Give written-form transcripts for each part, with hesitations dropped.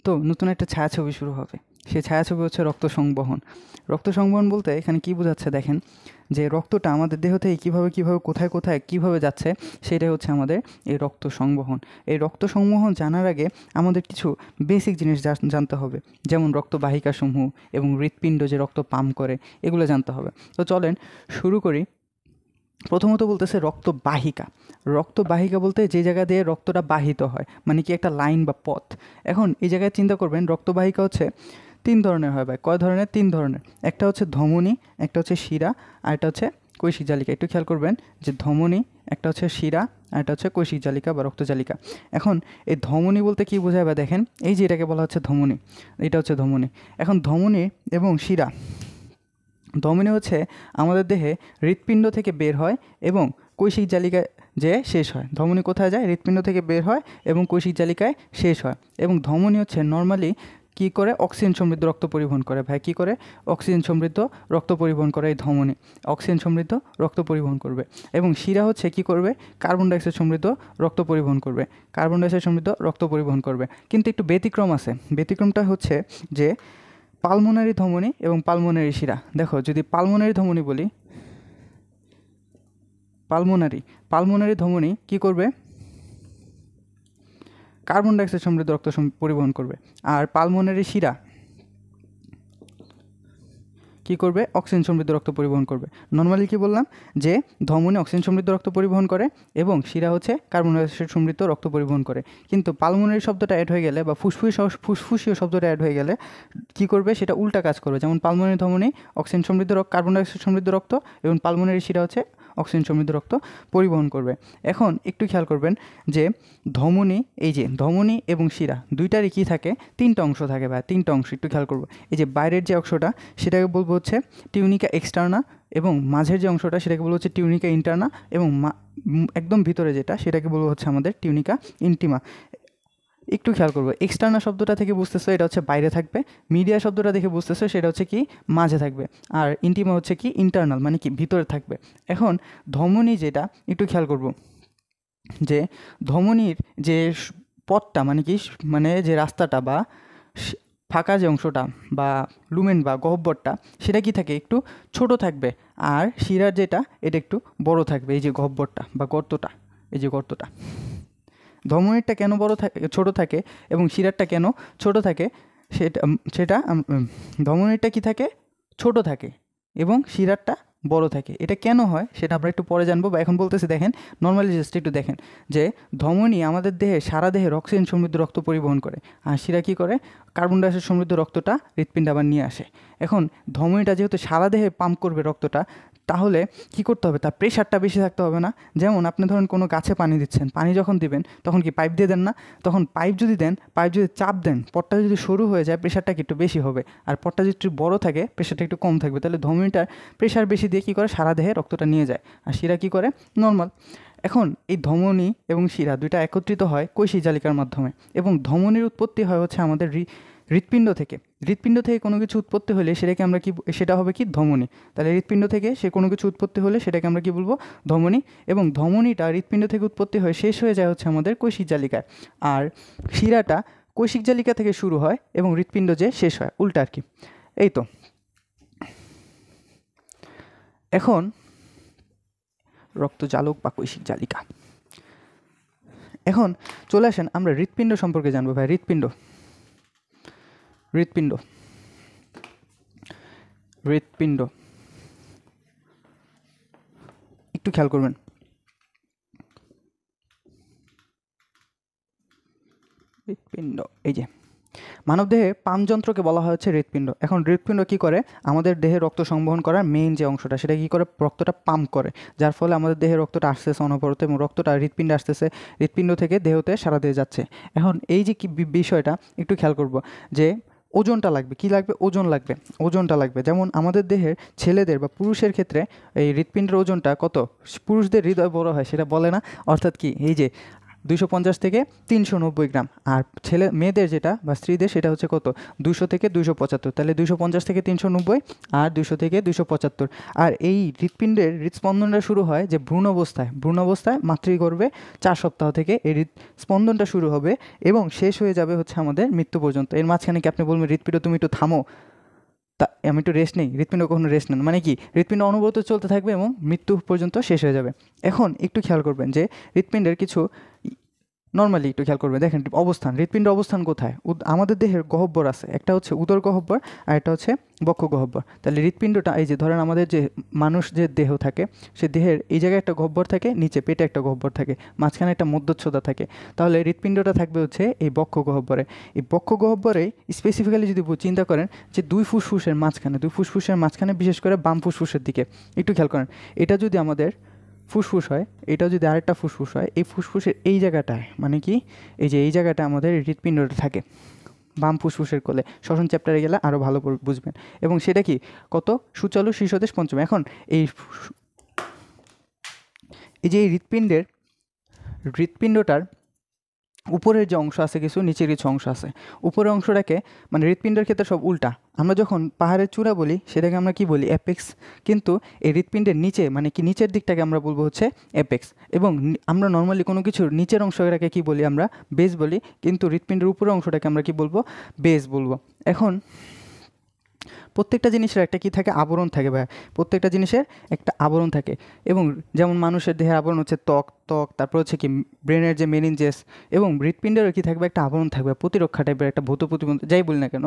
তো নতুন একটা ছায়াছবি শুরু হবে। সেই ছায়াছবি হচ্ছে রক্ত সংবহন। রক্ত সংবহন বলতে এখানে কী বোঝাচ্ছে দেখেন, যে রক্তটা আমাদের দেহ থেকে কীভাবে কোথায় কোথায় কীভাবে যাচ্ছে, সেটাই হচ্ছে আমাদের এই রক্ত সংবহন। এই রক্ত সংবহন জানার আগে আমাদের কিছু বেসিক জিনিস জানতে হবে, যেমন রক্তবাহিকাসমূহ এবং হৃৎপিণ্ড যে রক্ত পাম্প করে, এগুলো জানতে হবে। তো চলেন শুরু করি। প্রথমত বলতেছে রক্তবাহিকা। রক্তবাহিকা বলতে যে জায়গা দিয়ে রক্তটা বাহিত হয়, মানে কি একটা লাইন বা পথ। এখন এই জায়গায় চিন্তা করবেন, রক্তবাহিকা হচ্ছে 3 ধরনের হয় ভাই। কয় ধরনের? 3 ধরনের। একটা হচ্ছে ধমনী, একটা হচ্ছে শিরা, আর একটা হচ্ছে কৈশিক জালিকা। একটু খেয়াল করবেন যে ধমনী, একটা হচ্ছে শিরা, আর একটা হচ্ছে কৈশিক জালিকা বা রক্তজালিকা। এখন এই ধমনী বলতে কী বোঝায় বা দেখেন, এই যে এটাকে বলা হচ্ছে ধমনী, এটা হচ্ছে ধমনী। এখন ধমনী এবং শিরা, ধমনী হচ্ছে আমাদের দেহে হৃৎপিণ্ড থেকে বের হয় এবং কৈশিক জালিকায় যে শেষ হয়। ধমনী কোথায় যায়? হৃৎপিণ্ড থেকে বের হয় এবং কৈশিক জালিকায় শেষ হয়। এবং ধমনী হচ্ছে নর্মালি কী করে? অক্সিজেন সমৃদ্ধ রক্ত পরিবহন করে। ভাই কী করে? অক্সিজেন সমৃদ্ধ রক্ত পরিবহন করে এই ধমনী, অক্সিজেন সমৃদ্ধ রক্ত পরিবহন করবে। এবং শিরা হচ্ছে কী করবে? কার্বন ডাইঅক্সাইড সমৃদ্ধ রক্ত পরিবহন করবে, কার্বন ডাইঅক্সাইড সমৃদ্ধ রক্ত পরিবহন করবে। কিন্তু একটু ব্যতিক্রম আছে। ব্যতিক্রমটা হচ্ছে যে পালমোনারি ধমনী এবং পালমোনারি শিরা। দেখো, যদি পালমোনারি ধমনী বলি, পালমোনারি ধমনী কী করবে? কার্বন ডাইঅক্সাইড সমৃদ্ধ রক্ত পরিবহন করবে। আর পালমোনারি শিরা কী করবে? অক্সিজেন সমৃদ্ধ রক্ত পরিবহন করবে। নর্মালি কী বললাম, যে ধমনী অক্সিজেন সমৃদ্ধ রক্ত পরিবহন করে এবং শিরা হচ্ছে কার্বন ডাইঅক্সাইড সমৃদ্ধ রক্ত পরিবহন করে। কিন্তু পালমোনারি শব্দটা অ্যাড হয়ে গেলে বা ফুসফুসীয় শব্দটা অ্যাড হয়ে গেলে কী করবে? সেটা উল্টা কাজ করবে। যেমন পালমোনারি ধমনী অক্সিজেন সমৃদ্ধ কার্বন ডাইঅক্সাইড সমৃদ্ধ রক্ত, এবং পালমোনারি শিরা হচ্ছে অক্সিজেন সমৃদ্ধ রক্ত পরিবহন করবে। এখন একটু খেয়াল করবেন যে ধমনী, এই যে ধমনী এবং শিরা দুইটারই কী থাকে? 3টা অংশ থাকে ভাই, 3টা অংশ। একটু খেয়াল করবো, এই যে বাইরের যে অংশটা সেটাকে বলবো হচ্ছে টিউনিকা এক্সটার্না, এবং মাঝের যে অংশটা সেটাকে বলবো হচ্ছে টিউনিকা ইন্টারনা, এবং একদম ভিতরে যেটা সেটাকে বলবো হচ্ছে আমাদের টিউনিকা ইন্টিমা। একটু খেয়াল করবো, এক্সটার্নাল শব্দটা থেকে বুঝতেছো এটা হচ্ছে বাইরে থাকবে, মিডিয়া শব্দটা দেখে বুঝতেছো সেটা হচ্ছে কি মাঝে থাকবে, আর ইন্টিমা হচ্ছে কি ইন্টারনাল, মানে কি ভিতরে থাকবে। এখন ধমনী যেটা, একটু খেয়াল করবো যে ধমনীর যে পথটা, মানে কি, মানে যে রাস্তাটা বা ফাঁকা যে অংশটা বা লুমেন বা গহ্বরটা, সেটা কি থাকে? একটু ছোট থাকবে। আর শিরার যেটা, এটা একটু বড় থাকবে। এই যে গহ্বরটা বা গর্তটা, এই যে গর্তটা। ধমনীরটা কেন ছোট থাকে এবং শিরারটা কেন ছোট থাকে, সেটা ধমনীরটা কি থাকে? ছোট থাকে এবং শিরারটা বড় থাকে। এটা কেন হয় সেটা আমরা একটু পরে জানবো, বা এখন বলতেছি দেখেন, নর্মালি জাস্ট একটু দেখেন যে ধমনী আমাদের দেহে, সারা দেহে অক্সিজেন সমৃদ্ধ রক্ত পরিবহন করে, আর শিরা কী করে? কার্বন ডাইঅক্সাইড সমৃদ্ধ রক্তটা হৃৎপিণ্ডে আবার নিয়ে আসে। এখন ধমনীটা যেহেতু সারা দেহে পাম্প করবে রক্তটা, তাহলে কি করতে হবে? তার প্রেশারটা বেশি থাকতে হবে না? যেমন আপনি ধরেন কোনো গাছে পানি দিচ্ছেন, পানি যখন দিবেন তখন কি পাইপ দিয়ে দেন না? তখন পাইপ যদি চাপ দেন, পটটা যদি সরু হয়ে যায় প্রেশারটা একটু বেশি হবে, আর পটটা যদি একটু বড় থাকে প্রেশারটা একটু কম থাকবে। তাহলে ধমনীটার প্রেশার বেশি দিয়ে কী করে? সারা দেহে রক্তটা নিয়ে যায়, আর শিরা কী করে? নর্মাল। এখন এই ধমনী এবং শিরা দুইটা একত্রিত হয় কৈশিক জালিকার মাধ্যমে, এবং ধমনীর উৎপত্তি হয় হচ্ছে আমাদের হৃৎপিণ্ড থেকে। হৃৎপিণ্ড থেকে কোনো কিছু উৎপত্তি হলে সেটাকে আমরা কি, সেটা হবে কি? ধমনী। তাহলে হৃৎপিণ্ড থেকে সে কোনো কিছু উৎপত্তি হলে সেটাকে আমরা কি বলবো? ধমনী। এবং ধমনীটা হৃৎপিণ্ড থেকে উৎপত্তি হয়ে শেষ হয়ে যায় হচ্ছে আমাদের কৈশিক জালিকায়, আর শিরাটা কৈশিক জালিকা থেকে শুরু হয় এবং হৃৎপিণ্ড যে শেষ হয়, উল্টা আর কি। এই তো। এখন রক্তজালক বা কৈশিক জালিকা। এখন চলে আসেন আমরা হৃৎপিণ্ড সম্পর্কে জানবো ভাই। হৃৎপিণ্ড একটু খেয়াল করবেন, হৃৎপিণ্ড, এই যে মানবদেহে পামযন্ত্রকে বলা হয় হচ্ছে হৃৎপিণ্ড। এখন হৃৎপিণ্ড কী করে? আমাদের দেহে রক্ত সংবহন করার মেইন যে অংশটা, সেটা কী করে? রক্তটা পাম্প করে, যার ফলে আমাদের দেহে রক্তটা আসতেছে অনবরত, এবং রক্তটা হৃৎপিণ্ডে আসতেছে, হৃৎপিণ্ড থেকে দেহতে সারা দেহে যাচ্ছে। এখন এই যে কি বিষয়টা একটু খেয়াল করব, যে ওজনটা লাগবে। কি লাগবে? ওজনটা লাগবে। যেমন আমাদের দেহের ছেলেদের বা পুরুষের ক্ষেত্রে এই হৃৎপিণ্ডের ওজনটা কত? পুরুষদের হৃদয় বড় হয় সেটা বলে না, অর্থাৎ কি, এই যে 250 থেকে 390 গ্রাম। আর মেয়েদের যেটা বা স্ত্রীদের সেটা হচ্ছে কত, 200 থেকে 275। তাহলে 250 থেকে 390 আর 200 থেকে 275। আর এই হৃৎপিণ্ডের হৃৎস্পন্দনটা শুরু হয় যে ভ্রূণ অবস্থায় মাতৃগর্ভে 4 সপ্তাহ থেকে এই হৃৎস্পন্দনটা শুরু হবে এবং শেষ হয়ে যাবে হচ্ছে আমাদের মৃত্যু পর্যন্ত। এর মাঝখানে কি আপনি বলবেন হৃৎপিণ্ড তুমি একটু থামো, তা আমি একটু রেস্ট নেই, হৃৎপিণ্ড কখনো রেস্ট নেন, মানে কি হৃৎপিণ্ড অনবরত চলতে থাকবে এবং মৃত্যু পর্যন্ত শেষ হয়ে যাবে। এখন একটু খেয়াল করবেন যে হৃৎপিণ্ডের কিছু নর্মালি একটু খেয়াল করবেন, দেখেন অবস্থান, হৃৎপিণ্ড অবস্থান কোথায়, আমাদের দেহের গহ্বর আছে, একটা হচ্ছে উদর গহ্বর আর একটা হচ্ছে বক্ষ গহ্বর। তাহলে হৃৎপিণ্ডটা এই যে ধরেন আমাদের যে মানুষ যে দেহ থাকে, সে দেহের এই জায়গায় একটা গহ্বর থাকে, নিচে পেটে একটা গহ্বর থাকে, মাঝখানে একটা মধ্যচ্ছদা থাকে। তাহলে হৃৎপিণ্ডটা থাকবে হচ্ছে এই বক্ষ গহ্বরে। এই বক্ষ গহ্বরে স্পেসিফিক্যালি যদি চিন্তা করেন যে দুই ফুসফুসের মাঝখানে বিশেষ করে বাম ফুসফুসের দিকে একটু খেয়াল করেন, এটা যদি আমাদের ফুসফুস হয়, এটা যদি আরেকটা ফুসফুস হয়, এই ফুসফুসের এই জায়গাটায় মানে কি এই যে এই জায়গাটা আমাদের হৃৎপিণ্ডটা থাকে বাম ফুসফুসের কোলে। শ্বসন চ্যাপ্টারে গেলে আরও ভালো বুঝবেন। এবং সেটা কি কত সুচালু শীর্ষদেশ পঞ্চম। এখন এই যে এই হৃৎপিণ্ডটার উপরের যে অংশ আছে কিছু, নিচের কিছু অংশ আছে। উপরের অংশটাকে মানে হৃৎপিণ্ডের ক্ষেত্রে সব উল্টা, আমরা যখন পাহাড়ের চূড়া বলি সেটাকে আমরা কি বলি অ্যাপেক্স, কিন্তু এই হৃৎপিণ্ডের নিচে মানে কি নিচের দিকটাকে আমরা বলবো হচ্ছে অ্যাপেক্স। এবং আমরা নর্মালি কোনো কিছুর নিচের অংশটাকে কি বলি আমরা বেস বলি, কিন্তু হৃৎপিণ্ডের উপরের অংশটাকে আমরা কি বলবো বেস বলবো। এখন প্রত্যেকটা জিনিসের একটা কি থাকে আবরণ থাকে ভাই, প্রত্যেকটা জিনিসের একটা আবরণ থাকে। এবং যেমন মানুষের দেহের আবরণ হচ্ছে ত্বক, তারপর হচ্ছে কি ব্রেনের যে মেনিনজেস, এবং হৃৎপিণ্ডেরও কি থাকবে একটা আবরণ থাকবে, প্রতিরক্ষা টাইপের একটা ভৌত প্রতিবন্ধী যাই বলি না কেন,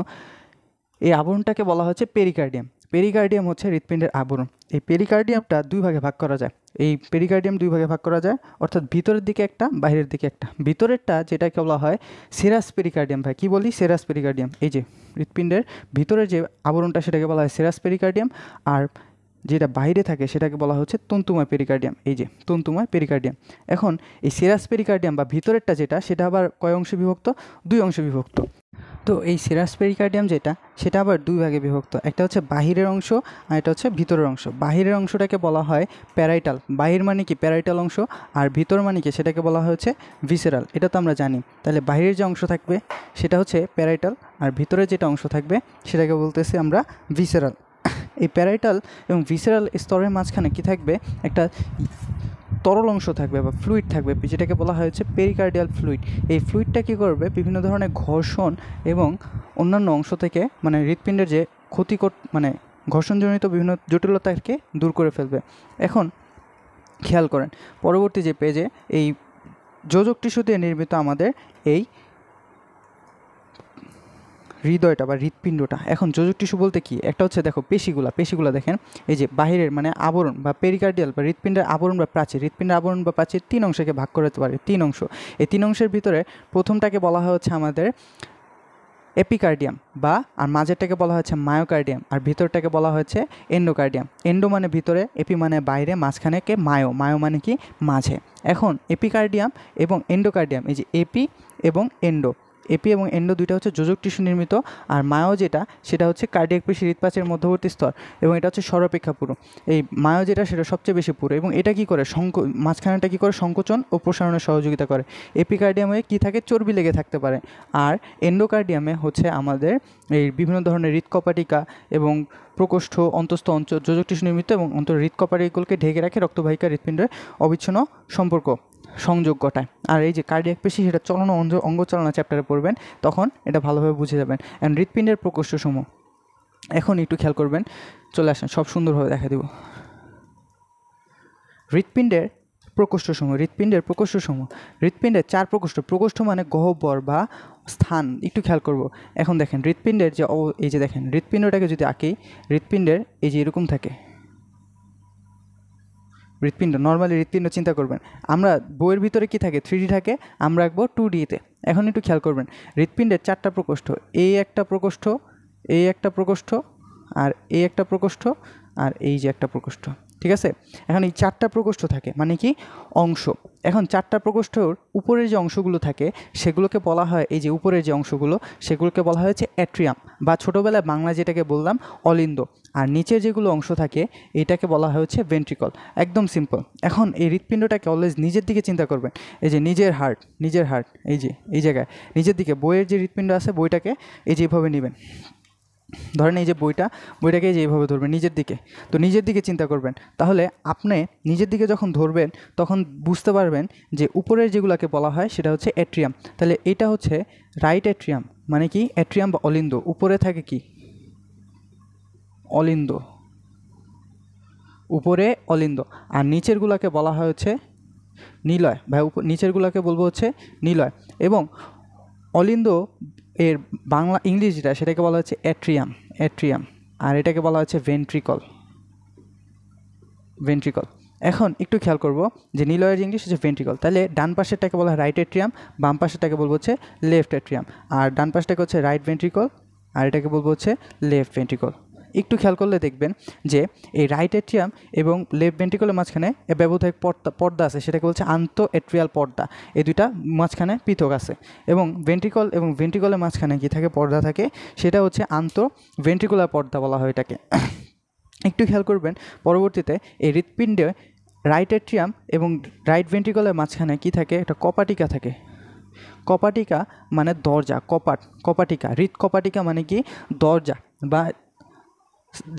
এই আবরণটাকে বলা হচ্ছে পেরিকার্ডিয়াম হচ্ছে হৃৎপিণ্ডের আবরণ। এই পেরিকার্ডিয়ামটা দুই ভাগে ভাগ করা যায়, দুই ভাগে ভাগ করা যায়, অর্থাৎ ভিতরের দিকে একটা, বাইরের দিকে একটা। ভিতরেরটা যেটাকে বলা হয় সেরাস পেরিকার্ডিয়াম। ভাই কি বলি সেরাস পেরিকার্ডিয়াম, এই যে হৃৎপিণ্ডের ভিতরের যে আবরণটা সেটাকে বলা হয় সেরাস পেরিকার্ডিয়াম। আর যেটা বাইরে থাকে সেটাকে বলা হচ্ছে তন্তুময় পেরিকার্ডিয়াম, এই যে তন্তুময় পেরিকার্ডিয়াম। এখন এই সেরাস পেরিকার্ডিয়াম বা ভিতরেরটা যেটা, সেটা আবার কয় অংশে বিভক্ত, 2 অংশে বিভক্ত। তো এই সেরাস পেরিকার্ডিয়াম যেটা, সেটা আবার 2 ভাগে বিভক্ত, একটা হচ্ছে বাহিরের অংশ আর এটা হচ্ছে ভিতরের অংশ। বাহিরের অংশটাকে বলা হয় প্যারাইটাল, বাহির মানে কি প্যারাইটাল অংশ, আর ভিতর মানে কি সেটাকে বলা হচ্ছে ভিসেরাল, এটা তো আমরা জানি। তাহলে বাহিরের যে অংশ থাকবে সেটা হচ্ছে প্যারাইটাল, আর ভিতরে যেটা অংশ থাকবে সেটাকে বলতেছি আমরা ভিসেরাল। এই প্যারাইটাল এবং ভিসেরাল স্তরের মাঝখানে কি থাকবে, একটা তরল অংশ থাকবে বা ফ্লুইড থাকবে, যেটাকে বলা হয়েছে পেরিকার্ডিয়াল ফ্লুইড। এই ফ্লুইডটা কী করবে, বিভিন্ন ধরনের ঘর্ষণ এবং অন্যান্য অংশ থেকে মানে হৃৎপিণ্ডের যে ক্ষতিকর মানে ঘর্ষণজনিত বিভিন্ন জটিলতাকে দূর করে ফেলবে। এখন খেয়াল করেন পরবর্তী যে পেজে এই যোজক টিস্যু দিয়ে নির্মিত আমাদের এই হৃদয়টা বা হৃৎপিণ্ডটা। এখন যোজক টিস্যু বলতে কি, একটা হচ্ছে দেখো পেশিগুলা দেখেন, এই যে বাহিরের মানে আবরণ বা পেরিকার্ডিয়াল বা হৃৎপিণ্ডের আবরণ বা প্রাচীর, হৃৎপিণ্ডের আবরণ বা প্রাচীর 3 অংশকে ভাগ করতে পারে, 3 অংশ। এই 3 অংশের ভিতরে প্রথমটাকে বলা হয় হচ্ছে আমাদের এপিকার্ডিয়াম বা, আর মাঝেরটাকে বলা হচ্ছে মায়োকার্ডিয়াম, আর ভিতরটাকে বলা হচ্ছে এন্ডোকার্ডিয়াম। এন্ডো মানে ভিতরে, এপি মানে বাইরে, মাঝখানেকে মায়ো মানে কি মাঝে। এখন এপিকার্ডিয়াম এবং এন্ডোকার্ডিয়াম, এই যে এপি এবং এন্ডো দুইটা হচ্ছে যোজক টিস্যু নির্মিত, আর মায়ো যেটা সেটা হচ্ছে কার্ডিয়াক পেশি হৃৎপাতের মধ্যবর্তী স্তর, এবং এটা হচ্ছে সর্বাপেক্ষা পুরো। এই মায়ো যেটা সেটা সবচেয়ে বেশি পুরো, এবং এটা কি করে মাঝখানেটা কি করে সংকোচন ও প্রসারণে সহযোগিতা করে। এপিকার্ডিয়ামে কি থাকে, চর্বি লেগে থাকতে পারে, আর এন্ডোকার্ডিয়ামে হচ্ছে আমাদের এই বিভিন্ন ধরনের হৃৎকপাটিকা এবং প্রকোষ্ঠ, অন্তস্থ অঞ্চল যোজক টিস্যু নির্মিত, এবং হৃৎকপাটিকাগুলোকে ঢেকে রাখে রক্তবাহিকা হৃৎপিণ্ডের অবিচ্ছিন্ন সংযোগ ঘটায়। আর এই যে কার্ডিয়াক পেশি সেটা চলন অঙ্গচালনা চ্যাপ্টারে পড়বেন, তখন এটা ভালোভাবে বুঝে যাবেন। অ্যান্ড হৃৎপিণ্ডের প্রকোষ্ঠসমূহ এখন একটু খেয়াল করবেন, চলে আসেন সব সুন্দরভাবে দেখা দেব। হৃৎপিণ্ডের প্রকোষ্ঠসমূহ, হৃৎপিণ্ডের 4 প্রকোষ্ঠ মানে গহ্বর বা স্থান, একটু খেয়াল করব। এখন দেখেন হৃৎপিণ্ডের যে এই যে দেখেন হৃৎপিণ্ডটাকে যদি আঁকি, হৃৎপিণ্ডের এই যে এরকম থাকে হৃৎপিণ্ড, নর্মালি হৃৎপিণ্ড চিন্তা করবেন, আমরা বইয়ের ভিতরে কি থাকে 3D থাকে, আমরা রাখবো 2Dতে। এখন একটু খেয়াল করবেন হৃৎপিণ্ডের 4টা প্রকোষ্ঠ, এই একটা প্রকোষ্ঠ, এই একটা প্রকোষ্ঠ, আর এই একটা প্রকোষ্ঠ, আর এই যে একটা প্রকোষ্ঠ। ঠিক আছে। এখন এই 4টা প্রকোষ্ঠ থাকে মানে কি অংশ। এখন 4টা প্রকোষ্ঠর উপরের যে অংশগুলো থাকে সেগুলোকে বলা হয়, এই যে উপরের যে অংশগুলো সেগুলোকে বলা হয়েছে অ্যাট্রিয়াম, বা ছোটোবেলায় বাংলা যেটাকে বললাম অলিন্দ। আর নিচের যেগুলো অংশ থাকে এটাকে বলা হয়েছে ভেন্ট্রিকল। একদম সিম্পল। এখন এই হৃৎপিণ্ডটাকে অলওয়েজ নিজের দিকে চিন্তা করবেন। এই যে নিজের হার্ট, এই যে এই জায়গায় নিজের দিকে বইয়ের যে হৃৎপিণ্ড আছে বইটাকে এই যে এইভাবে নেবেন। ধরেন এই যে বইটাকে যে এইভাবে ধরবেন নিজের দিকে। তো নিজের দিকে চিন্তা করবেন, তাহলে আপনি নিজের দিকে যখন ধরবেন তখন বুঝতে পারবেন যে উপরের যেগুলোকে বলা হয় সেটা হচ্ছে অ্যাট্রিয়াম। তাহলে এটা হচ্ছে রাইট অ্যাট্রিয়াম, মানে কি অ্যাট্রিয়াম বা অলিন্দ। উপরে থাকে কি অলিন্দ, উপরে অলিন্দ। আর নিচেরগুলোকে বলা হয় হচ্ছে নিলয়, ভাই নিচেরগুলোকে বলবো হচ্ছে নিলয়। এবং অলিন্দ এর বাংলা ইংলিশ যেটা সেটাকে বলা হচ্ছে অ্যাট্রিয়াম, আর এটাকে বলা হচ্ছে ভেন্ট্রিকল। এখন একটু খেয়াল করব যে নিলয়ের ইংলিশ হচ্ছে ভেন্ট্রিকল, তাহলে ডান পাশেরটাকে বলা হয় রাইট অ্যাট্রিয়াম, বাম পাশেরটাকে বলবো হচ্ছে লেফট অ্যাট্রিয়াম। আর ডান পাশটাকে হচ্ছে রাইট ভেন্ট্রিকল, আর এটাকে বলবো হচ্ছে লেফট ভেন্ট্রিকল। একটু খেয়াল করলে দেখবেন যে এই রাইট অ্যাট্রিয়াম এবং লেফট ভেন্ট্রিকলের মাঝখানে ব্যবধায়ক পর্দা আছে, সেটাকে বলছে আন্তঃ অ্যাট্রিয়াল পর্দা। এই দুইটা মাঝখানে পৃথক আছে। এবং ভেন্ট্রিকলের মাঝখানে কি থাকে পর্দা থাকে, সেটা হচ্ছে আন্তঃ ভেন্ট্রিকুলার পর্দা বলা হয় এটাকে। একটু খেয়াল করবেন পরবর্তীতে এই হৃৎপিণ্ডে রাইট অ্যাট্রিয়াম এবং রাইট ভেন্ট্রিকলের মাঝখানে কি থাকে, একটা কপাটিকা থাকে। কপাটিকা মানে দরজা, কপাটিকা হৃৎকপাটিকা মানে কি দরজা বা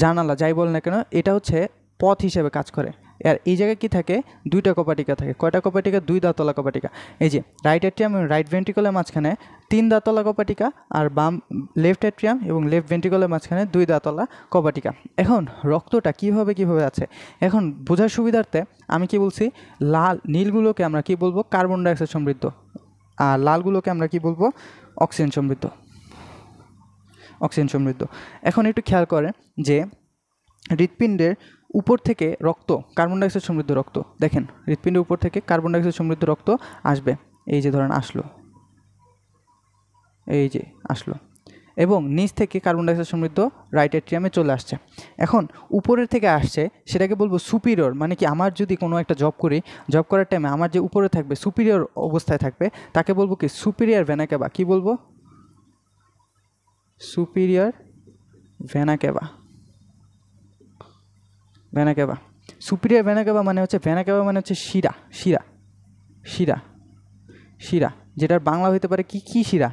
জানালা, যাই বল না কেন, এটা হচ্ছে পথ হিসেবে কাজ করে। আর এই জায়গায় কি থাকে, দুইটা কপাটিকা থাকে। কয়টা কপাটিকা? 2 দাঁতলা কপাটিকা। এই যে রাইট অ্যাট্রিয়াম এবং রাইট ভেন্ট্রিকলের মাঝখানে 3 দাঁতলা কপাটিকা, আর লেফট অ্যাট্রিয়াম এবং লেফট ভেন্ট্রিকলের মাঝখানে 2 দাঁতলা কপাটিকা। এখন রক্তটা কিভাবে আছে, এখন বোঝার সুবিধার্থে আমি কি বলছি, নীলগুলোকে আমরা কি বলবো, কার্বন ডাইঅক্সাইড সমৃদ্ধ, আর লালগুলোকে আমরা কি বলবো, অক্সিজেন সমৃদ্ধ। এখন একটু খেয়াল করেন যে হৃৎপিণ্ডের উপর থেকে রক্ত, কার্বন ডাইঅক্সাইড সমৃদ্ধ রক্ত, দেখেন হৃৎপিণ্ডের উপর থেকে কার্বন ডাইঅক্সাইড সমৃদ্ধ রক্ত আসবে। এই যে ধরেন আসলো, এবং নিচ থেকে কার্বন ডাইঅক্সাইড সমৃদ্ধ রাইট অ্যাট্রিয়ামে চলে আসছে। এখন উপরের থেকে আসছে সেটাকে বলবো সুপিরিয়র, মানে কি আমার যদি কোনো একটা জব করার টাইমে আমার যে উপরে থাকবে সুপিরিয়র অবস্থায় থাকবে তাকে বলবো কি সুপিরিয়র ভেনা কেভা। কি বলবো? Superior vena cava. Superior vena cava মানে হচ্ছে শিরা, যেটার বাংলা হইতে পারে কি শিরা,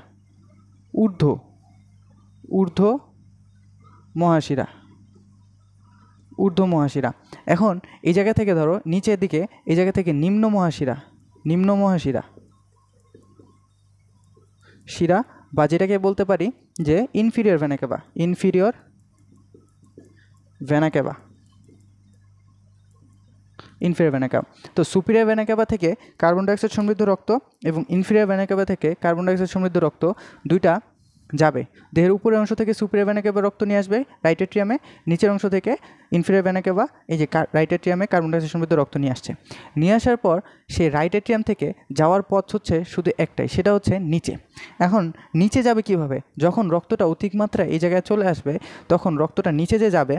ঊর্ধ্ব মহাশিরা। এখন এই জায়গা থেকে ধরো নিচের দিকে, এই জায়গা থেকে নিম্ন মহাশিরা বা যেটাকে বলতে পারি যে ইনফিরিয়র ভেনা কেভা। তো সুপিরিয়র ভেনা কেভা থেকে কার্বন ডাইঅক্সাইড সমৃদ্ধ রক্ত এবং ইনফিরিয়র ভেনা কেভা থেকে কার্বন ডাইঅক্সাইড সমৃদ্ধ রক্ত দুইটা যাবে। দেহের উপরের অংশ থেকে সুপিরিয়র ভেনা কেভা রক্ত নিয়ে আসবে রাইট অ্যাট্রিয়ামে, নিচের অংশ থেকে ইনফিরিয়র ভেনা কেভা এই যে রাইট অ্যাট্রিয়ামে কার্বন ডাইঅক্সাইড সমৃদ্ধ রক্ত নিয়ে আসার পর সেই রাইট অ্যাট্রিয়াম থেকে যাওয়ার পথ হচ্ছে শুধু একটাই, সেটা হচ্ছে নিচে। এখন নিচে যাবে কিভাবে? যখন রক্তটা অধিক মাত্রায় এই জায়গায় চলে আসবে তখন রক্তটা নিচে যে যাবে,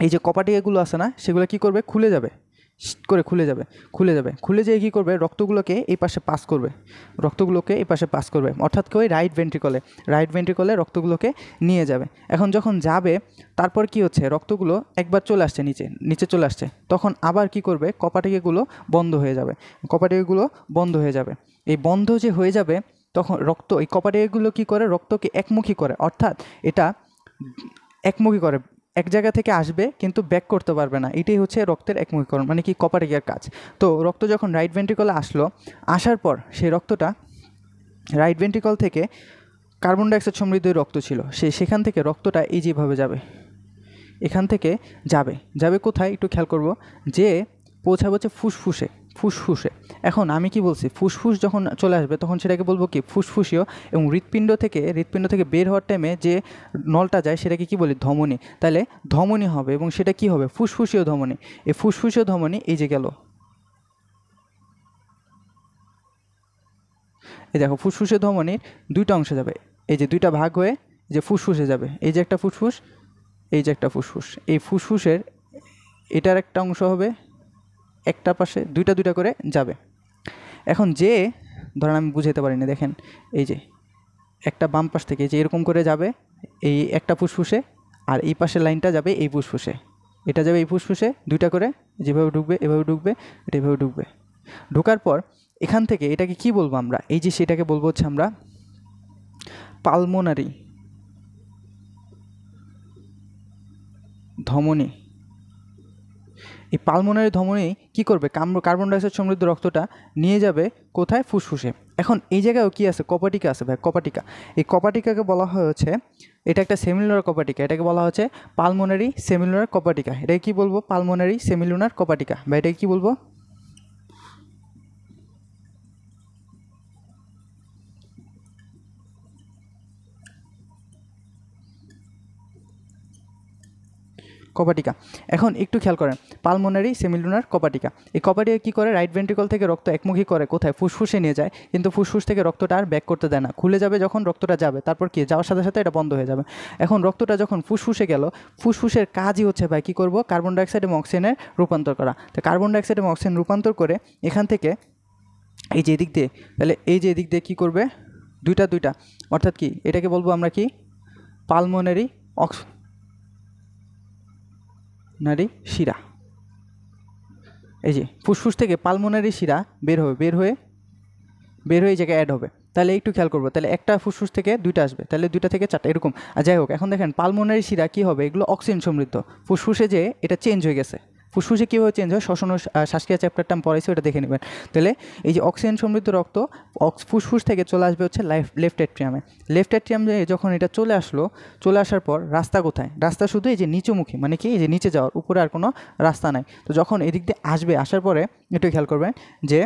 এই যে কপাটিকাগুলো আছে না, সেগুলো কি করবে, খুলে যাবে, খুলে যেয়ে কী করবে, রক্তগুলোকে এই পাশে পাস করবে, অর্থাৎ কি ওই রাইট ভেন্ট্রিকলে রক্তগুলোকে নিয়ে যাবে। এখন যখন যাবে তারপর কি হচ্ছে, রক্তগুলো একবার চলে আসছে নিচে চলে আসছে, তখন আবার কি করবে, কপাটিকাগুলো বন্ধ হয়ে যাবে। এই বন্ধ যে হয়ে যাবে তখন এই কপাটিকাগুলো কি করে, রক্তকে একমুখী করে, অর্থাৎ এটা একমুখী করে, এক জায়গা থেকে আসবে কিন্তু ব্যাক করতে পারবে না। এটাই হচ্ছে রক্তের একমুখীকরণ, মানে কি কপাটিকার কাজ। তো রক্ত যখন রাইট ভেন্ট্রিকলে আসার পর সেই রক্তটা রাইট ভেন্ট্রিকল থেকে কার্বন ডাইঅক্সাইড সমৃদ্ধ রক্ত ছিল, সেখান থেকে রক্তটা এই যেভাবে যাবে, এখান থেকে যাবে কোথায় একটু খেয়াল করব, যে পৌঁছাবে হচ্ছে ফুসফুসে। এখন আমি কি বলছি, ফুসফুস যখন চলে আসবে তখন সেটাকে বলবো কি ফুসফুসীয়। এবং হৃৎপিণ্ড থেকে বের হওয়ার টাইমে যে নলটা যায় সেটাকে কি বলি, ধমনী। তাহলে ধমনী হবে এবং সেটা কি হবে, ফুসফুসীয় ধমনী। এই ফুসফুসীয় ধমনী এই যে গেল, এই দেখো ফুসফুসীয় ধমনীর দুইটা অংশ যাবে, এই যে দুইটা ভাগ হয়ে যে ফুসফুসে যাবে, এই যে একটা ফুসফুস, এই যে একটা ফুসফুস। এই ফুসফুসের এটার একটা অংশ হবে একটা পাশে দুইটা দুইটা করে যাবে। এখন যে ধরেন আমি বুঝাতে পারিনি, দেখেন এই যে একটা বাম পাশ থেকে যে এরকম করে যাবে এই একটা ফুসফুসে, আর এই পাশের লাইনটা যাবে এই ফুসফুসে, এটা যাবে এই ফুসফুসে দুইটা করে, যেভাবে ঢুকবে এভাবে ঢুকবে, এটা এভাবে ঢুকবে। ঢোকার পর এখান থেকে এটাকে কি বলবো আমরা, এই যে সেটাকে বলবো হচ্ছে আমরা পালমোনারি ধমনী। এই পালমোনারি ধমনী কী করবে, কার্বন ডাইঅক্সাইড সমৃদ্ধ রক্তটা নিয়ে যাবে কোথায়, ফুসফুসে। এখন এই জায়গায়ও কী আছে, কপাটিকা আছে ভাই, কপাটিকা। এই কপাটিকাকে বলা হয় হচ্ছে, এটা একটা সেমিলুনার কপাটিকা, এটাকে বলা হচ্ছে পালমোনারি সেমিলুনার কপাটিকা। এটাকে কী বলবো, পালমোনারি সেমিলুনার কপাটিকা, বা এটাকে কী বলবো, কপাটিকা। এখন একটু খেয়াল করেন, পালমোনারি সেমিলুনার কপাটিকা, এই কপাটিকা কী করে, রাইট ভেন্ট্রিকল থেকে রক্ত একমুখী করে কোথায়, ফুসফুসে নিয়ে যায়, কিন্তু ফুসফুস থেকে রক্তটা আর ব্যাক করতে দেয় না, খুলে যাবে যখন রক্তটা যাবে, তারপর কি যাওয়ার সাথে সাথে এটা বন্ধ হয়ে যাবে। এখন রক্তটা যখন ফুসফুসে গেল, ফুসফুসের কাজই হচ্ছে ভাই কী করবো, কার্বন ডাইঅক্সাইড এবং অক্সিজেনের রূপান্তর করা। তো কার্বন ডাইঅক্সাইড এবং অক্সিজেন রূপান্তর করে এখান থেকে এই যে এদিক দিয়ে, তাহলে এই যে এদিক দিয়ে কী করবে, দুইটা দুইটা, অর্থাৎ কি এটাকে বলবো আমরা কি, পালমোনারি নারী শিরা। এই যে ফুসফুস থেকে পালমোনারি শিরা বের হবে, বের হয়ে এই জায়গায় অ্যাড হবে। তাহলে একটু খেয়াল করবো, তাহলে একটা ফুসফুস থেকে দুইটা আসবে, তাহলে দুইটা থেকে চারটা এরকম। আর যাই হোক, এখন দেখেন পালমোনারি শিরা কী হবে, এগুলো অক্সিজেন সমৃদ্ধ। ফুসফুসে যে এটা চেঞ্জ হয়ে গেছে, ফুসফুসে কীভাবে চেঞ্জ হয়, শ্বসন ও শ্বাসক্রিয়া চ্যাপ্টারটা আমি পড়াইছি, ওটা দেখে নেবেন। তাহলে এই যে অক্সিজেন সমৃদ্ধ রক্ত ফুসফুস থেকে চলে আসবে হচ্ছে লেফট অ্যাট্রিয়ামে। লেফট অ্যাট্রিয়ামে যখন এটা চলে আসলো, চলে আসার পর রাস্তা কোথায়, রাস্তা শুধু এই যে নিচুমুখী, মানে কি এই যে নিচে যাওয়ার, উপরে আর কোনো রাস্তা নাই। তো যখন এদিক দিয়ে আসবে, আসার পরে একটু খেয়াল করবেন যে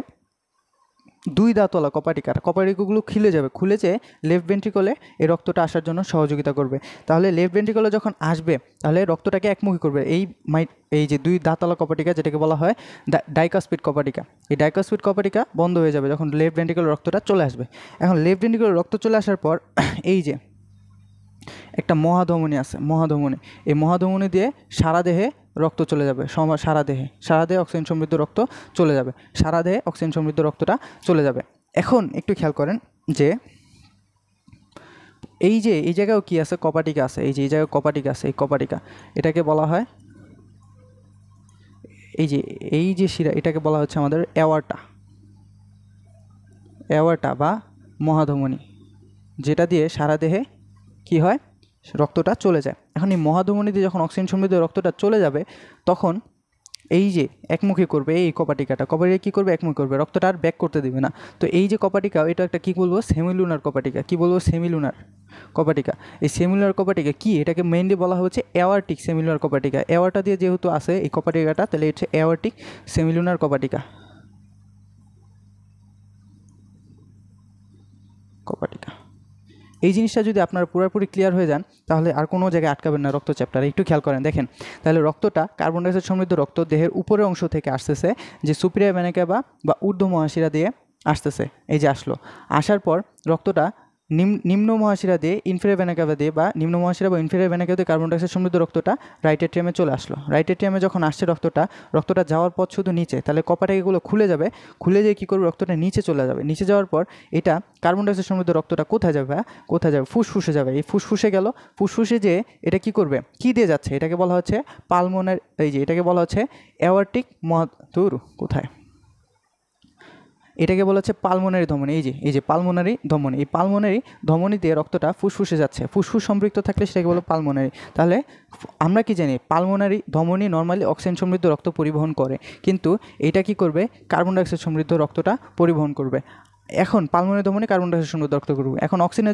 দুই দাঁতওয়ালা কপাটিকাগুলো খুলে যাবে, খুলে যেয়ে লেফট ভেন্ট্রিকলে এই রক্তটা আসার জন্য সহযোগিতা করবে। তাহলে লেফট ভেন্ট্রিকলে যখন আসবে, তাহলে রক্তটাকে একমুখী করবে। এই যে দুই দাঁতওয়ালা কপাটিকা, যেটাকে বলা হয় ডাইকাসপিড কপাটিকা, এই ডাইকাসপিড কপাটিকা বন্ধ হয়ে যাবে যখন লেফট ভেন্ট্রিকলে রক্তটা চলে আসবে। এখন লেফট ভেন্ট্রিকলে রক্ত চলে আসার পর এই যে একটা মহাধমনী আছে, মহাধমনী, এই মহাধমনী দিয়ে সারা দেহে রক্ত চলে যাবে, সারা দেহে অক্সিজেন সমৃদ্ধ রক্ত চলে যাবে, সারা দেহে অক্সিজেন সমৃদ্ধ রক্তটা চলে যাবে। এখন একটু খেয়াল করেন যে এই যে এই জায়গায়ও কী আছে, কপাটিকা আছে, এই যে এই জায়গায় কপাটিকা আছে, এই কপাটিকা, এটাকে বলা হয় এই যে শিরা, এটাকে বলা হচ্ছে আমাদের অ্যাওয়ার্টা বা মহাধমনী, যেটা দিয়ে সারা দেহে কী হয়, রক্তটা চলে যায়। এখন এই মহাধমনী দিয়ে যখন অক্সিজেন সমৃদ্ধ রক্তটা চলে যাবে, তখন এই যে একমুখী করবে, এই কপাটিকা কী করবে, একমুখী করবে, রক্তটা আর ব্যাক করতে দেবে না। তো এই যে কপাটিকা, এটা একটা কী বলবো, সেমিলুনার কপাটিকা। কী বলবো, সেমিলুনার কপাটিকা। এই সেমিলুনার কপাটিকা কি, এটাকে মেইনলি বলা হচ্ছে অ্যাওয়ার্টিক সেমিলুনার কপাটিকা। অ্যাওয়ার্টা দিয়ে যেহেতু আছে এই কপাটিকাটা, তাহলে হচ্ছে অ্যাওয়ার্টিক সেমিলুনার কপাটিকা। এই জিনিসটা যদি আপনারা পুরোপুরি ক্লিয়ার হয়ে যান, তাহলে আর কোনো জায়গায় আটকাবেন না রক্ত চ্যাপ্টারে। একটু খেয়াল করেন, দেখেন তাহলে রক্তটা, কার্বন ডাইঅক্সাইড সমৃদ্ধ রক্ত দেহের উপরের অংশ থেকে আসতেছে, যে সুপিরিয়র ভেনা ক্যাভা বা ঊর্ধ্ব মহাশিরা দিয়ে আসতেছে, এই যে আসলো, আসার পর রক্তটা নিম্ন মহাশিরা দিয়ে, ইনফেরিয়র ভেনা ক্যাভা দিয়ে, বা নিম্ন মহাশিরা বা ইনফেরিয়র ভেনা ক্যাভা দিয়ে কার্বন ডাইঅক্সাইড সমৃদ্ধ রক্তটা রাইট অ্যাট্রিয়ামে চলে আসলো। রাইট অ্যাট্রিয়ামে যখন আসছে রক্তটা যাওয়ার পথ শুধু নিচে, তাহলে কপাটিকাগুলো খুলে যাবে, খুলে যেয়ে কী করবে, রক্তটা নিচে চলে যাবে। নিচে যাওয়ার পর এটা কার্বন ডাইঅক্সাইড সমৃদ্ধ রক্তটা কোথায় যাবে, ফুসফুসে যাবে। এই ফুসফুসে গেল, ফুসফুসে যেয়ে এটা কী করবে, কী দিয়ে যাচ্ছে, এটাকে বলা হচ্ছে পালমোনারি, এই যে এটাকে বলা হচ্ছে অ্যাওয়ার্টিক কোথায়, এটাকে বলা হচ্ছে পালমোনারি ধমনী। এই যে পালমোনারি ধমনী, এই পালমোনারি ধমনী দিয়ে রক্তটা ফুসফুসে যাচ্ছে, ফুসফুস সম্পৃক্ত থাকলে সেটাকে বলো পালমোনারি। তাহলে আমরা কি জানি, পালমোনারি ধমনী নর্মালি অক্সিজেন সমৃদ্ধ রক্ত পরিবহন করে, কিন্তু এটা কি করবে, কার্বন ডাইঅক্সাইড সমৃদ্ধ রক্তটা পরিবহন করবে। এখন পালমোনারি ধমনী কার্বন ডাইঅক্সাইড সমৃদ্ধ রক্ত করবে। এখন অক্সিজেন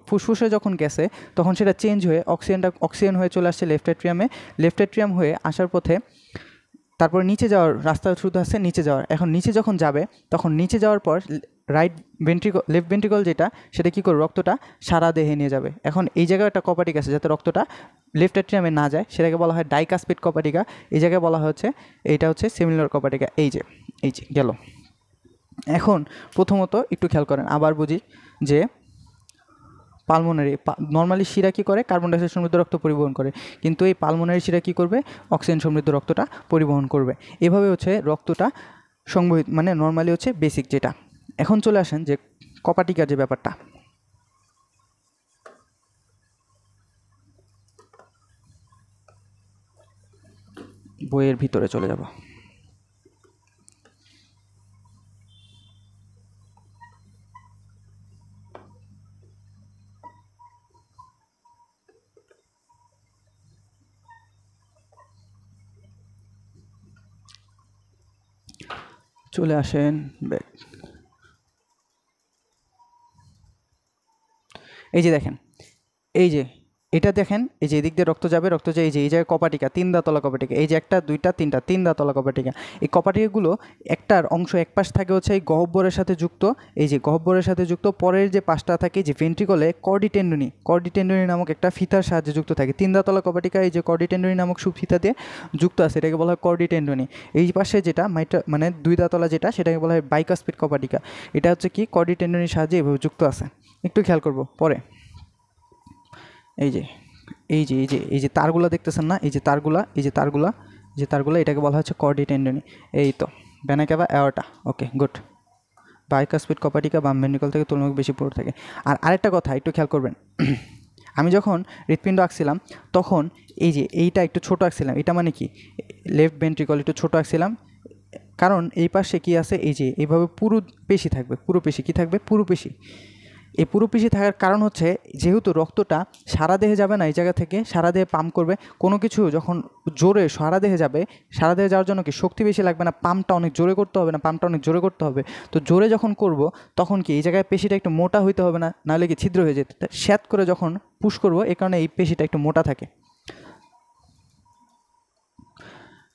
ফুসফুসে যখন গেছে, তখন সেটা চেঞ্জ হয়ে অক্সিজেন হয়ে চলে আসছে লেফট অ্যাট্রিয়ামে। লেফট অ্যাট্রিয়াম হয়ে আসার পথে তারপর নিচে যাওয়ার রাস্তা শুধু আছে, নিচে যাওয়ার। এখন নিচে যখন যাবে, তখন নিচে যাওয়ার পর লেফট ভেন্ট্রিকল যেটা, সেটা কী করবে, রক্তটা সারা দেহে নিয়ে যাবে। এখন এই জায়গায় একটা কপাটিক আছে, যাতে রক্তটা লেফট অ্যাট্রিয়ামে না যায়, সেটাকে বলা হয় ডাইকাসপিড কপাটিকা। এই জায়গায় বলা হচ্ছে, এইটা হচ্ছে সেমিলুনার কপাটিকা। এই যে গেল। এখন প্রথমত একটু খেয়াল করেন, আবার বুঝি যে পালমোনারি। নর্মালি শিরা কী করে? কার্বন ডাইঅক্সাইড সমৃদ্ধ রক্ত পরিবহন করে, কিন্তু এই পালমোনারি শিরা কী করবে? অক্সিজেন সমৃদ্ধ রক্তটা পরিবহন করবে। এভাবে হচ্ছে রক্তটা সংবহিত, মানে নর্মালি হচ্ছে বেসিক যেটা। এখন চলে আসেন যে কপাটিকার যে ব্যাপারটা। বইয়ের ভিতরে চলে যাব। চলে আসেন ব্যাক। এই যে দেখেন, এই যে এটা দেখেন, এই যে এদিক দিয়ে রক্ত যাবে, রক্ত যায় এই যে এই জায়গায় কপাটিকা, 3 দাঁতলা কপাটিকা, এই যে 1টা 2টা 3টা 3 দাঁতলা কপাটিকা। এই কপাটিকাগুলো একটার অংশ এক পাশ থাকে হচ্ছে এই গহ্বরের সাথে যুক্ত, এই যে গহ্বরের সাথে যুক্ত, পরের যে পাশটা থাকে যে ভেন্ট্রিকলে কর্ডিটেন্ডনি নামক একটা ফিতার সাহায্যে যুক্ত থাকে। 3 দাঁতলা কপাটিকা এই যে কর্ডিটেন্ডনি নামক সুফিতা দিয়ে যুক্ত আছে, এটাকে বলা হয় কর্ডিটেন্ডনি। এই পাশে যেটা মানে 2 দাঁতলা যেটা, সেটাকে বলা হয় বাইকাসপিড কপাটিকা। এটা হচ্ছে কি কর্ডিটেন্ডনির সাহায্যে এভাবে যুক্ত আছে। একটু খেয়াল করব পরে। এই যে তারগুলা দেখতেছেন না, এই যে তারগুলা এটাকে বলা হচ্ছে কর্ডিটেন্ডনি। এই তো ভেনা ক্যাভা অ্যাওর্টা। ওকে, গুড। বাইকাসপিড কপাটিকা বাম ভেন্ট্রিকল থেকে তুলনামূলক বেশি পড়ে থাকে। আর আরেকটা কথা একটু খেয়াল করবেন, আমি যখন হৃৎপিণ্ড আঁকছিলাম তখন এই যে এইটা একটু ছোটো আঁকছিলাম। এটা মানে কি, লেফট ভেন্ট্রিকল একটু ছোটো আঁকছিলাম, কারণ এই পাশে কি আছে, এই যে এইভাবে পুরো পেশি থাকবে। পুরো পেশি কি থাকবে? পুরো পেশি। এই পুরো পেশি থাকার কারণ হচ্ছে যেহেতু রক্তটা সারা দেহে যাবে না, এই জায়গা থেকে সারা দেহে পাম্প করবে। কোনো কিছু যখন জোরে সারা দেহে যাবে, সারা দেহে যাওয়ার জন্য কি শক্তি বেশি লাগবে না, পাম্পটা অনেক জোরে করতে হবে না, পাম্পটা অনেক জোরে করতে হবে। তো জোরে যখন করব তখন কি এই জায়গায় পেশিটা একটু মোটা হইতে হবে না, নাহলে কি ছিদ্র হয়ে যেত। স্যাত করে যখন পুশ করব, এই কারণে এই পেশিটা একটু মোটা থাকে।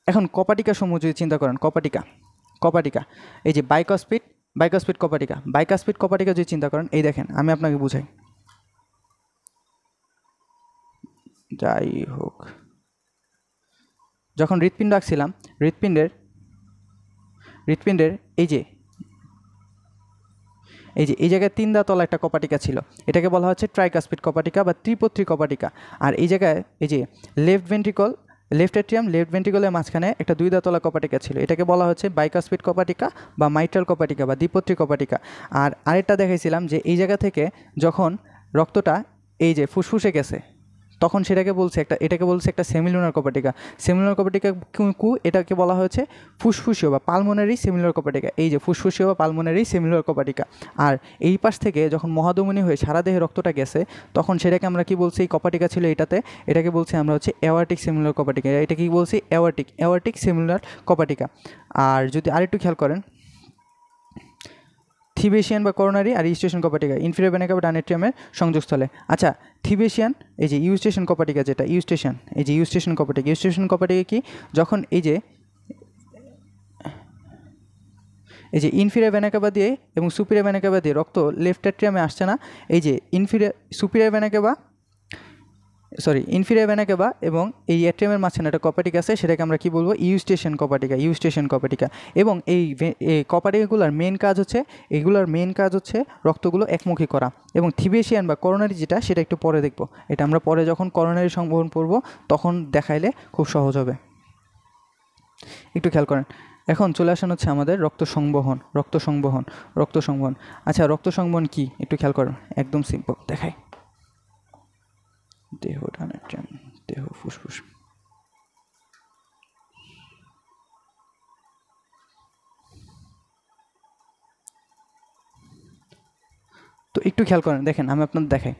এখন কপাটিকা সমূহ যদি চিন্তা করেন, কপাটিকা এই যে বাইকাসপিড কপাটিকা যদি চিন্তা করেন, এই দেখেন আমি আপনাকে বুঝাই। যাই হোক, যখন হৃৎপিণ্ড আঁকছিলাম, হৃৎপিণ্ডের এই জায়গায় 3 দাঁতলা একটা কপাটিকা ছিল, এটাকে বলা হচ্ছে ট্রাইকাসপিড কপাটিকা বা ত্রিপত্রী কপাটিকা। আর এই জায়গায় এই যে লেফট ভেন্ট্রিকলের মাঝখানে একটা 2 দাঁতলা কপাটিকা ছিল, এটাকে বলা হচ্ছে বাইকাসপিড কপাটিকা বা মাইট্রাল কপাটিকা বা দ্বিপত্রী কপাটিকা। আর আরেকটা দেখাইছিলাম যে এই জায়গা থেকে যখন রক্তটা এই যে ফুসফুসে গেছে, তখন এটাকে বলছে একটা সেমিলুনার কপাটিকা। এটাকে বলা হয়েছে ফুসফুসীয় বা পালমোনারি সেমিলুনার কপাটিকা। এই যে ফুসফুসীয় বা পালমোনারি সেমিলুনার কপাটিকা। আর এই পাশ থেকে যখন মহাধমনী হয়ে সারা দেহে রক্তটা গেছে, তখন সেটাকে আমরা কি বলছি? এই কপাটিকা ছিল এটাকে বলছি আমরা হচ্ছে অ্যাওয়ার্টিক সেমিলুনার কপাটিকা। এটা কি বলছি? অ্যাওয়ার্টিক সেমিলুনার কপাটিকা। আর যদি আরেকটু খেয়াল করেন, থিবেশিয়ান বা করোনারি আর ইউস্টেশন কপাটিকা ইনফিরিয়র ভেনা ক্যাভা ডান এট্রিয়ামের সংযোগস্থলে। আচ্ছা, থিবেশিয়ান এই যে ইউস্টেশন কপাটিকা, যেটা ইউস্টেশন কপাটিকা কি, যখন এই যে ইনফিরিয়র ভেনা ক্যাভা দিয়ে এবং সুপিরিয়র ভেনা ক্যাভা দিয়ে রক্ত লেফট এট্রিয়ামে আসছে না, এই যে ইনফিরিয়র ভেনা ক্যাভা এবং এই এট্রিয়ামের মাঝখানে একটা কপাটিকা আছে, সেটাকে আমরা কি বলবো? ইউস্টেশন কপাটিকা। এবং এই কপাটিকাগুলোর মেন কাজ হচ্ছে রক্তগুলো একমুখী করা। এবং থিবেশিয়ান বা করোনারি যেটা, সেটা একটু পরে দেখব। এটা আমরা পরে যখন করোনারি সংবহন পড়ব তখন দেখাইলে খুব সহজ হবে। একটু খেয়াল করেন, এখন চলে আসেন হচ্ছে আমাদের রক্ত সংবহন। আচ্ছা, রক্ত সংবহন কি একটু খেয়াল করেন, একদম সিম্পল দেখাই। দেহ ডান এট্রিয়াম, দেহ ফুসফুস। তো একটু খেয়াল করেন, দেখেন আমি আপনাদের দেখাই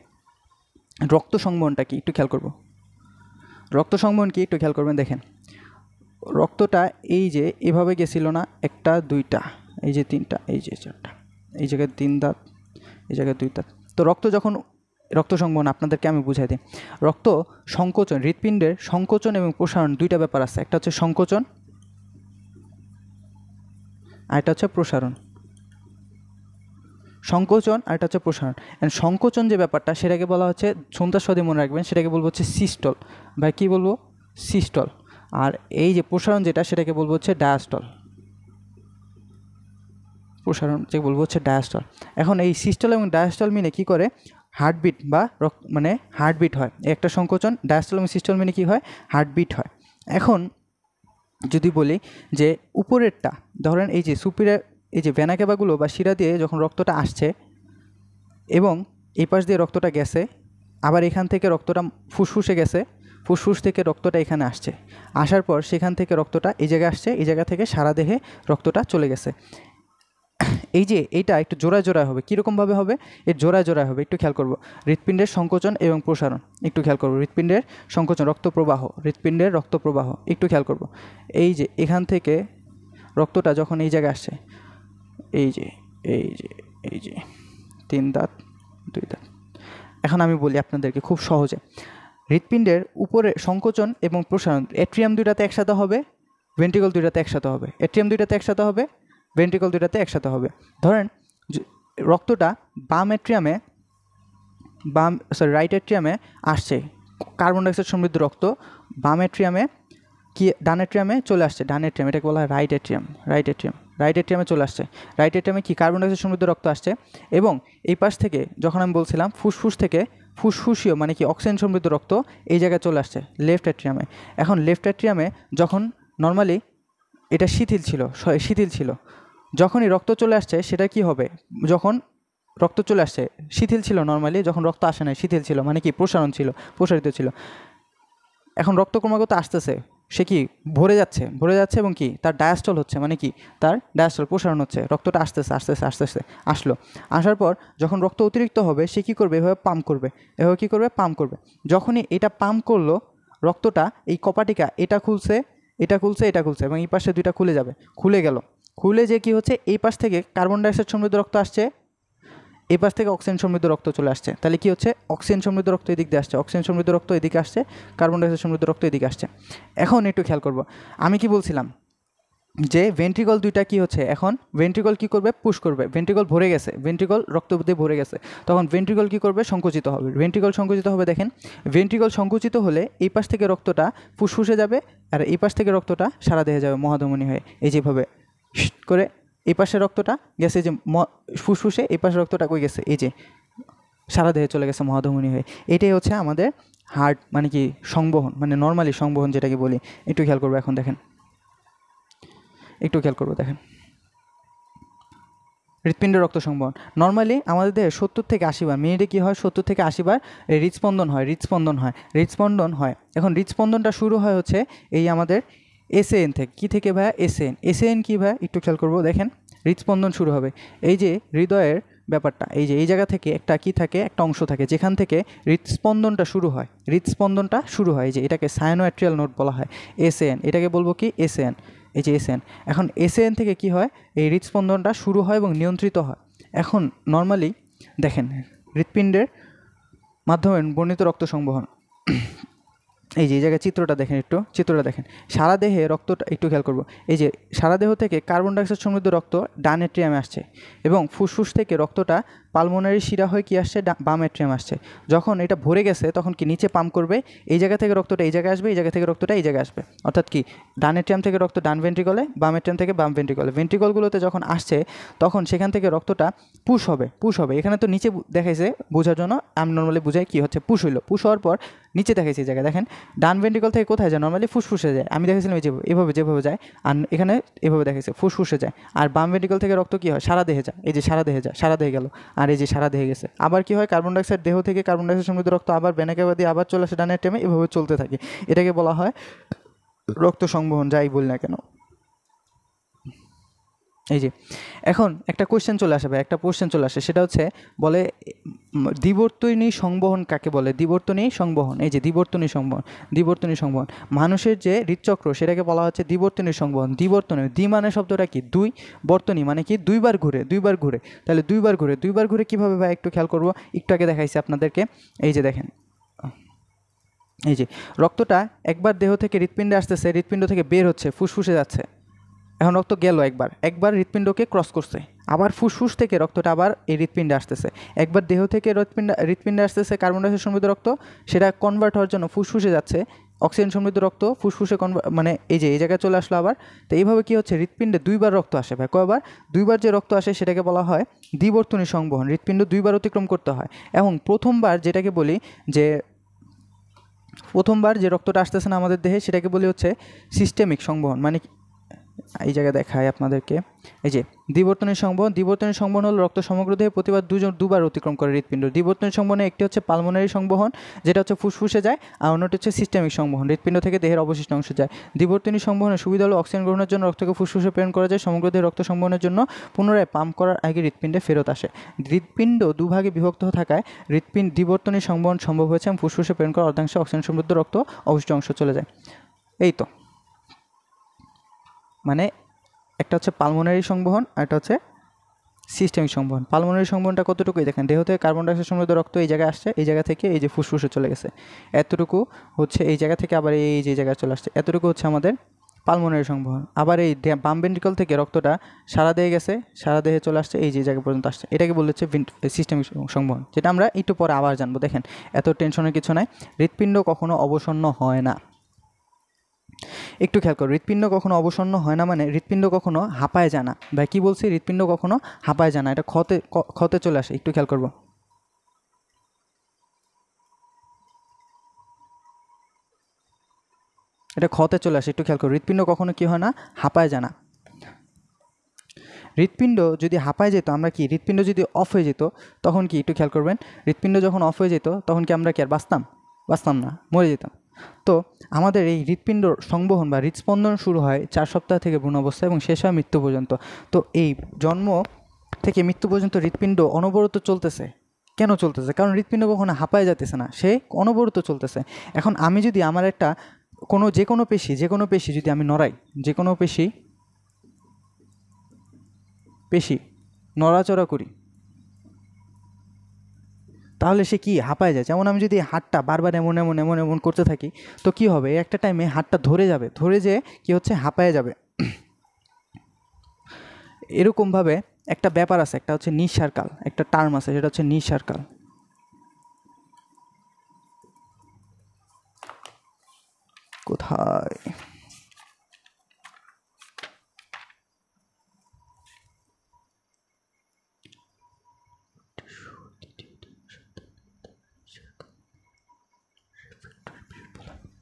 রক্ত সংবহনটা কি, একটু খেয়াল করবেন। দেখেন রক্তটা এই যে এভাবে গেছিল না, 1টা 2টা, এই যে 3টা, এই যে 4টা, এই জায়গায় 3 দাঁত, এই জায়গায় 2 দাঁত। তো রক্ত সংবহন আপনাদেরকে আমি বুঝাই দিই। রক্ত সংকোচন, হৃৎপিণ্ডের সংকোচন এবং প্রসারণ 2টা ব্যাপার আছে। একটা হচ্ছে সংকোচন আর একটা হচ্ছে প্রসারণ। সংকোচন যে ব্যাপারটা, সেটাকে বলা হচ্ছে, সন্ধ্যাস্বাদী মনে রাখবেন, সেটাকে বলবো হচ্ছে সিস্টল বা কী বলবো? সিস্টল। আর এই যে প্রসারণ যেটা, সেটাকে বলবো হচ্ছে ডায়াস্টল। এখন এই সিস্টল এবং ডায়াস্টল মিলে কি করে? হার্টবিট বা মানে হার্টবিট হয়। একটা সংকোচন ডায়াস্টল এবং সিস্টল মিলে কী হয়, হার্টবিট হয়। এখন যদি বলি যে উপরেরটা, ধরেন এই যে সুপিরিয়র, এই যে ভেনা ক্যাভাগুলো বা শিরা দিয়ে যখন রক্তটা আসছে এবং এই পাশ দিয়ে রক্তটা গেছে, আবার এখান থেকে রক্তটা ফুসফুসে গেছে, ফুসফুস থেকে রক্তটা এখানে আসছে, আসার পর সেখান থেকে রক্তটা এই জায়গায় আসছে, এই জায়গা থেকে সারা দেহে রক্তটা চলে গেছে। এই যে এইটা একটু জোড়ায় জোড়ায় হবে, কীরকমভাবে হবে, এর জোড়ায় জোড়ায় হবে, একটু খেয়াল করব। হৃৎপিণ্ডের সংকোচন এবং প্রসারণ একটু খেয়াল করব, হৃৎপিণ্ডের সংকোচন, রক্তপ্রবাহ, হৃৎপিণ্ডের রক্তপ্রবাহ একটু খেয়াল করব। এই যে এখান থেকে রক্তটা যখন এই জায়গায় আসছে, এই যে এই যে এই যে 3 দাঁত 2 দাঁত। এখন আমি বলি আপনাদেরকে খুব সহজে, হৃৎপিণ্ডের উপরে সংকোচন এবং প্রসারণ, এট্রিয়াম দুইটাতে একসাথে হবে, ভেন্ট্রিকল দুইটাতে একসাথে হবে, এট্রিয়াম দুইটাতে একসাথে হবে, ভেন্ট্রিকল দুইটাতে একসাথে হবে। ধরেন রক্তটা রাইট এট্রিয়ামে আসছে, কার্বন ডাইঅক্সাইড সমৃদ্ধ রক্ত বাম এট্রিয়ামে কি ডান এট্রিয়ামে চলে আসছে, ডান এট্রিয়াম, এটাকে বলা হয় রাইট এট্রিয়ামে চলে আসছে। রাইট এট্রিয়ামে কি কার্বন ডাইঅক্সাইড সমৃদ্ধ রক্ত আসছে, এবং এই পাশ থেকে যখন আমি বলছিলাম ফুসফুস থেকে ফুসফুসীয় মানে কি অক্সিজেন সমৃদ্ধ রক্ত এই জায়গায় চলে আসছে লেফট এট্রিয়ামে। এখন লেফট এট্রিয়ামে যখন নর্মালি এটা শিথিল ছিল, যখনই রক্ত চলে আসছে সেটা কি হবে, যখন রক্ত চলে আসছে শিথিল ছিল, নর্মালি যখন রক্ত আসে না শিথিল ছিল মানে কি প্রসারিত ছিল। এখন রক্ত ক্রমাগত আসতেছে, সে কি ভরে যাচ্ছে এবং কি তার ডায়াস্টল হচ্ছে, মানে কি তার ডায়াস্টল প্রসারণ হচ্ছে, রক্তটা আস্তে আস্তে আসলো। আসার পর যখন রক্ত অতিরিক্ত হবে সে কী করবে, এভাবে পাম্প করবে। যখনই এটা পাম্প করলো, রক্তটা এই কপাটিকা এটা খুলছে এবং এই পাশে দুইটা খুলে যে কি হচ্ছে, এই পাশ থেকে কার্বন ডাইঅক্সাইড সমৃদ্ধ রক্ত আসছে, এই পাশ থেকে অক্সিজেন সমৃদ্ধ রক্ত চলে আসছে। তাহলে কি হচ্ছে, অক্সিজেন সমৃদ্ধ রক্ত এদিক দিয়ে আসছে, অক্সিজেন সমৃদ্ধ রক্ত এদিকে আসছে, কার্বন ডাইঅক্সাইড সমৃদ্ধ রক্ত এদিকে আসছে। এখন একটু খেয়াল করব, আমি কি বলছিলাম যে ভেন্ট্রিকল দুইটা কি হচ্ছে, এখন ভেন্ট্রিকল কি করবে, পুশ করবে। ভেন্ট্রিকল ভরে গেছে, ভেন্ট্রিকল রক্ত দিয়ে ভরে গেছে, তখন ভেন্ট্রিকল কি করবে, সংকুচিত হবে। দেখেন ভেন্ট্রিকল সংকুচিত হলে এই পাশ থেকে রক্তটা ফুসফুসে যাবে, আর এই পাশ থেকে রক্তটা সারা দেহে যাবে মহাধমনী হয়ে। এই যেভাবে করে এই পাশে রক্তটা গেছে, যে ফুসফুসে, এই পাশে রক্তটা কই গেছে, এই যে সারা দেহে চলে গেছে মহাধমনী হয়ে। এটাই হচ্ছে আমাদের হার্ট মানে কি সংবহন, মানে নর্মালি সংবহন যেটাকে বলি। একটু খেয়াল করবো, এখন দেখেন হৃৎপিণ্ডের রক্ত সংবহন নর্মালি আমাদের দেহে 70 থেকে 80 বার, মিনিটে কী হয়, 70 থেকে 80 বার হৃৎস্পন্দন হয়। এখন হৃৎস্পন্দনটা শুরু হয় হচ্ছে এই আমাদের এসএএন থেকে। কী থেকে ভাইয়া, এসএএন কী ভাইয়া, একটু খেয়াল করবো। দেখেন হৃৎস্পন্দন শুরু হবে এই যে হৃদয়ের ব্যাপারটা, এই যে এই জায়গা থেকে একটা কি থাকে, একটা অংশ থাকে যেখান থেকে হৃৎস্পন্দনটা শুরু হয়, এই যে এটাকে সাইনোঅ্যাট্রিয়াল নোড বলা হয়, এসএএন। এটাকে বলবো কি, এসএএন, এই যে এসএএন। এখন এসএএন থেকে কি হয়, এই হৃৎস্পন্দনটা শুরু হয় এবং নিয়ন্ত্রিত হয়। এখন নর্মালি দেখেন হৃৎপিণ্ডের মাধ্যমে বর্ণিত রক্ত সংবহন, এই যে এই জায়গায় চিত্রটা দেখেন, সারা দেহে রক্তটা একটু খেয়াল করবো, এই যে সারা দেহ থেকে কার্বন ডাইঅক্সাইড সমৃদ্ধ রক্ত ডান এট্রিয়ামে আসছে, এবং ফুসফুস থেকে রক্তটা পালমোনারি শিরা হয়ে কি আসছে, বাম এট্রিয়ামে আসছে। যখন এটা ভরে গেছে তখন কি নিচে পাম্প করবে, এই জায়গা থেকে রক্তটা এই জায়গায় আসবে, এই জায়গা থেকে রক্তটা এই জায়গায় আসবে, অর্থাৎ কি ডান এট্রিয়াম থেকে রক্ত ডান ভেন্ট্রিকলে, বাম এট্রিয়াম থেকে বাম ভেন্ট্রিকলে। ভেন্ট্রিকলগুলোতে যখন আসছে তখন সেখান থেকে রক্তটা পুশ হবে। এখানে তো নিচে দেখাইছে বোঝার জন্য, আমি নর্মালি বুঝাই কি হচ্ছে, পুশ হওয়ার পর নিচে দেখাইছে এই জায়গায়। দেখেন ডান ভেন্ট্রিকল থেকে কোথায় যায়, নর্মালি ফুসফুসে যায়। আমি দেখেছিলাম এই যে যেভাবে যায়, আর এখানে এভাবে দেখাইছে ফুসফুসে যায়। আর বাম ভেন্ট্রিকল থেকে রক্ত কি হয়, সারা দেহে যায়, এই যে সারা দেহে গেল, আর এই যে সারা দেহে গেছে। আবার কি হয়, কার্বন ডাইঅক্সাইড দেহ থেকে কার্বন ডাইঅক্সাইড সমৃদ্ধ রক্ত আবার ভেনাকেবা দিয়ে আবার চলে আসে ডানের টেমে, এভাবে চলতে থাকে। এটাকে বলা হয় রক্ত সংবহন, যাই বলি না কেন। এই যে এখন একটা কোশ্চেন চলে আসে, সেটা হচ্ছে বলে দ্বিবর্তনী সংবহন কাকে বলে, দ্বিবর্তনী সংবহন। এই যে দ্বিবর্তনী সংবহন, মানুষের যে হৃদচক্র সেটাকে বলা হচ্ছে দ্বিবর্তনী সংবহন। দ্বি মানে শব্দটা কি, দুই, বর্তনী মানে কি দুইবার ঘুরে, তাহলে দুইবার ঘুরে কীভাবে ভাই, একটু খেয়াল করবো। একটু আগে দেখাইছি আপনাদেরকে, এই যে দেখেন, এই যে রক্তটা একবার দেহ থেকে হৃৎপিণ্ডে আসতেছে, হৃৎপিণ্ড থেকে বের হচ্ছে, ফুসফুসে যাচ্ছে। এখন রক্ত গেল একবার হৃৎপিণ্ডকে ক্রস করছে, আবার ফুসফুস থেকে রক্তটা আবার এই হৃৎপিণ্ডে আসতেছে। একবার দেহ থেকে হৃৎপিণ্ডে আসতেছে কার্বন ডাইঅক্সাইড সমৃদ্ধ রক্ত, সেটা কনভার্ট হওয়ার জন্য ফুসফুসে যাচ্ছে, অক্সিজেন সমৃদ্ধ রক্ত ফুসফুসে মানে এই যে এই জায়গায় চলে আসলো আবার। তো এইভাবে কী হচ্ছে, হৃৎপিণ্ডে দুইবার রক্ত আসে ভাই। কয়বার? দুইবার যে রক্ত আসে সেটাকে বলা হয় দ্বিবর্তনী সংবহন। হৃৎপিণ্ড দুইবার অতিক্রম করতে হয়। এবং প্রথমবার যেটাকে বলি যে প্রথমবার যে রক্তটা আসতেছে না আমাদের দেহে সেটাকে বলি হচ্ছে সিস্টেমিক সংবহন। মানে এই জায়গায় দেখায় আপনাদেরকে, এই যে দ্বিবর্তনী সংবহন। দ্বিবর্তনী সংবহন হলো রক্ত সমগ্র দেহে প্রতিবার দুবার অতিক্রম করে হৃৎপিণ্ড। দ্বিবর্তনী সংবহনে একটি হচ্ছে পালমোনারি সংবহন, যেটা হচ্ছে ফুসফুসে যায়, আর অন্যটি হচ্ছে সিস্টেমিক সংবহন, হৃৎপিণ্ড থেকে দেহের অবশিষ্ট অংশে যায়। দ্বিবর্তনী সংবহনের সুবিধা হলো অক্সিজেন গ্রহণের জন্য রক্তকে ফুসফুসে প্রেরণ করা যায়, সমগ্র দেহে রক্ত সংবহনের জন্য পুনরায় পাম্প করার আগে হৃৎপিণ্ডে ফেরত আসে। হৃৎপিণ্ড দুভাগে বিভক্ত থাকায় দ্বিবর্তনী সংবহন সম্ভব হয়েছে এবং ফুসফুসে প্রেরণ করা অর্ধাংশে অক্সিজেন সমৃদ্ধ রক্ত অবশিষ্ট অংশ চলে যায়। এই তো মানে একটা হচ্ছে পালমোনারি সংবহন আর একটা হচ্ছে সিস্টেমিক সংবহন। পালমোনারি সংবহনটা কতটুকুই দেখেন, দেহ থেকে কার্বন ডাইঅক্সাইড সমৃদ্ধ রক্ত এই জায়গায় আসছে, এই জায়গা থেকে এই যে ফুসফুসে চলে গেছে, এতটুকু হচ্ছে এই জায়গা থেকে আবার এই যে জায়গায় চলে আসছে, এতটুকু হচ্ছে আমাদের পালমোনারি সংবহন। আবার এই বাম ভেন্ট্রিকল থেকে রক্তটা সারা দেহে গেছে, সারা দেহে চলে আসছে, এই যে জায়গা পর্যন্ত আসছে, এটাকে বলা হচ্ছে সিস্টেমিক সংবহন, যেটা আমরা একটু পরে আবার জানবো। দেখেন এত টেনশনের কিছু নাই, হৃৎপিণ্ড কখনো অবসন্ন হয় না। একটু খেয়াল করো, হৃৎপিণ্ড কখনো অবসন্ন হয় না মানে হৃৎপিণ্ড কখনো হাঁপায় যায় না। ভাই কী বলছি, হৃৎপিণ্ড কখনো হাঁপায় যায় না, এটা ক্ষতে চলে আসে। একটু খেয়াল করবো, এটা ক্ষতে চলে আসে, একটু খেয়াল করো। হৃৎপিণ্ড কখনো কী হয় না, হাঁপায় যায় না। হৃৎপিণ্ড যদি হাঁপায় যেত, আমরা কি হৃৎপিণ্ড যদি অফ হয়ে যেত তখন কি, একটু খেয়াল করবেন, হৃৎপিণ্ড যখন অফ হয়ে যেত তখন কি আমরা কি আর বাঁচতাম না, মরে যেতাম। তো আমাদের এই হৃৎপিণ্ড সংবহন বা হৃৎস্পন্দন শুরু হয় 4 সপ্তাহ থেকে ভ্রূণ অবস্থা এবং শেষ হয় মৃত্যু পর্যন্ত। তো এই জন্ম থেকে মৃত্যু পর্যন্ত হৃৎপিণ্ড অনবরত চলতেছে। কেন চলতেছে? কারণ হৃৎপিণ্ড কখনো হাঁপায় যেতেছে না, সে অনবরত চলতেছে। এখন আমি যদি আমার একটা যে কোনো পেশি যদি আমি নড়াই, যে কোনো পেশি নড়াচড়া করি, তাহলে সে কি হাঁপায় যায়। যেমন আমি যদি হাতটা বারবার এমন করতে থাকি, তো কি হবে, একটা টাইমে হাতটা ধরে যেয়ে কি হচ্ছে, হাঁপায় যাবে। এরকমভাবে একটা ব্যাপার আছে, একটা হচ্ছে নিঃসারকাল, একটা টার্ম আছে, সেটা হচ্ছে নিঃসারকাল। কোথায়,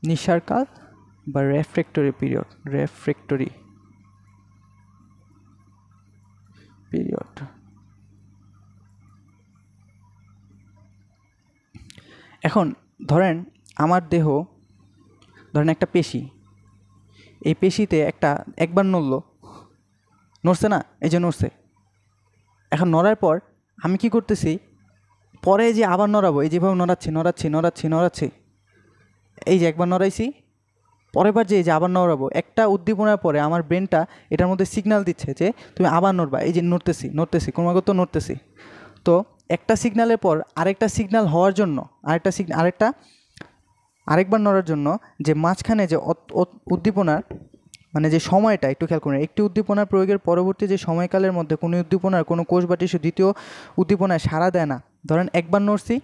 নিঃসারকাল বা রেফ্রেক্টরি পিরিয়ড, এখন ধরেন আমার দেহ, ধরেন একটা পেশি, এই পেশিতে একবার নড়ছে না, এই যে নড়ছে। এখন নড়ার পর আমি কি করতেছি, পরে যে আবার নড়াবো, এই যেভাবে নড়াচ্ছি, এই যে একবার নড়াইছি, পরের বার যে আবার নড়াবো, একটা উদ্দীপনার পরে আমার ব্রেনটা এটার মধ্যে সিগন্যাল দিচ্ছে যে তুমি আবার নড়বা। এই যে নড়তেছি ক্রমাগত নড়তেছি। তো একটা সিগন্যালের পর আরেকটা সিগন্যাল হওয়ার জন্য, আরেকবার নড়ার জন্য যে মাঝখানে যে উদ্দীপনার মানে যে সময়টা, একটু খেয়াল করুন, একটি উদ্দীপনার প্রয়োগের পরবর্তী যে সময়কালের মধ্যে কোনো উদ্দীপনার কোনো কোষ বা টিস্যু দ্বিতীয় উদ্দীপনায় সাড়া দেয় না। ধরেন একবার নড়ছি,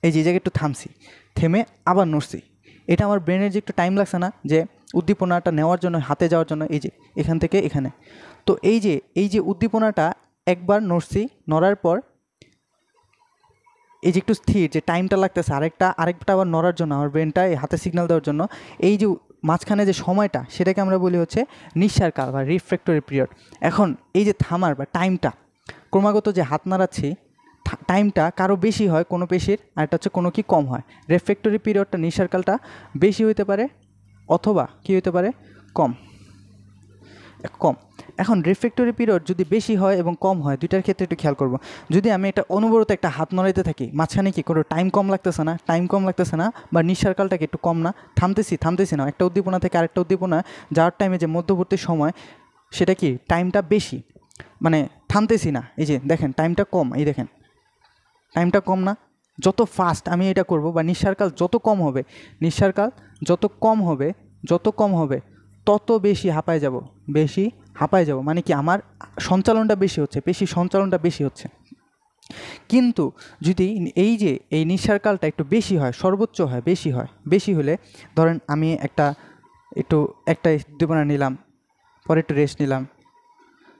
এই যে জায়গায় একটু থামছি, থেমে আবার নড়ছি, এটা আমার ব্রেনের যে একটু টাইম লাগছে না, যে উদ্দীপনাটা নেওয়ার জন্য, হাতে যাওয়ার জন্য, এই যে এখান থেকে এখানে। তো এই যে উদ্দীপনাটা একবার নড়ার পর এই যে একটু স্থির যে টাইমটা লাগতেছে, আরেকটা আবার নড়ার জন্য আমার ব্রেনটা এই হাতে সিগন্যাল দেওয়ার জন্য, এই যে মাঝখানে যে সময়টা, সেটাকে আমরা বলি হচ্ছে নিঃসারকাল বা রিফ্র্যাক্টরি পিরিয়ড। এখন এই যে থামার বা টাইমটা, ক্রমাগত যে হাত নাড়াচ্ছি, টাইমটা কারো বেশি হয় কোনো পেশির, আর এটা হচ্ছে কোনো কি কম হয়। রিফ্র্যাক্টরি পিরিয়ডটা, নিঃসারকালটা বেশি হইতে পারে অথবা কি হইতে পারে, কম। এখন রিফ্র্যাক্টরি পিরিয়ড যদি বেশি হয় এবং কম হয়, দুইটার ক্ষেত্রে একটু খেয়াল করব। যদি আমি এটা অনবরত একটা হাত নড়াইতে থাকি, মাঝখানে কি কোনো টাইম কম লাগতেছে না, বা নিঃসারকালটাকে একটু কম না, থামতেছি না, একটা উদ্দীপনা থেকে আরেকটা উদ্দীপনা যাওয়ার টাইমে যে মধ্যবর্তী সময়, সেটা কি টাইমটা বেশি, মানে থামতেছি না, এই যে দেখেন টাইমটা কম, এই দেখেন টাইমটা কম না। যত ফাস্ট আমি এটা করব বা নিঃসারকাল যত কম হবে তত বেশি হাঁপায় যাব, মানে কি আমার সঞ্চালনটা বেশি হচ্ছে, পেশির সঞ্চালনটা বেশি হচ্ছে। কিন্তু যদি এই নিঃশ্বাস কালটা একটু বেশি হয়, সর্বোচ্চ হয়, বেশি হলে ধরেন আমি একটা উদ্দীপনা নিলাম, পরে একটু রেস্ট নিলাম,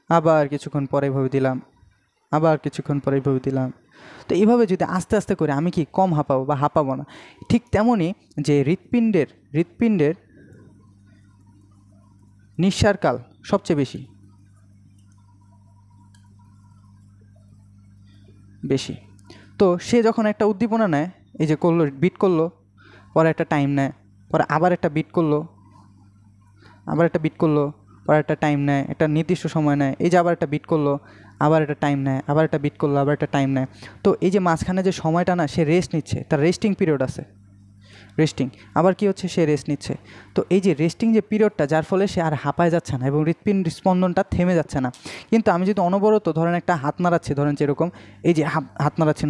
আবার কিছুক্ষণ পরে এভাবে দিলাম, আবার কিছুক্ষণ পরে এভাবে দিলাম। তো এইভাবে যদি আস্তে আস্তে করে আমি কি কম হাঁপাবো বা হাঁপাবো না? ঠিক তেমনই যে হৃৎপিণ্ডের নিঃশ্বাস কাল সবচেয়ে বেশি। তো সে যখন একটা উদ্দীপনা নেয়, এই যে করলো, বিট করলো, পরে একটা টাইম নেয়, পরে আবার একটা বিট করলো, পরে একটা টাইম নেয়, একটা নির্দিষ্ট সময় নেয়, এই যে আবার একটা বিট করলো, আবার একটা টাইম নেয়, আবার একটা বিট করলো, আবার একটা টাইম নেয়। তো এই যে মাঝখানে যে সময়টা না, সে রেস্ট নিচ্ছে, তার রেস্টিং পিরিয়ড আছে, আবার কি হচ্ছে, সে রেস্ট নিচ্ছে। তো এই যে রেস্টিং যে পিরিয়ডটা, যার ফলে সে আর হাঁপায় যাচ্ছে না এবং হৃৎপিণ্ড স্পন্দনটা থেমে যাচ্ছে না। কিন্তু আমি যদি অনবরত ধরেন একটা হাত নাড়াচ্ছি, ধরেন যেরকম এই যে হাত নাড়াচ্ছি,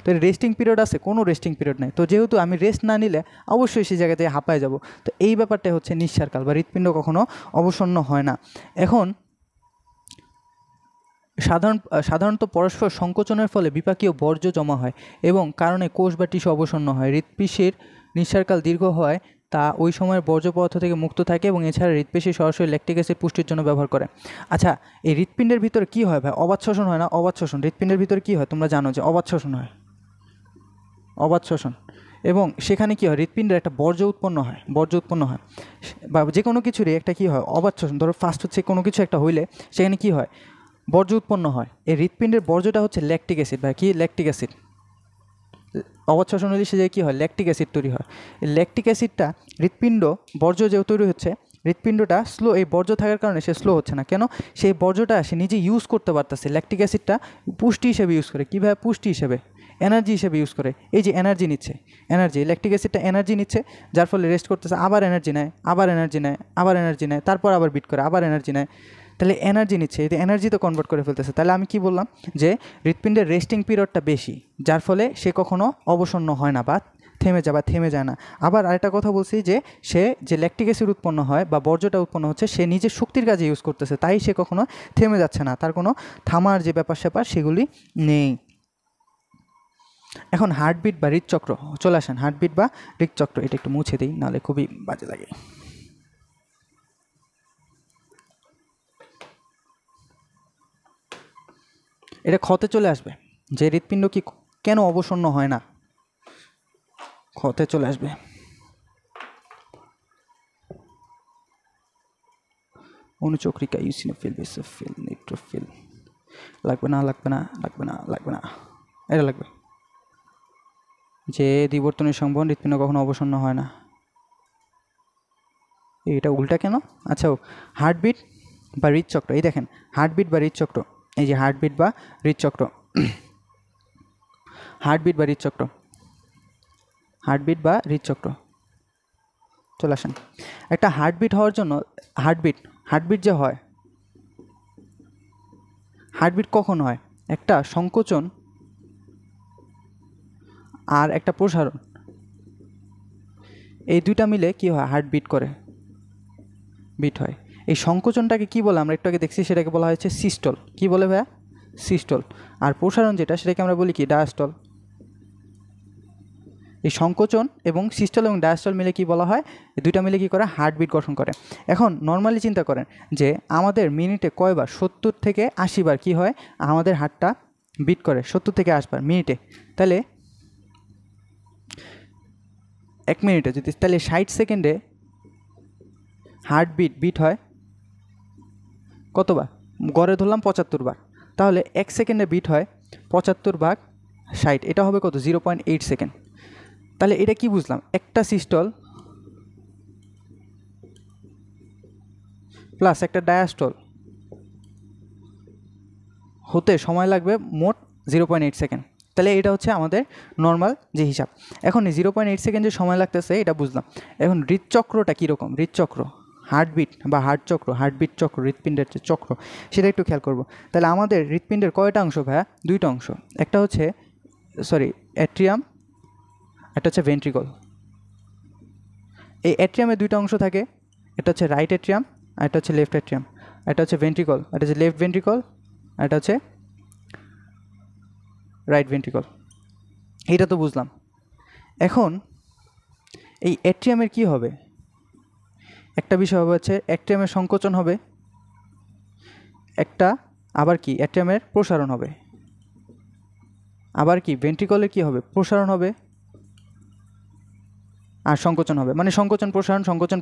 তো এর রেস্টিং পিরিয়ড আছে? কোনো রেস্টিং পিরিয়ড নেই। তো যেহেতু আমি রেস্ট না নিলে অবশ্যই সেই জায়গাতে হাঁপায় যাব। তো এই ব্যাপারটা হচ্ছে নিঃশ্বাসকাল বা হৃৎপিণ্ড কখনো অবসন্ন হয় না। এখন সাধারণত পরস্পর সংকোচনের ফলে বিপাকীয় বর্জ্য জমা হয় এবং কারণে কোষ বা টিস্যু অবসন্ন হয়। হৃৎপিণ্ডের নিঃশ্বাসকাল দীর্ঘ হয় তা ওই সময়ের বর্জ্য পদার্থ থেকে মুক্ত থাকে এবং এছাড়া হৃৎপেশি সরাসরি ল্যাকটিক অ্যাসিড পুষ্টির জন্য ব্যবহার করে। আচ্ছা, এই হৃৎপিণ্ডের ভিতরে কী হয় ভাই? অবাত শ্বসন হয় না? অবাত শ্বসন হৃৎপিণ্ডের ভিতরে কী হয় তোমরা জানো যে অবাত শ্বসন হয়, অবাত শ্বসন। এবং সেখানে কী হয়, হৃৎপিণ্ডের একটা বর্জ্য উৎপন্ন হয় বা যে কোনো কিছুরই একটা কী হয়, অবাত শ্বসন। ধরো ফার্স্ট হচ্ছে কোনো কিছু একটা হইলে সেখানে কী হয়, বর্জ্য উৎপন্ন হয়। এই হৃৎপিণ্ডের বর্জ্যটা হচ্ছে ল্যাকটিক অ্যাসিড বা কি ল্যাকটিক অ্যাসিড। অবাত শ্বসন হলে সে যে কী হয়, ল্যাকটিক অ্যাসিড তৈরি হয়। এই ল্যাকটিক অ্যাসিডটা হৃৎপিণ্ড বর্জ্য যে তৈরি হচ্ছে, হৃৎপিণ্ডটা স্লো, এই বর্জ্য থাকার কারণে সে স্লো হচ্ছে না। কেন? সেই বর্জ্যটা সে নিজে ইউজ করতে পারতেছে। ল্যাকটিক অ্যাসিডটা পুষ্টি হিসেবে ইউজ করে। কীভাবে পুষ্টি হিসেবে? এনার্জি হিসেবে ইউজ করে। এই যে এনার্জি নিচ্ছে, ল্যাকটিক অ্যাসিডটা এনার্জি নিচ্ছে, যার ফলে রেস্ট করতেছে, আবার এনার্জি নেয়, তারপর আবার বিট করে, আবার এনার্জি নেয়। তাহলে এনার্জি নিচ্ছে, এই এনার্জিতে কনভার্ট করে ফেলতেছে। তাহলে আমি কি বললাম যে হৃৎপিণ্ডের রেস্টিং পিরিয়ডটা বেশি, যার ফলে সে কখনো অবসন্ন হয় না বা থেমে যায় না। আবার আরেকটা কথা বলছি যে সে যে ল্যাকটিক অ্যাসিড উৎপন্ন হয় বা বর্জ্যটা উৎপন্ন হচ্ছে, সে নিজের শক্তির কাজে ইউজ করতেছে, তাই সে কখনো থেমে যাচ্ছে না, তার কোনো থামার যে ব্যাপার স্যাপার সেগুলি নেই। এখন হার্টবিট বা হৃদচক্র চলে আসেন। হার্টবিট বা হৃদচক্র, এটা একটু মুছে দিই, নাহলে খুবই বাজে লাগে। এটা ক্ষতে চলে আসবে যে হৃৎপিণ্ড কি কেন অবসন্ন হয় না, ক্ষতে চলে আসবে। অনুচক্রিকা, ইউসিনোফিল, বেসোফিল, নিউট্রোফিল। লাগবে না, এটা লাগবে। যে দ্বিবর্তনের সংবহন হৃৎপিণ্ড কখনো অবসন্ন হয় না। এটা উল্টা কেন? আচ্ছা, হার্টবিট বা হৃদচক্র, এই দেখেন হার্টবিট বা হৃদচক্র, এই যে হার্টবিট বা হৃদচক্র, হার্টবিট বা হৃদচক্র চলে আসেন। একটা হার্টবিট হওয়ার জন্য হার্টবিট যে হয়, হার্টবিট কখন হয়? একটা সংকোচন আর একটা প্রসারণ, এই দুইটা মিলে কি হয়, হার্টবিট করে, বিট হয়। এই সংকোচনটাকে কি বলে, আমরা একটু আগে দেখছি, সেটাকে বলা হয়েছে সিস্টল। কি বলে ভাইয়া? সিস্টল। আর প্রসারণ যেটা, সেটাকে আমরা বলি কি, ডায়াস্টল। এই সংকোচন এবং সিস্টল এবং ডায়াস্টল মিলে কি বলা হয়, এই দুইটা মিলে কি করে, হার্টবিট গঠন করে। এখন নর্মালি চিন্তা করেন যে আমাদের মিনিটে কয়বার, 70 থেকে 80 বার কি হয়, আমাদের হার্টটা বিট করে, 70 থেকে 80 বার মিনিটে। তাহলে 1 মিনিটে যদি, তাহলে 60 সেকেন্ডে বিট হয় কতবার? গড়ে ধরলাম 75 বার। তাহলে 1 সেকেন্ডে বিট হয় 75 ভাগ 60, এটা হবে কত? 0.8 সেকেন্ড। তাহলে এটা কি বুঝলাম, একটা সিস্টল প্লাস একটা ডায়াস্টল হতে সময় লাগবে মোট 0.8 সেকেন্ড। তাহলে এটা হচ্ছে আমাদের নর্মাল যে হিসাব। এখন 0.8 সেকেন্ড যে সময় লাগতেছে এটা বুঝলাম। এখন হৃদচক্রটা কীরকম, হৃদচক্র, হার্টবিট বা হার্টবিট চক্র, হৃৎপিণ্ডের যে চক্র, সেটা একটু খেয়াল করব। তাহলে আমাদের হৃৎপিণ্ডের কয়টা অংশ ভাইয়া? 2টা অংশ। একটা হচ্ছে অ্যাট্রিয়াম, একটা হচ্ছে ভেন্ট্রিকল। এই অ্যাট্রিয়ামে 2টা অংশ থাকে, এটা হচ্ছে রাইট অ্যাট্রিয়াম আর এটা হচ্ছে লেফট অ্যাট্রিয়াম। এটা হচ্ছে ভেন্ট্রিকল, এটা হচ্ছে লেফট ভেন্ট্রিকল, এটা হচ্ছে রাইট ভেন্ট্রিকল। এইটা তো বুঝলাম। এখন এই অ্যাট্রিয়ামের কি হবে? একটা বিষয় হবে হচ্ছে অ্যাট্রিয়ামের সংকোচন হবে, একটা আবার কি অ্যাট্রিয়ামের প্রসারণ হবে, আবার কি ভেন্ট্রিকলের কি হবে? প্রসারণ হবে আর সংকোচন হবে, মানে সংকোচন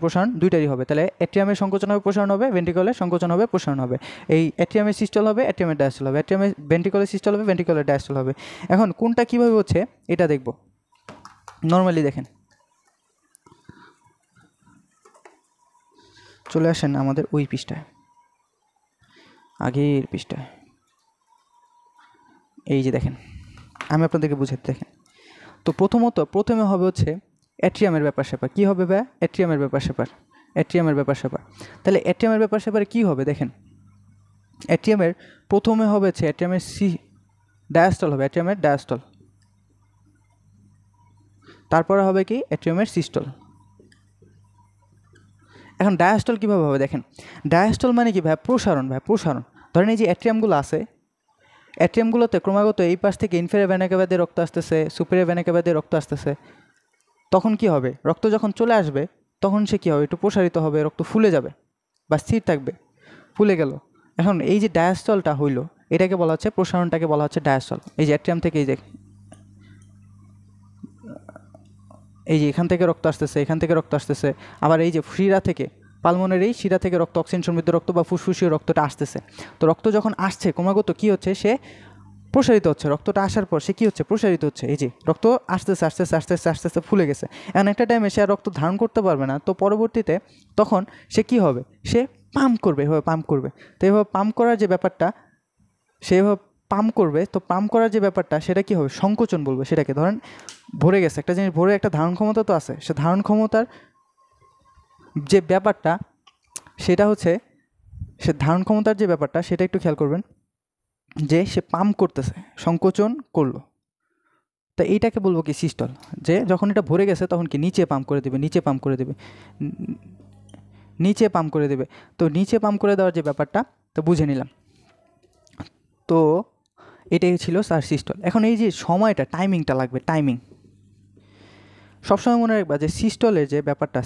প্রসারণ দুইটারই হবে। তাহলে অ্যাট্রিয়ামের সংকোচন হবে, প্রসারণ হবে, ভেন্ট্রিকলের সংকোচন হবে, প্রসারণ হবে। এই অ্যাট্রিয়ামের সিস্টল হবে, অ্যাট্রিয়ামের ডায়াস্টল হবে, অ্যাট্রিয়ামের ভেন্ট্রিকলের সিস্টল হবে, ভেন্ট্রিকলের ডায়াস্টল হবে। এখন কোনটা কীভাবে হচ্ছে এটা দেখব। নর্মালি দেখেন, চলে আসেন আমাদের ওই পৃষ্ঠায়, আগের পৃষ্ঠায়। এই যে দেখেন, আমি আপনাদেরকে বুঝাতে দেখেন। তো প্রথমে হবে হচ্ছে অ্যাট্রিয়ামের ব্যাপার স্যাপার। কী হবে ভাই? অ্যাট্রিয়ামের ব্যাপার স্যাপার, অ্যাট্রিয়ামের ব্যাপার স্যাপার। তাহলে অ্যাট্রিয়ামের ব্যাপার স্যাপারে কী হবে দেখেন, অ্যাট্রিয়ামের প্রথমে হবে হচ্ছে অ্যাট্রিয়ামের ডায়াস্টল হবে, অ্যাট্রিয়ামের ডায়াস্টল। তারপরে হবে কি অ্যাট্রিয়ামের সিস্টল। এখন ডায়াস্টল কীভাবে হবে দেখেন, ডায়াস্টল মানে কি ভাই? প্রসারণ। প্রসারণ ধরেন এই যে অ্যাট্রিয়ামগুলো আছে, অ্যাট্রিয়ামগুলোতে ক্রমাগত এই পাশ থেকে ইনফেরিয়র ভেনা ক্যাভা দিয়ে রক্ত আসতেছে, সুপিরিয়র ভেনা ক্যাভা দিয়ে রক্ত আসতেছে। তখন কি হবে? রক্ত যখন চলে আসবে তখন সে কী হবে? একটু প্রসারিত হবে, রক্ত ফুলে যাবে বা স্থির থাকবে, ফুলে গেল। এখন এই যে ডায়াস্টলটা হইলো, এটাকে বলা হচ্ছে প্রসারণটাকে বলা হচ্ছে ডায়াস্টল। এই যে অ্যাট্রিয়াম থেকে এই যে এখান থেকে রক্ত আসতেছে, এখান থেকে রক্ত আসতেছে, আবার এই যে শিরা থেকে, পালমনের এই শিরা থেকে রক্ত, অক্সিজেন সমৃদ্ধ রক্ত বা ফুসফুসীয় রক্তটা আসতেছে। তো রক্ত যখন আসছে ক্রমাগত কী হচ্ছে? সে প্রসারিত হচ্ছে। রক্তটা আসার পর সে কী হচ্ছে? প্রসারিত হচ্ছে। এই যে রক্ত আস্তে ফুলে গেছে। এখন একটা টাইমে সে আর রক্ত ধারণ করতে পারবে না, তো পরবর্তীতে তখন সে কী হবে? সে পাম্প করবে, এভাবে পাম্প করবে। তো এভাবে পাম্প করার যে ব্যাপারটা, সে এভাবে পাম্প করবে। তো পাম্প করার যে ব্যাপারটা সেটা কী হবে? সংকোচন বলবে সেটাকে। ধরেন ভরে গেছে একটা জিনিস, ভরে একটা ধারণ ক্ষমতা তো আছে, সে ধারণ ক্ষমতার যে ব্যাপারটা সেটা হচ্ছে, সে ধারণ ক্ষমতার যে ব্যাপারটা সেটা একটু খেয়াল করবেন, যে সে পাম্প করতেছে, সংকোচন করলো। তো এইটাকে বলবো কি? সিস্টল। যে যখন এটা ভরে গেছে তখন কি নিচে পাম্প করে দেবে, নিচে পাম্প করে দেবে, নিচে পাম্প করে দেবে। তো নিচে পাম্প করে দেওয়ার যে ব্যাপারটা, তো বুঝে নিলাম। তো এটাই ছিল স্যার সিস্টল। এখন এই যে সময়টা, টাইমিংটা লাগবে, টাইমিং সবসময় মনে রাখবা যে সিস্টলের যে ব্যাপারটা,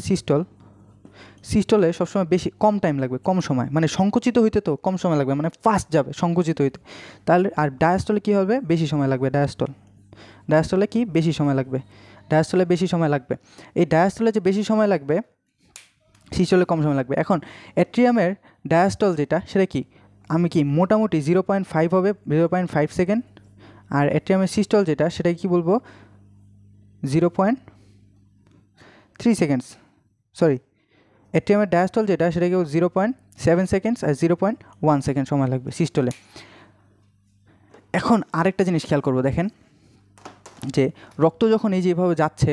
সিস্টলে সবসময় বেশি কম টাইম লাগবে, কম সময়, মানে সংকুচিত হইতে তো কম সময় লাগবে, মানে ফাস্ট যাবে সংকুচিত হইতে। তাহলে আর ডায়াস্টলে কী হবে? বেশি সময় লাগবে। ডায়াস্টলে কি বেশি সময় লাগবে? ডায়াস্টলে বেশি সময় লাগবে। এই ডায়াস্টলে যে বেশি সময় লাগবে, সিস্টলে কম সময় লাগবে। এখন অ্যাট্রিয়ামের ডায়াস্টল যেটা, সেটা কি আমি কি মোটামুটি 0.5 হবে, 0.5 সেকেন্ড। আর অ্যাট্রিয়ামের সিস্টল যেটা, সেটা কি বলবো? 0.3 সেকেন্ডস। সরি, অ্যাট্রিয়ামের ডায়াস্টল যেটা, সেটাকে 0.7 সেকেন্ডস আর 0.1 সেকেন্ড সময় লাগবে সিস্টলে। এখন আরেকটা জিনিস খেয়াল করবো, দেখেন যে রক্ত যখন এই যেভাবে যাচ্ছে,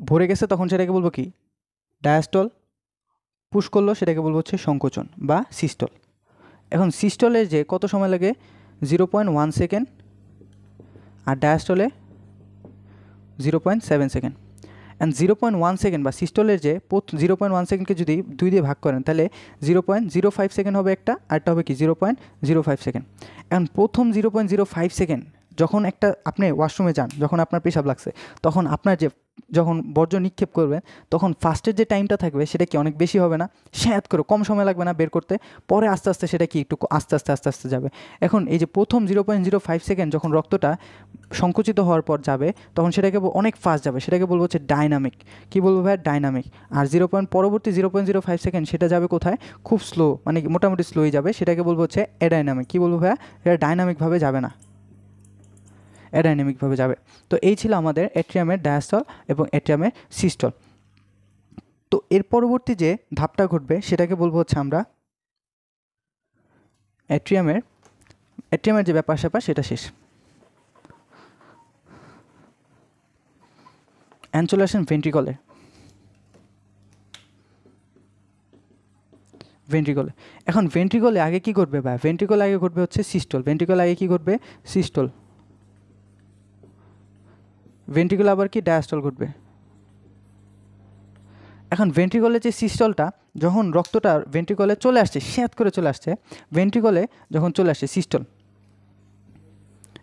ভরে গেছে, তখন সেটাকে বলবো কি? ডায়াস্টল। পুশ করলো, সেটাকে বলবো হচ্ছে সংকোচন বা সিস্টল। এখন সিস্টলে যে কত সময় লাগে? 0.1 সেকেন্ড, আর ডায়াস্টলে 0.7 সেকেন্ড। অ্যান্ড 0.1 সেকেন্ড বা সিস্টলের যে 0.1 সেকেন্ডকে যদি 2 দিয়ে ভাগ করেন, তাহলে 0.05 সেকেন্ড হবে একটা, আরটা হবে কি 0.05 সেকেন্ড। এখন প্রথম 0.05 সেকেন্ড যখন একটা আপনি ওয়াশরুমে যান, যখন আপনার পেশাব লাগছে, তখন আপনার যে যখন বর্জ্য নিক্ষেপ করবেন, তখন ফার্স্টের যে টাইমটা থাকবে সেটা কি অনেক বেশি হবে না? শ্যাত করে কম সময় লাগবে না বের করতে? পরে আস্তে আস্তে সেটা কি একটু আস্তে আস্তে যাবে। এখন এই যে প্রথম 0.05 সেকেন্ড যখন রক্তটা সংকুচিত হওয়ার পর যাবে, তখন সেটাকে অনেক ফাস্ট যাবে, সেটাকে বলবো হচ্ছে ডাইনামিক। কী বলবো ভাই? ডাইনামিক। আর পরবর্তী 0.05 সেকেন্ড সেটা যাবে কোথায়? খুব স্লো, মানে মোটামুটি স্লোই যাবে, সেটাকে বলবো হচ্ছে অ্যাডাইনামিক। কী বলবো ভাইয়া? এটা ডাইনামিকভাবে যাবে না, অ্যাডাইনামিকভাবে যাবে। তো এই ছিল আমাদের অ্যাট্রিয়ামের ডায়াস্টল এবং অ্যাট্রিয়ামের সিস্টল। তো এর পরবর্তী যে ধাপটা ঘটবে সেটাকে বলবো হচ্ছে আমরা অ্যাট্রিয়ামের যে ব্যাপার স্যাপার সেটা শেষ। চলে আসেন ভেন্ট্রিকলে। এখন ভেন্ট্রিকলে আগে কি ঘটবে ভাই? ভেন্ট্রিকলে আগে ঘটবে হচ্ছে সিস্টল। ভেন্ট্রিকলে আগে কি ঘটবে? সিস্টল। ভেন্ট্রিকলে আবার কি? ডায়াস্টল ঘটবে। এখন ভেন্ট্রিকলে যে সিস্টলটা, যখন রক্তটা ভেন্ট্রিকলে চলে আসছে, শ্যাত করে চলে আসছে, ভেন্ট্রিকলে যখন চলে আসছে সিস্টল,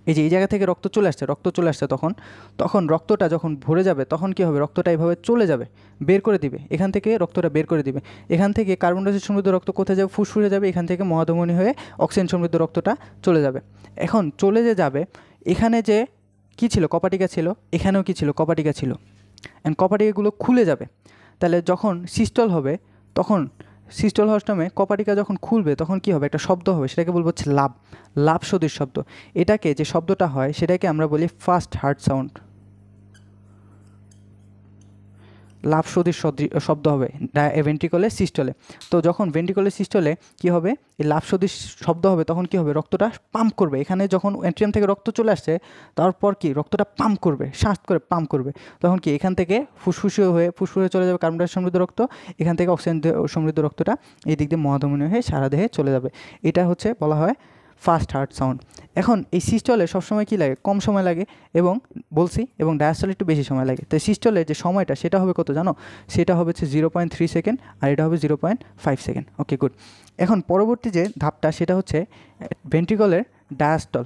এই যে এই জায়গা থেকে রক্ত চলে আসছে তখন রক্তটা যখন ভরে যাবে তখন কী হবে, রক্তটা এইভাবে চলে যাবে, বের করে দিবে, এখান থেকে রক্তটা বের করে দিবে। এখান থেকে কার্বন ডাইঅক্সাইড সমৃদ্ধ রক্ত কোথায় যাবে, ফুসফুসে যাবে, এখান থেকে মহাধমনী হয়ে অক্সিজেন সমৃদ্ধ রক্তটা চলে যাবে। এখন চলে যে যাবে, এখানে যে কী ছিল, কপাটিকা ছিল, এখানেও কী ছিল, কপাটিকা ছিল, অ্যান্ড কপাটিকাগুলো খুলে যাবে। তাহলে যখন সিস্টল হবে, তখন সিস্টল হওয়ার টাইমে কপাটিকা যখন খুলবে তখন কী হবে, একটা শব্দ হবে, সেটাকে বলবো হচ্ছে লাভ সদৃশ শব্দ। এটাকে যে শব্দটা হয় সেটাকে আমরা বলি ফার্স্ট হার্ট সাউন্ড। লাভ সদৃশ শব্দ হবে ভেন্ট্রিকলে সিস্টলে। তো যখন ভেন্ট্রিকলে সিস্টলে কী হবে, এই লাভ সদৃশ শব্দ হবে, তখন কী হবে, রক্তটা পাম্প করবে। এখানে যখন অ্যাট্রিয়াম থেকে রক্ত চলে আসছে, তারপর কি রক্তটা পাম্প করবে, শ্বাস করে পাম্প করবে, তখন কি এখান থেকে ফুসফুসে চলে যাবে কার্বন ডাইঅক্সাইড সমৃদ্ধ রক্ত, এখান থেকে অক্সিজেন সমৃদ্ধ রক্তটা এই দিক দিয়ে মহাধমনী হয়ে সারা দেহে চলে যাবে। এটা হচ্ছে বলা হয় ফার্স্ট হার্ট সাউন্ড। এখন এই সিস্টলে সবসময় কী লাগে, কম সময় লাগে, এবং বলছি এবং ডায়াস্টলে একটু বেশি সময় লাগে। তো সিস্টলে যে সময়টা সেটা হবে কত জানো, সেটা হবে হচ্ছে 0.3 সেকেন্ড, আর এটা হবে 0.5 সেকেন্ড। ওকে, গুড। এখন পরবর্তী যে ধাপটা সেটা হচ্ছে ভেন্ট্রিকলের ডায়াস্টল।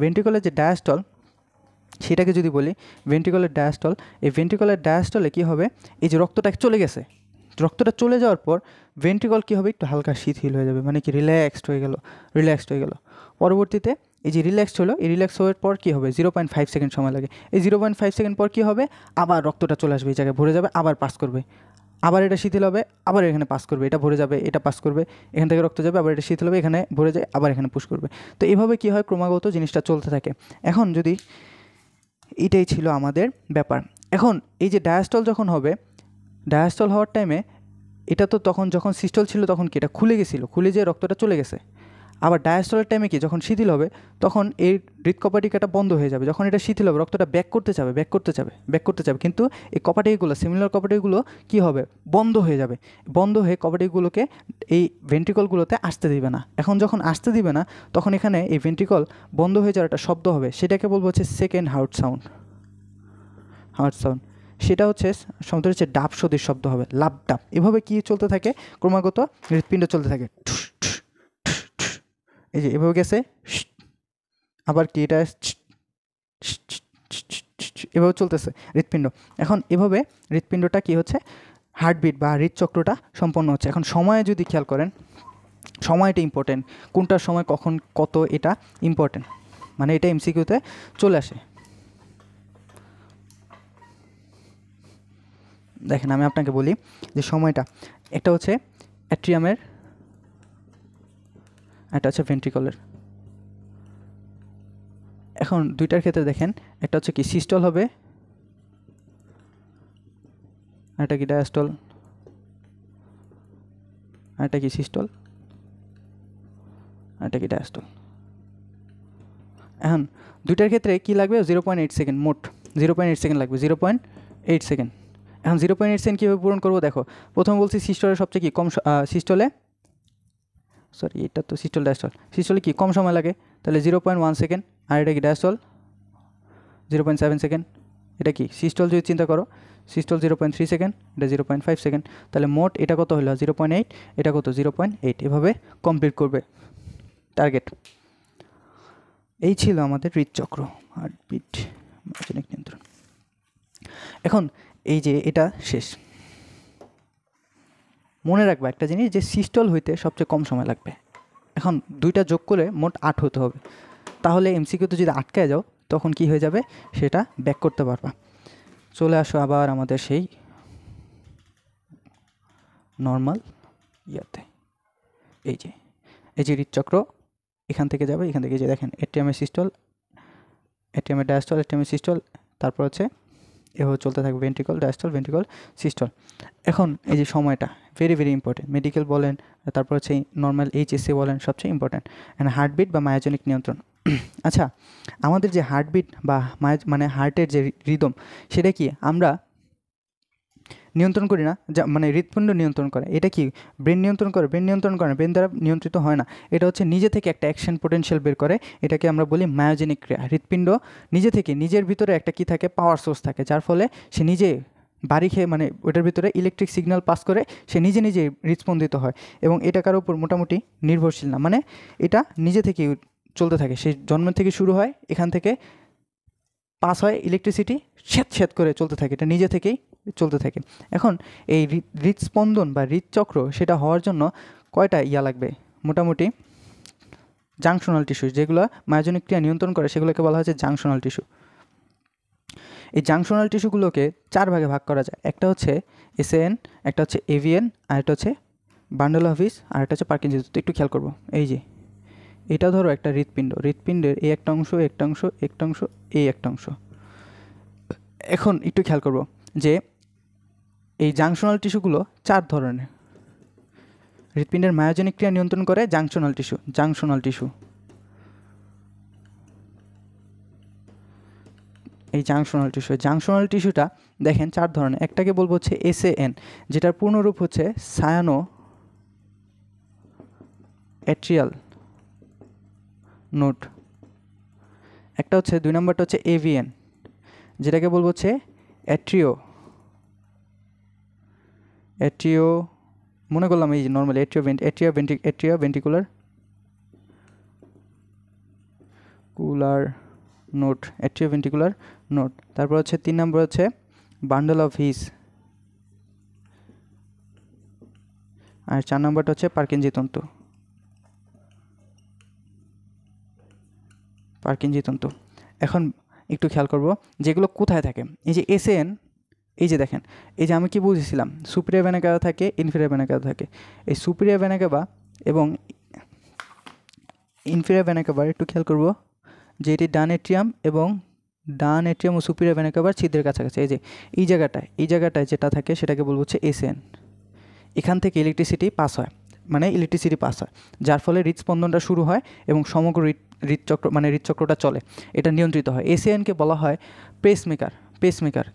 ভেন্ট্রিকলের যে ডায়াস্টল সেটাকে যদি বলি, ভেন্ট্রিকলের ডায়াস্টল, এই ভেন্ট্রিকলের ডায়াস্টলে কী হবে, এই যে রক্তটা চলে গেছে, রক্তটা চলে যাওয়ার পর ভেন্ট্রিকল কী হবে, একটু হালকা শিথিল হয়ে যাবে, মানে কি রিল্যাক্সড হয়ে গেল। পরবর্তীতে এই যে রিল্যাক্সড হলো, এই রিল্যাক্স হওয়ার পর কী হবে, 0.5 সেকেন্ড সময় লাগে। এই 0.5 সেকেন্ড পর কী হবে, আবার রক্তটা চলে আসবে, এই জায়গায় ভরে যাবে, আবার পাস করবে, আবার এটা শিথিল হবে, আবার এখানে পাস করবে, এটা ভরে যাবে, এটা পাস করবে, এখান থেকে রক্ত যাবে, আবার এটা শিথিল হবে, এখানে ভরে যায়, আবার এখানে পুশ করবে। তো এইভাবে কী হয়, ক্রমাগত জিনিসটা চলতে থাকে। এখন যদি এটাই ছিল আমাদের ব্যাপার। এখন এই যে ডায়াস্টল যখন হবে, ডায়াস্টল হওয়ার টাইমে এটা তো তখন যখন সিস্টল ছিল তখন কি এটা খুলে গেছিলো, খুলে যেয়ে রক্তটা চলে গেছে। আবার ডায়াস্টলের টাইমে কি যখন শিথিল হবে তখন এই হৃদকপাটিকাটা বন্ধ হয়ে যাবে। যখন এটা শিথিল হবে রক্তটা ব্যাক করতে চাবে, কিন্তু এই কপাটিকগুলো, সিমিলার কপাটিকগুলো কী হবে, বন্ধ হয়ে কপাটিকগুলোকে এই ভেন্ট্রিকলগুলোতে আসতে দিবে না। এখন যখন আসতে দিবে না তখন এখানে এই ভেন্ট্রিকল বন্ধ হয়ে যাওয়ার একটা শব্দ হবে, সেটাকে বলবো হচ্ছে সেকেন্ড হার্ট সাউন্ড। সেটা হচ্ছে শব্দ হচ্ছে ডাব সদৃশ শব্দ হবে, লাভ ডাব। এভাবে কি চলতে থাকে, ক্রমাগত হৃৎপিণ্ড চলতে থাকে, এই যে এভাবে গেছে, আবার কি এটা এভাবে চলতেছে হৃৎপিণ্ড। এখন এভাবে হৃৎপিণ্ডটা কি হচ্ছে, হার্টবিট বা হৃদচক্রটা সম্পন্ন হচ্ছে। এখন সময়ে যদি খেয়াল করেন, সময়টা ইম্পর্টেন্ট, কোনটার সময় কখন কত, এটা ইম্পর্টেন্ট, মানে এটা এমসিকিউতে চলে আসে। দেখেন আমি আপনাকে বলি যে সময়টা, একটা হচ্ছে অ্যাট্রিয়ামের, একটা হচ্ছে ভেন্ট্রিকলের। এখন দুইটার ক্ষেত্রে দেখেন, একটা হচ্ছে কি সিস্টল হবে, একটা কি ডায়াস্টল, একটা কি সিস্টল, একটা কি ডায়াস্টল। এখন দুইটার ক্ষেত্রে কি লাগবে, 0.8 সেকেন্ড, মোট 0.8 সেকেন্ড লাগবে, 0.8 সেকেন্ড। এখন 0.8 সেকেন্ড কীভাবে পূরণ করবো, দেখো প্রথম বলছি সিস্টলের সবচেয়ে কি কম, এটা তো সিস্টলে কি কম সময় লাগে, তাহলে 0.1 সেকেন্ড। আর এটা কি ডায়াস্টল 0.7 সেকেন্ড। এটা কি সিস্টল, যদি চিন্তা করো সিস্টল 0.3 সেকেন্ড, এটা 0.5 সেকেন্ড। তাহলে মোট এটা কত হলো 0.8, এটা কত 0.8। এভাবে কমপ্লিট করবে টার্গেট। এই ছিল আমাদের হৃদচক্র, হার্টবিট, মায়োজেনিক নিয়ন্ত্রণ। এখন এই যে এটা শেষ, মনে রাখবা একটা জিনিস, যে সিস্টল হইতে সবচেয়ে কম সময় লাগবে। এখন দুইটা যোগ করে মোট 8 হতে হবে, তাহলে এমসিকিউতে যদি আটকায় যাও তখন কি হয়ে যাবে, সেটা ব্যাক করতে পারবা। চলে আসো আবার আমাদের সেই নর্মাল ইয়াতে। এই যে হৃদচক্র এখান থেকে যাবে, এখান থেকে যে দেখেন এটিএমের সিস্টল, এটিএমের ডায়াস্টল, এটিএমের সিস্টল, তারপর হচ্ছে এভাবে চলতে থাকবে ভেন্ট্রিকল, ডায়াস্টল, ভেন্ট্রিকল, সিস্টল। এখন এই যে সময়টা ভেরি ভেরি ইম্পর্টেন্ট, মেডিকেল বলেন, তারপর হচ্ছে নর্মাল এইচএসসি বলেন, সবচেয়ে ইম্পর্টেন্ট। অ্যান্ড হার্টবিট বা মায়োজেনিক নিয়ন্ত্রণ। আচ্ছা, আমাদের যে হার্টবিট বা মানে হার্টের যে রিদম, সেটা কি আমরা নিয়ন্ত্রণ করি না, যা মানে হৃৎপিণ্ড নিয়ন্ত্রণ করে। এটা কি ব্রেন নিয়ন্ত্রণ করে? ব্রেন নিয়ন্ত্রণ করে না, ব্রেন দ্বারা নিয়ন্ত্রিত হয় না। এটা হচ্ছে নিজে থেকে একটা অ্যাকশন পোটেনশিয়াল বের করে, এটাকে আমরা বলি মায়োজেনিক ক্রিয়া। হৃৎপিণ্ড নিজে থেকে, নিজের ভিতরে একটা কি থাকে, পাওয়ার সোর্স থাকে, যার ফলে সে নিজে বাড়ি খেয়ে, মানে ওটার ভিতরে ইলেকট্রিক সিগন্যাল পাস করে সে নিজে নিজে হৃৎস্পন্দিত হয়, এবং এটা কারোর উপর মোটামুটি নির্ভরশীল না, মানে এটা নিজে থেকেই চলতে থাকে, সেই জন্মের থেকে শুরু হয়, এখান থেকে পাস হয় ইলেকট্রিসিটি, স্যাঁত করে চলতে থাকে, এটা নিজে থেকেই চলতে থাকে। এখন এই হৃদস্পন্দন বা হৃদচক্র সেটা হওয়ার জন্য কয়টা লাগবে, মোটামুটি জাংশনাল টিস্যু, যেগুলো মায়োজনিক ক্রিয়া নিয়ন্ত্রণ করে সেগুলোকে বলা হচ্ছে জাংশনাল টিস্যু। এই জাংশনাল টিস্যুগুলোকে 4 ভাগে ভাগ করা যায়। একটা হচ্ছে এসএএন, একটা হচ্ছে এভিএন, আর একটা হচ্ছে বান্ডল অফ হিস, আর একটা হচ্ছে পার্কিনসন। একটু খেয়াল করবো, এই যে এটা ধরো একটা হৃৎপিণ্ডের এই একটা অংশ, একটা অংশ, এই একটা অংশ। এখন একটু খেয়াল করব যে এই জাংশনাল টিস্যুগুলো 4 ধরনের। হৃৎপিণ্ডের মায়োজনিক ক্রিয়া নিয়ন্ত্রণ করে জাংশনাল টিস্যু। এই জাংশনাল টিস্যুটা দেখেন 4 ধরনের। একটাকে বলবো হচ্ছে এসএএন, যেটার পূর্ণরূপ হচ্ছে সায়ানো অ্যাট্রিয়াল নোড। একটা হচ্ছে 2 নম্বরটা হচ্ছে এভিএন, যেটাকে বলবো হচ্ছে অ্যাট্রিও মনে করলাম এই যে নর্মালি অ্যাট্রিয়া ভেন্ট্রিকুলার নোড। তারপর হচ্ছে 3 নম্বর হচ্ছে বান্ডল অফ হিস, আর 4 নম্বরটা হচ্ছে পার্কিনজি তন্তু। এখন একটু খেয়াল করব যেগুলো কোথায় থাকে। এই যে এসএএন, এই যে দেখেন, এই যে আমি কি বুঝেছিলাম, সুপিরিয়র ভেনা ক্যাভা থাকে, ইনফেরিয়র ভেনা ক্যাভা থাকে। এই সুপিরিয়র ভেনা ক্যাভা এবং ইনফেরিয়র ভেনা ক্যাভা একটু খেয়াল করব যে এটি ডান এট্রিয়াম ও সুপিরিয়র ভেনা ক্যাভার ছিদ্রের কাছাকাছি। এই যে এই জায়গাটায় যেটা থাকে সেটাকে বলবো হচ্ছে এসএএন। এখান থেকে ইলেকট্রিসিটি পাস হয়, যার ফলে হৃদস্পন্দনটা শুরু হয় এবং সমগ্র হৃদচক্রটা চলে, এটা নিয়ন্ত্রিত হয়। এসএএনকে বলা হয় পেসমেকার।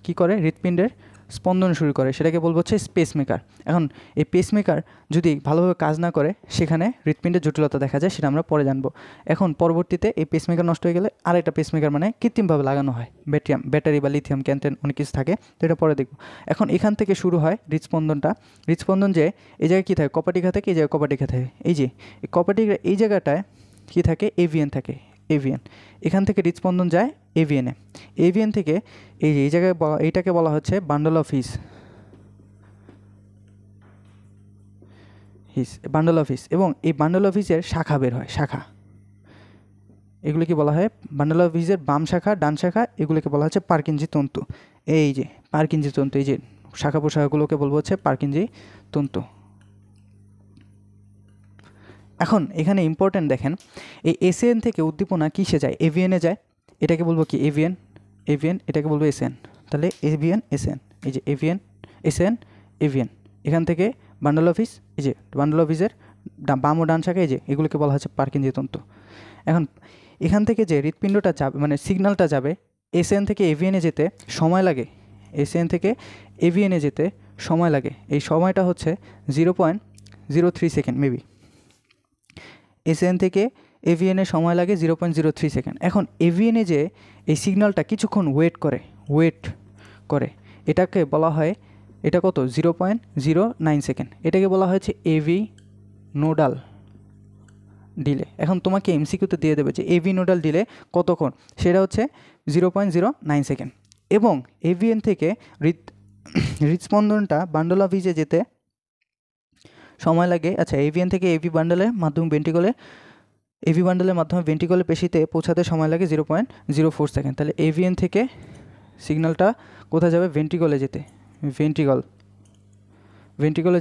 কি করে? হৃৎপিণ্ডের স্পন্দন শুরু করে, সেটাকে বলবো হচ্ছে পেসমেকার। এখন এই পেসমেকার যদি ভালোভাবে কাজ না করে সেখানে হৃৎপিণ্ডের জটিলতা দেখা যায়, সেটা আমরা পরে জানবো। এখন পরবর্তীতে এই পেসমেকার নষ্ট হয়ে গেলে আরেকটা পেসমেকার কৃত্রিমভাবে লাগানো হয়, ব্যাটারি বা লিথিয়াম ক্যান্টেন অনেক কিছু থাকে, তো এটা পরে দেখব। এখন এখান থেকে শুরু হয় হৃৎস্পন্দন যে এই জায়গায় কী থাকে, কপাটিকা থাকে, এই জায়গায় কপাটিকা থাকে। এই যে এই কপাটিকা এই জায়গাটায় কী থাকে, এভিএন থাকে। এখান থেকে হৃৎস্পন্দন যায় এভিএন থেকে এই যে এই জায়গায় এইটাকে বলা হচ্ছে বান্ডল অফ হিস, এবং এই বান্ডল অফ হিসের শাখা বের হয়, এগুলোকে বলা হয় বান্ডল অফ হিসের বাম শাখা, ডান শাখা, এগুলোকে বলা হচ্ছে পার্কিনজি তন্তু। এই যে পার্কিনজি তন্তু, এই যে শাখা প্রশাখাগুলোকে বলবো হচ্ছে পার্কিনজি তন্তু। এখন এখানে ইম্পর্টেন্ট দেখেন, এই এসএএন থেকে উদ্দীপনা কিসে যায়, এভিএনে যায়। এটাকে বলবো কি এভিএন, এটাকে বলবো এসএন। তাহলে এভিএন এসএন, এই যে এভিএন। এখান থেকে বান্ডল অফ হিস, এই যে বান্ডল অফ হিসের বাম ও ডান শাখা, এই যে এগুলোকে বলা হচ্ছে পার্কিনজি তন্তু। এখন এখান থেকে যে হৃৎপিণ্ডটা যাবে, সিগন্যালটা যাবে এসএন থেকে এভিএনে যেতে সময় লাগে, এই সময়টা হচ্ছে 0.03 সেকেন্ড মেবি। এসএন থেকে এভিএনে সময় লাগে 0.03 সেকেন্ড। এখন এভিএনে যে এই সিগন্যালটা কিছুক্ষণ ওয়েট করে এটাকে বলা হয়, এটা কত, 0.09 সেকেন্ড। এটাকে বলা হয়েছে এভি নোডাল ডিলে। এখন তোমাকে এমসিকিউতে দিয়ে দেবে যে এভি নোডাল ডিলে কতক্ষণ, সেটা হচ্ছে 0.09 সেকেন্ড। এবং এভিএন থেকে হৃৎস্পন্দনটা বান্ডল অফ হিসে যেতে সময় লাগে, আচ্ছা, এভিএন থেকে এভি বান্ডলের মাধ্যমে ভেন্ট্রিকলে পেশিতে পৌঁছাতে সময় লাগে 0.04 সেকেন্ড। তাহলে এভিএন থেকে সিগন্যালটা কোথায় যাবে, ভেন্ট্রিকলে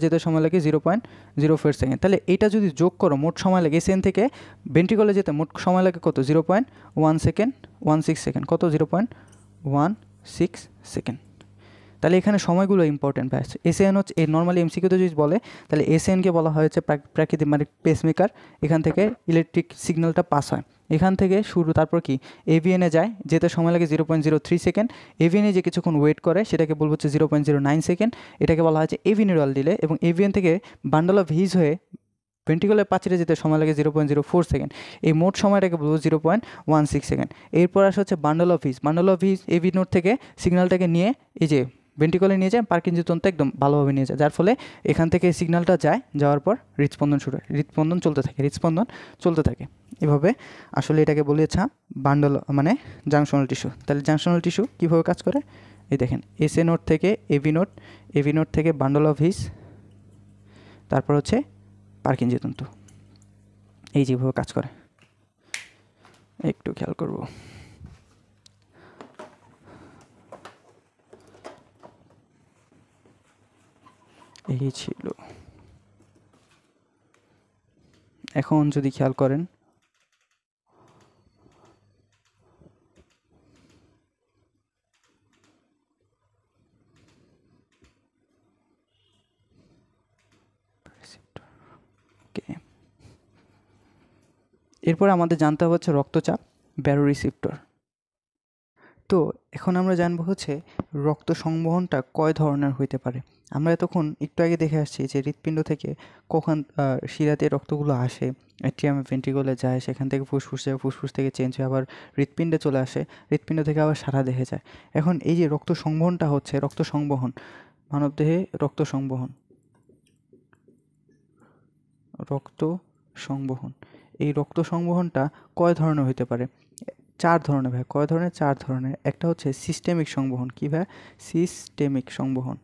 যেতে সময় লাগে 0.04 সেকেন্ড। তাহলে এটা যদি যোগ করো, মোট সময় লাগে এসএন থেকে ভেন্ট্রিকলে যেতে মোট সময় লাগে কত, 0.16 সেকেন্ড। কত, 0.16 সেকেন্ড। তাহলে এখানে সময়গুলো ইম্পর্টেন্ট ব্যাস। এসএন হচ্ছে নর্মালি এমসিকিউতে যদি বলে তাহলে এসএনকে বলা হয়েছে প্রাকৃতিক পেসমেকার। এখান থেকে ইলেকট্রিক সিগন্যালটা পাস হয়, এখান থেকে শুরু, তারপর কি এভিএনে যায়, যেতে সময় লাগে 0.03 সেকেন্ড। এভিএনে যে কিছুক্ষণ ওয়েট করে সেটাকে বলবো হচ্ছে 0.09 সেকেন্ড। এটাকে বলা হয়েছে এভি নিউরাল ডিলে। এবং এভিএন থেকে বান্ডল অফ হিস হয়ে ভেন্ট্রিকুলার প্রাচীরে যেতে সময় লাগে 0.04 সেকেন্ড। এই মোট সময়টাকে বলবো 0.16 সেকেন্ড। এরপর আসা হচ্ছে bundle of His. AV node থেকে সিগন্যালটাকে নিয়ে এই যে ভেন্ট্রিকলে নিয়ে যায়, পার্কিনসন তন্ত্রে একদম ভালোভাবে নিয়ে যায়, যার ফলে এখান থেকে সিগন্যালটা যায়, যাওয়ার পর হৃদস্পন্দন শুরু হয়, হৃদস্পন্দন চলতে থাকে এভাবে। আসলে এটাকে বলেছে বান্ডল মানে জাংশনাল টিস্যু। তাহলে জাংশনাল টিস্যু কীভাবে কাজ করে, এই দেখেন এসএ নোড থেকে এভি নোড থেকে বান্ডল অফ হিস, তারপর হচ্ছে পার্কিনসন তন্তু, এই যেভাবে কাজ করে একটু খেয়াল করব। এই ছিল, এখন যদি খেয়াল করেন এরপর আমাদের জানতে হবে হচ্ছে রক্তচাপ ব্যারোরিসেপ্টর। তো এখন আমরা জানবো হচ্ছে রক্ত সংবহনটা কয় ধরনের হইতে পারে। আমরা এতক্ষণ একটু আগে দেখে আসছি যে হৃৎপিণ্ড থেকে কখন শিরাতে রক্তগুলো আসে, অ্যাট্রিয়ামে ভেন্ট্রিকলে যায়, সেখান থেকে ফুসফুস যায়, ফুসফুস থেকে চেঞ্জ হয়ে আবার হৃৎপিণ্ডে চলে আসে, হৃৎপিণ্ড থেকে আবার সারা দেহে যায়। এখন এই যে রক্ত সংবহনটা হচ্ছে, রক্ত সংবহন মানবদেহে, রক্ত সংবহন এই রক্ত সংবহনটা কয় ধরনের হইতে পারে, 4 ধরনের ভাই। কয় ধরনের? 4 ধরনের। একটা হচ্ছে সিস্টেমিক সংবহন। কি ভাই? সিস্টেমিক সংবহন।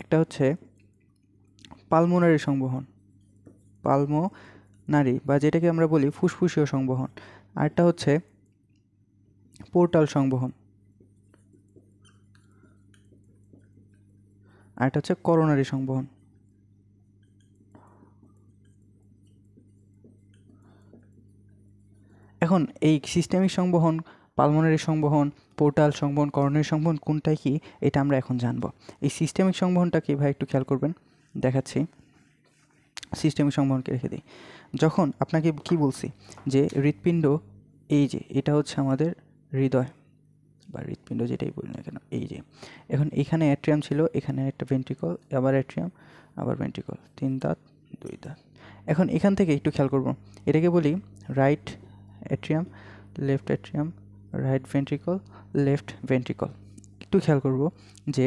একটা হচ্ছে পালমোনারি সংবহন, পালমোনারি বা যেটাকে আমরা বলি ফুসফুসীয় সংবহন। আরেকটা হচ্ছে পোর্টাল সংবহন, আরেকটা হচ্ছে করোনারি সংবহন। এখন এই সিস্টেমিক সংবহন, পালমোনারি সংবহন, পোর্টাল সংবহন, করোনারি সংবহন কোনটাই কি, এটা আমরা এখন জানবো। এই সিস্টেমিক সংবহনটা কি ভাই একটু খেয়াল করবেন, দেখাচ্ছি। সিস্টেমিক সংবহনকে রেখে দিই। যখন আপনাকে কি বলছি যে হৃৎপিণ্ড, এই যে এটা হচ্ছে আমাদের হৃদয় বা হৃৎপিণ্ড যেটাই বলি না কেন, এই যে এখন এখানে অ্যাট্রিয়াম ছিল, এখানে একটা ভেন্ট্রিকল, আবার অ্যাট্রিয়াম, আবার ভেন্ট্রিকল, 3 দাঁত 2 দাঁত। এখন এখান থেকে একটু খেয়াল করব, এটাকে বলি right atrium, left atrium, right ventricle, left ventricle. একটু খেয়াল করব যে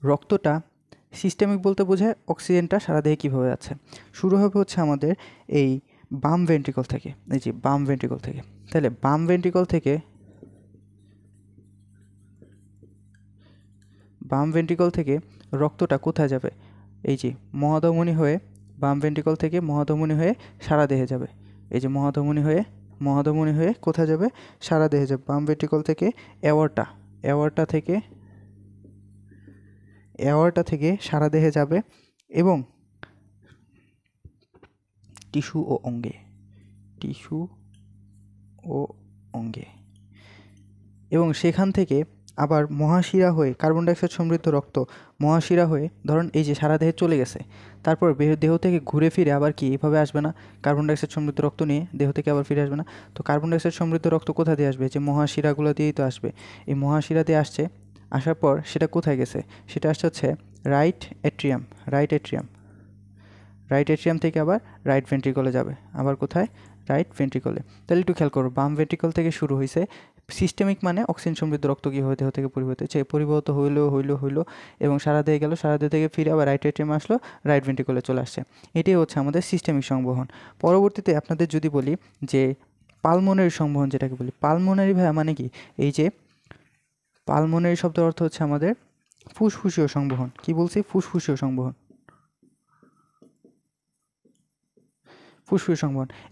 রক্তটা সিস্টেমিক বলতে বোঝায় অক্সিজেনটা সারা দেহে কীভাবে যাচ্ছে। শুরু হবে হচ্ছে আমাদের এই বাম ভেন্ট্রিকল থেকে, এই যে বাম ভেন্ট্রিকল থেকে। তাহলে বাম ভেন্ট্রিকল থেকে রক্তটা কোথায় যাবে, এই যে মহাধমনী হয়ে, বাম ভেন্ট্রিকল থেকে মহাধমনী হয়ে সারা দেহে যাবে। এই যে মহাধমনী হয়ে কোথায় যাবে, সারা দেহে যাবে। বাম ভেন্ট্রিকল থেকে অ্যাওয়ার্টা থেকে সারা দেহে যাবে এবং টিস্যু ও অঙ্গে এবং সেখান থেকে আবার মহাশিরা হয়ে কার্বন ডাইঅক্সাইড সমৃদ্ধ রক্ত মহাশিরা হয়ে ধরুন এই যে সারা দেহে চলে গেছে, তারপর দেহ থেকে ঘুরে ফিরে আবার কি এইভাবে আসবে না, কার্বন ডাইঅক্সাইড সমৃদ্ধ রক্ত নিয়ে দেহ থেকে আবার ফিরে আসবে না। তো কার্বন ডাইঅক্সাইড সমৃদ্ধ রক্ত কোথা দিয়ে আসবে, যে মহাশিরাগুলো দিয়েই তো আসবে। এই মহাশিরা দিয়ে আসার পর সেটা কোথায় গেছে, সেটা আসছে হচ্ছে রাইট অ্যাট্রিয়াম থেকে আবার রাইট ভেন্ট্রিকলে যাবে, আবার কোথায়, রাইট ভেন্ট্রিকলে। তাহলে একটু খেয়াল করো, বাম ভেন্ট্রিকল থেকে শুরু হয়েছে। সিস্টেমিক মানে অক্সিজেন সমৃদ্ধ রক্ত কীভাবে দেহ থেকে পরিবহত হইলো এবং সারা দেহে গেল, সারা দেহ থেকে ফিরে আবার রাইট অ্যাট্রিয়ামে আসলো, রাইট ভেন্ট্রিকলে চলে আসছে। এটাই হচ্ছে আমাদের সিস্টেমিক সংবহন। পরবর্তীতে আপনাদের যদি বলি যে পালমোনারি সংবহন, যেটাকে বলি পালমোনারি ভাইয়া মানে কি, এই যে পালমোনারি শব্দের অর্থ হচ্ছে আমাদের ফুসফুসীয় সংবহন। কি বলছি, ফুসফুসীয় সংবহন।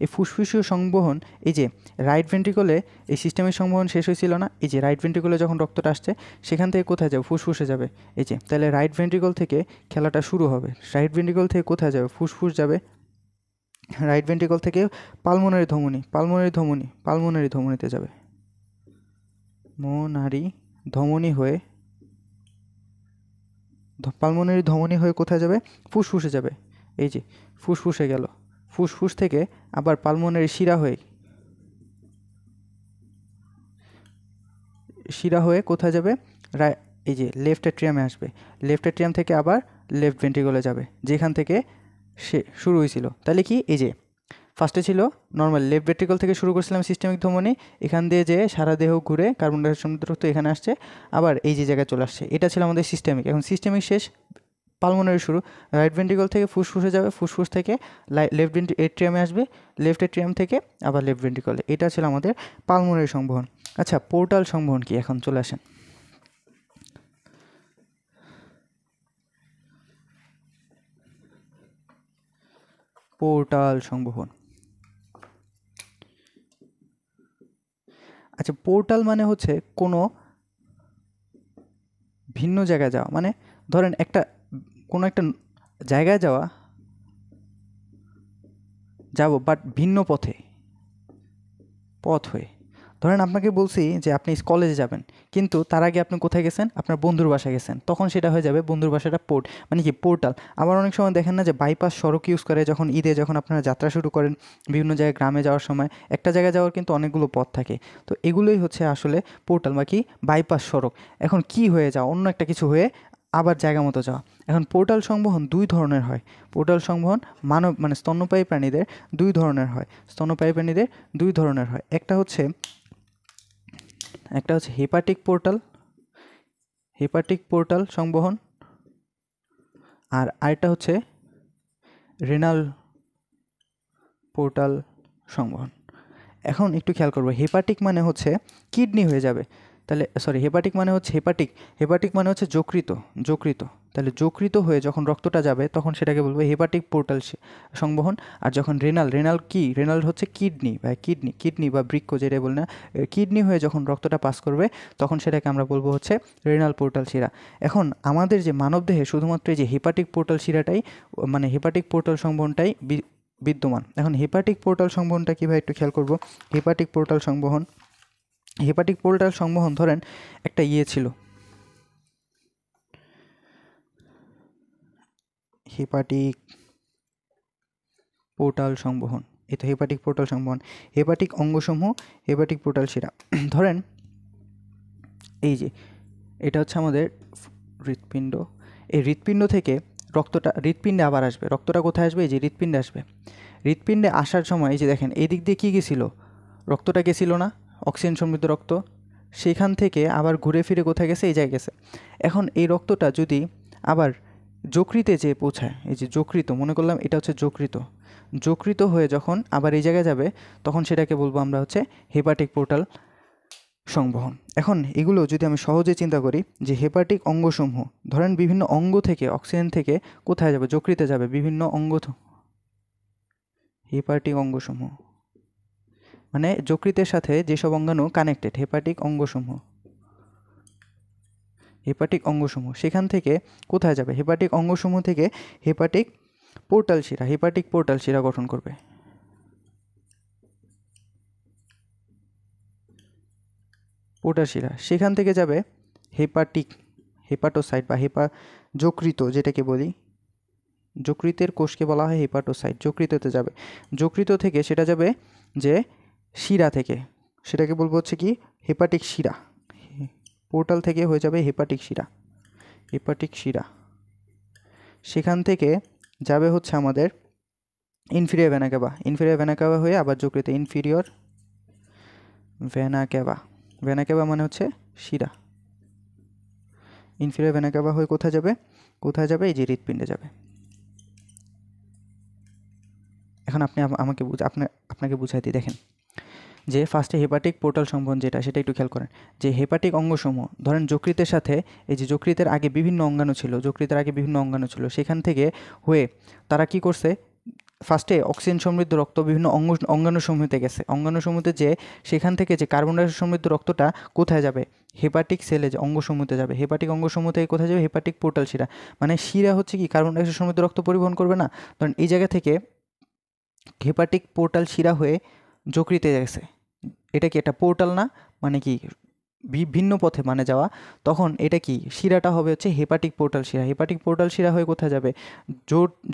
এই ফুসফুসীয় সংবহন, এই যে রাইট ভেন্ট্রিকলে এই সিস্টেমিক সংবহন শেষ হয়েছিল না, এই যে রাইট ভেন্ট্রিকলে যখন রক্তটা আসছে সেখান থেকে কোথায় যাবে, ফুসফুসে যাবে। এই যে তাহলে রাইট ভেন্ট্রিকল থেকে খেলাটা শুরু হবে, রাইট ভেন্ট্রিকল থেকে কোথায় যাবে, ফুসফুস যাবে। রাইট ভেন্ট্রিকল থেকে পালমোনারি ধমনীতে যাবে, পালমোনারি ধমনী হয়ে কোথায় যাবে, ফুসফুসে যাবে। এই যে ফুসফুসে গেল, ফুসফুস থেকে আবার পালমোনারি শিরা হয়ে কোথায় যাবে, এই যে লেফট অ্যাট্রিয়ামে আসবে, লেফট অ্যাট্রিয়াম থেকে আবার লেফট ভেন্ট্রিকলে যাবে, যেখান থেকে সে শুরু হয়েছিল। তাহলে কি, এই যে ফার্স্টে ছিল নর্মাল লেফট ভেন্ট্রিকল থেকে শুরু করছিলাম সিস্টেমিক ধমনী, এখান দিয়ে যে সারা দেহ ঘুরে কার্বন ডাইঅক্সাইড সমৃদ্ধ রক্ত এখানে আসছে, আবার এই যে জায়গায় চলে আসছে, এটা ছিল আমাদের সিস্টেমিক। এখন সিস্টেমিক শেষ, পালমোনারি শুরু, রাইট ভেন্ট্রিকল থেকে ফুসফুসে যাবে, ফুসফুস থেকে লেফট এট্রিয়ামে আসবে, লেফট এট্রিয়াম থেকে আবার লেফট ভেন্ট্রিকলে, এটা ছিল আমাদের পালমোনারি সংবহন। আচ্ছা, পোর্টাল সংবহন কি, এখন চলে আসেন। পোর্টাল সংবহন। আচ্ছা, পোর্টাল মানে হচ্ছে কোনো ভিন্ন জায়গায় যাওয়া, মানে ধরেন কোনো একটা জায়গায় যাব বাট ভিন্ন পথ হয়ে। ধরেন আপনাকে বলছি যে আপনি কলেজে যাবেন, কিন্তু তার আগে আপনি কোথায় গেছেন, আপনার বন্ধুর বাসায় গেছেন, তখন সেটা হয়ে যাবে বন্ধুর বাসাটা মানে কি পোর্টাল। আবার অনেক সময় দেখেন না যে বাইপাস সড়ক ইউজ করে, যখন ঈদে যখন আপনারা যাত্রা শুরু করেন বিভিন্ন জায়গায় গ্রামে যাওয়ার সময়, একটা জায়গায় যাওয়ার কিন্তু অনেকগুলো পথ থাকে, তো এগুলোই হচ্ছে আসলে পোর্টাল বা কি বাইপাস সড়ক। এখন কি হয়ে যাওয়া, অন্য একটা কিছু হয়ে আবার জায়গা মতো যাওয়া। এখন পোর্টাল সংবহন দুই ধরনের হয়। পোর্টাল সংবহন মানে স্তন্যপায়ী প্রাণীদের দুই ধরনের হয়। একটা হচ্ছে হেপাটিক পোর্টাল সংবহন, আর আরেকটা হচ্ছে রেনাল পোর্টাল সংবহন। এখন একটু খেয়াল করবো, হেপাটিক মানে হচ্ছে কিডনি হয়ে যাবে, তাহলে হেপাটিক মানে হচ্ছে যকৃত, তাহলে যকৃত হয়ে যখন রক্তটা যাবে তখন সেটাকে বলবো হেপাটিক পোর্টাল সংবহন। আর যখন রেনাল হচ্ছে কিডনি বা বৃক্ক যেটা বলি না, কিডনি হয়ে যখন রক্তটা পাস করবে তখন সেটাকে আমরা বলবো হচ্ছে রেনাল পোর্টাল শিরা। এখন আমাদের যে মানবদেহে শুধুমাত্র এই যে হেপাটিক পোর্টাল শিরাটাই, মানে হেপাটিক পোর্টাল সংবহনটাই বিদ্যমান। এখন হেপাটিক পোর্টাল সংবহনটা কীভাবে একটু খেয়াল করব। হেপাটিক পোর্টাল সংবহন ধরেন একটা ছিল, হেপাটিক পোর্টাল সংবহন, এই তো হেপাটিক পোর্টাল সংবহন, হেপাটিক অঙ্গসমূহ, হেপাটিক পোর্টাল শিরা। ধরেন এই যে এটা হচ্ছে আমাদের হৃৎপিণ্ড, এই হৃৎপিণ্ড থেকে হৃৎপিণ্ডে আবার আসবে, রক্তটা কোথায় আসবে, এই যে হৃৎপিণ্ডে আসবে। হৃৎপিণ্ডে আসার সময় এই যে দেখেন এই দিক দিয়ে কী গেছিল, রক্তটা গেছিল না, অক্সিজেন সমৃদ্ধ রক্ত, সেখান থেকে আবার ঘুরে ফিরে কোথায় গেছে, এই জায়গায় গেছে। এখন এই রক্তটা যদি আবার যকৃতে যেয়ে পৌঁছায়, এই যে যকৃত, মনে করলাম এটা হচ্ছে যকৃত হয়ে যখন আবার এই জায়গায় যাবে তখন সেটাকে বলবো আমরা হচ্ছে হেপাটিক পোর্টাল সংবহন। এখন এগুলো যদি আমি সহজে চিন্তা করি যে হেপাটিক অঙ্গসমূহ, ধরেন বিভিন্ন অঙ্গ থেকে অক্সিজেন থেকে কোথায় যাবে, যকৃতে যাবে, বিভিন্ন হেপাটিক অঙ্গসমূহ মানে যকৃতের সাথে যেসব অঙ্গাণু কানেক্টেড, হেপাটিক অঙ্গসমূহ সেখান থেকে কোথায় যাবে, হেপাটিক অঙ্গসমূহ থেকে হেপাটিক পোর্টাল শিরা গঠন করবে। পোর্টাল শিরা সেখান থেকে যাবে হেপাটোসাইট বা যকৃত, যেটাকে বলি যকৃতের কোষকে বলা হয় হেপাটোসাইট, যকৃততে যাবে। যকৃত থেকে সেটা যাবে যে শিরা থেকে, সেটাকে বলবো হচ্ছে কি হেপাটিক শিরা, পোর্টাল থেকে হয়ে যাবে হেপাটিক শিরা। সেখান থেকে যাবে হচ্ছে আমাদের ইনফিরিয়র ভেনা ক্যাভা হয়ে আবার যকৃতে, ইনফিরিয়র ভেনা ক্যাভা মানে হচ্ছে শিরা। ইনফিরিয়র ভেনা ক্যাভা হয়ে কোথায় যাবে, এই যে হৃৎপিণ্ডে যাবে। এখন আপনি আপনাকে বুঝাই দিই, দেখেন যে ফার্স্টে হেপাটিক পোর্টাল সংবহন যেটা, সেটা একটু খেয়াল করেন যে হেপাটিক অঙ্গসমূহ, ধরেন যকৃতের সাথে এই যে যকৃতের আগে বিভিন্ন অঙ্গাণু ছিল, সেখান থেকে হয়ে তারা কি করছে, ফার্স্টে অক্সিজেন সমৃদ্ধ রক্ত বিভিন্ন অঙ্গাণুসমূহতে গেছে, অঙ্গাণুসমূহতে যে সেখান থেকে যে কার্বন ডাইঅক্সাইড সমৃদ্ধ রক্তটা কোথায় যাবে, হেপাটিক সেলে যে অঙ্গসমূহতে যাবে, হেপাটিক অঙ্গসমূহ থেকে কোথায় যাবে, হেপাটিক পোর্টাল শিরা। মানে শিরা হচ্ছে কি কার্বন ডাইঅক্সাইড সমৃদ্ধ রক্ত পরিবহন করবে না, ধরেন এই জায়গা থেকে হেপাটিক পোর্টাল শিরা হয়ে যকৃতে গেছে, এটা কি একটা পোর্টাল না, মানে কি ভিন্ন পথে মানে যাওয়া, তখন এটা কি শিরাটা হবে হচ্ছে হেপাটিক পোর্টাল শিরা। হেপাটিক পোর্টাল শিরা হয়ে কোথায় যাবে?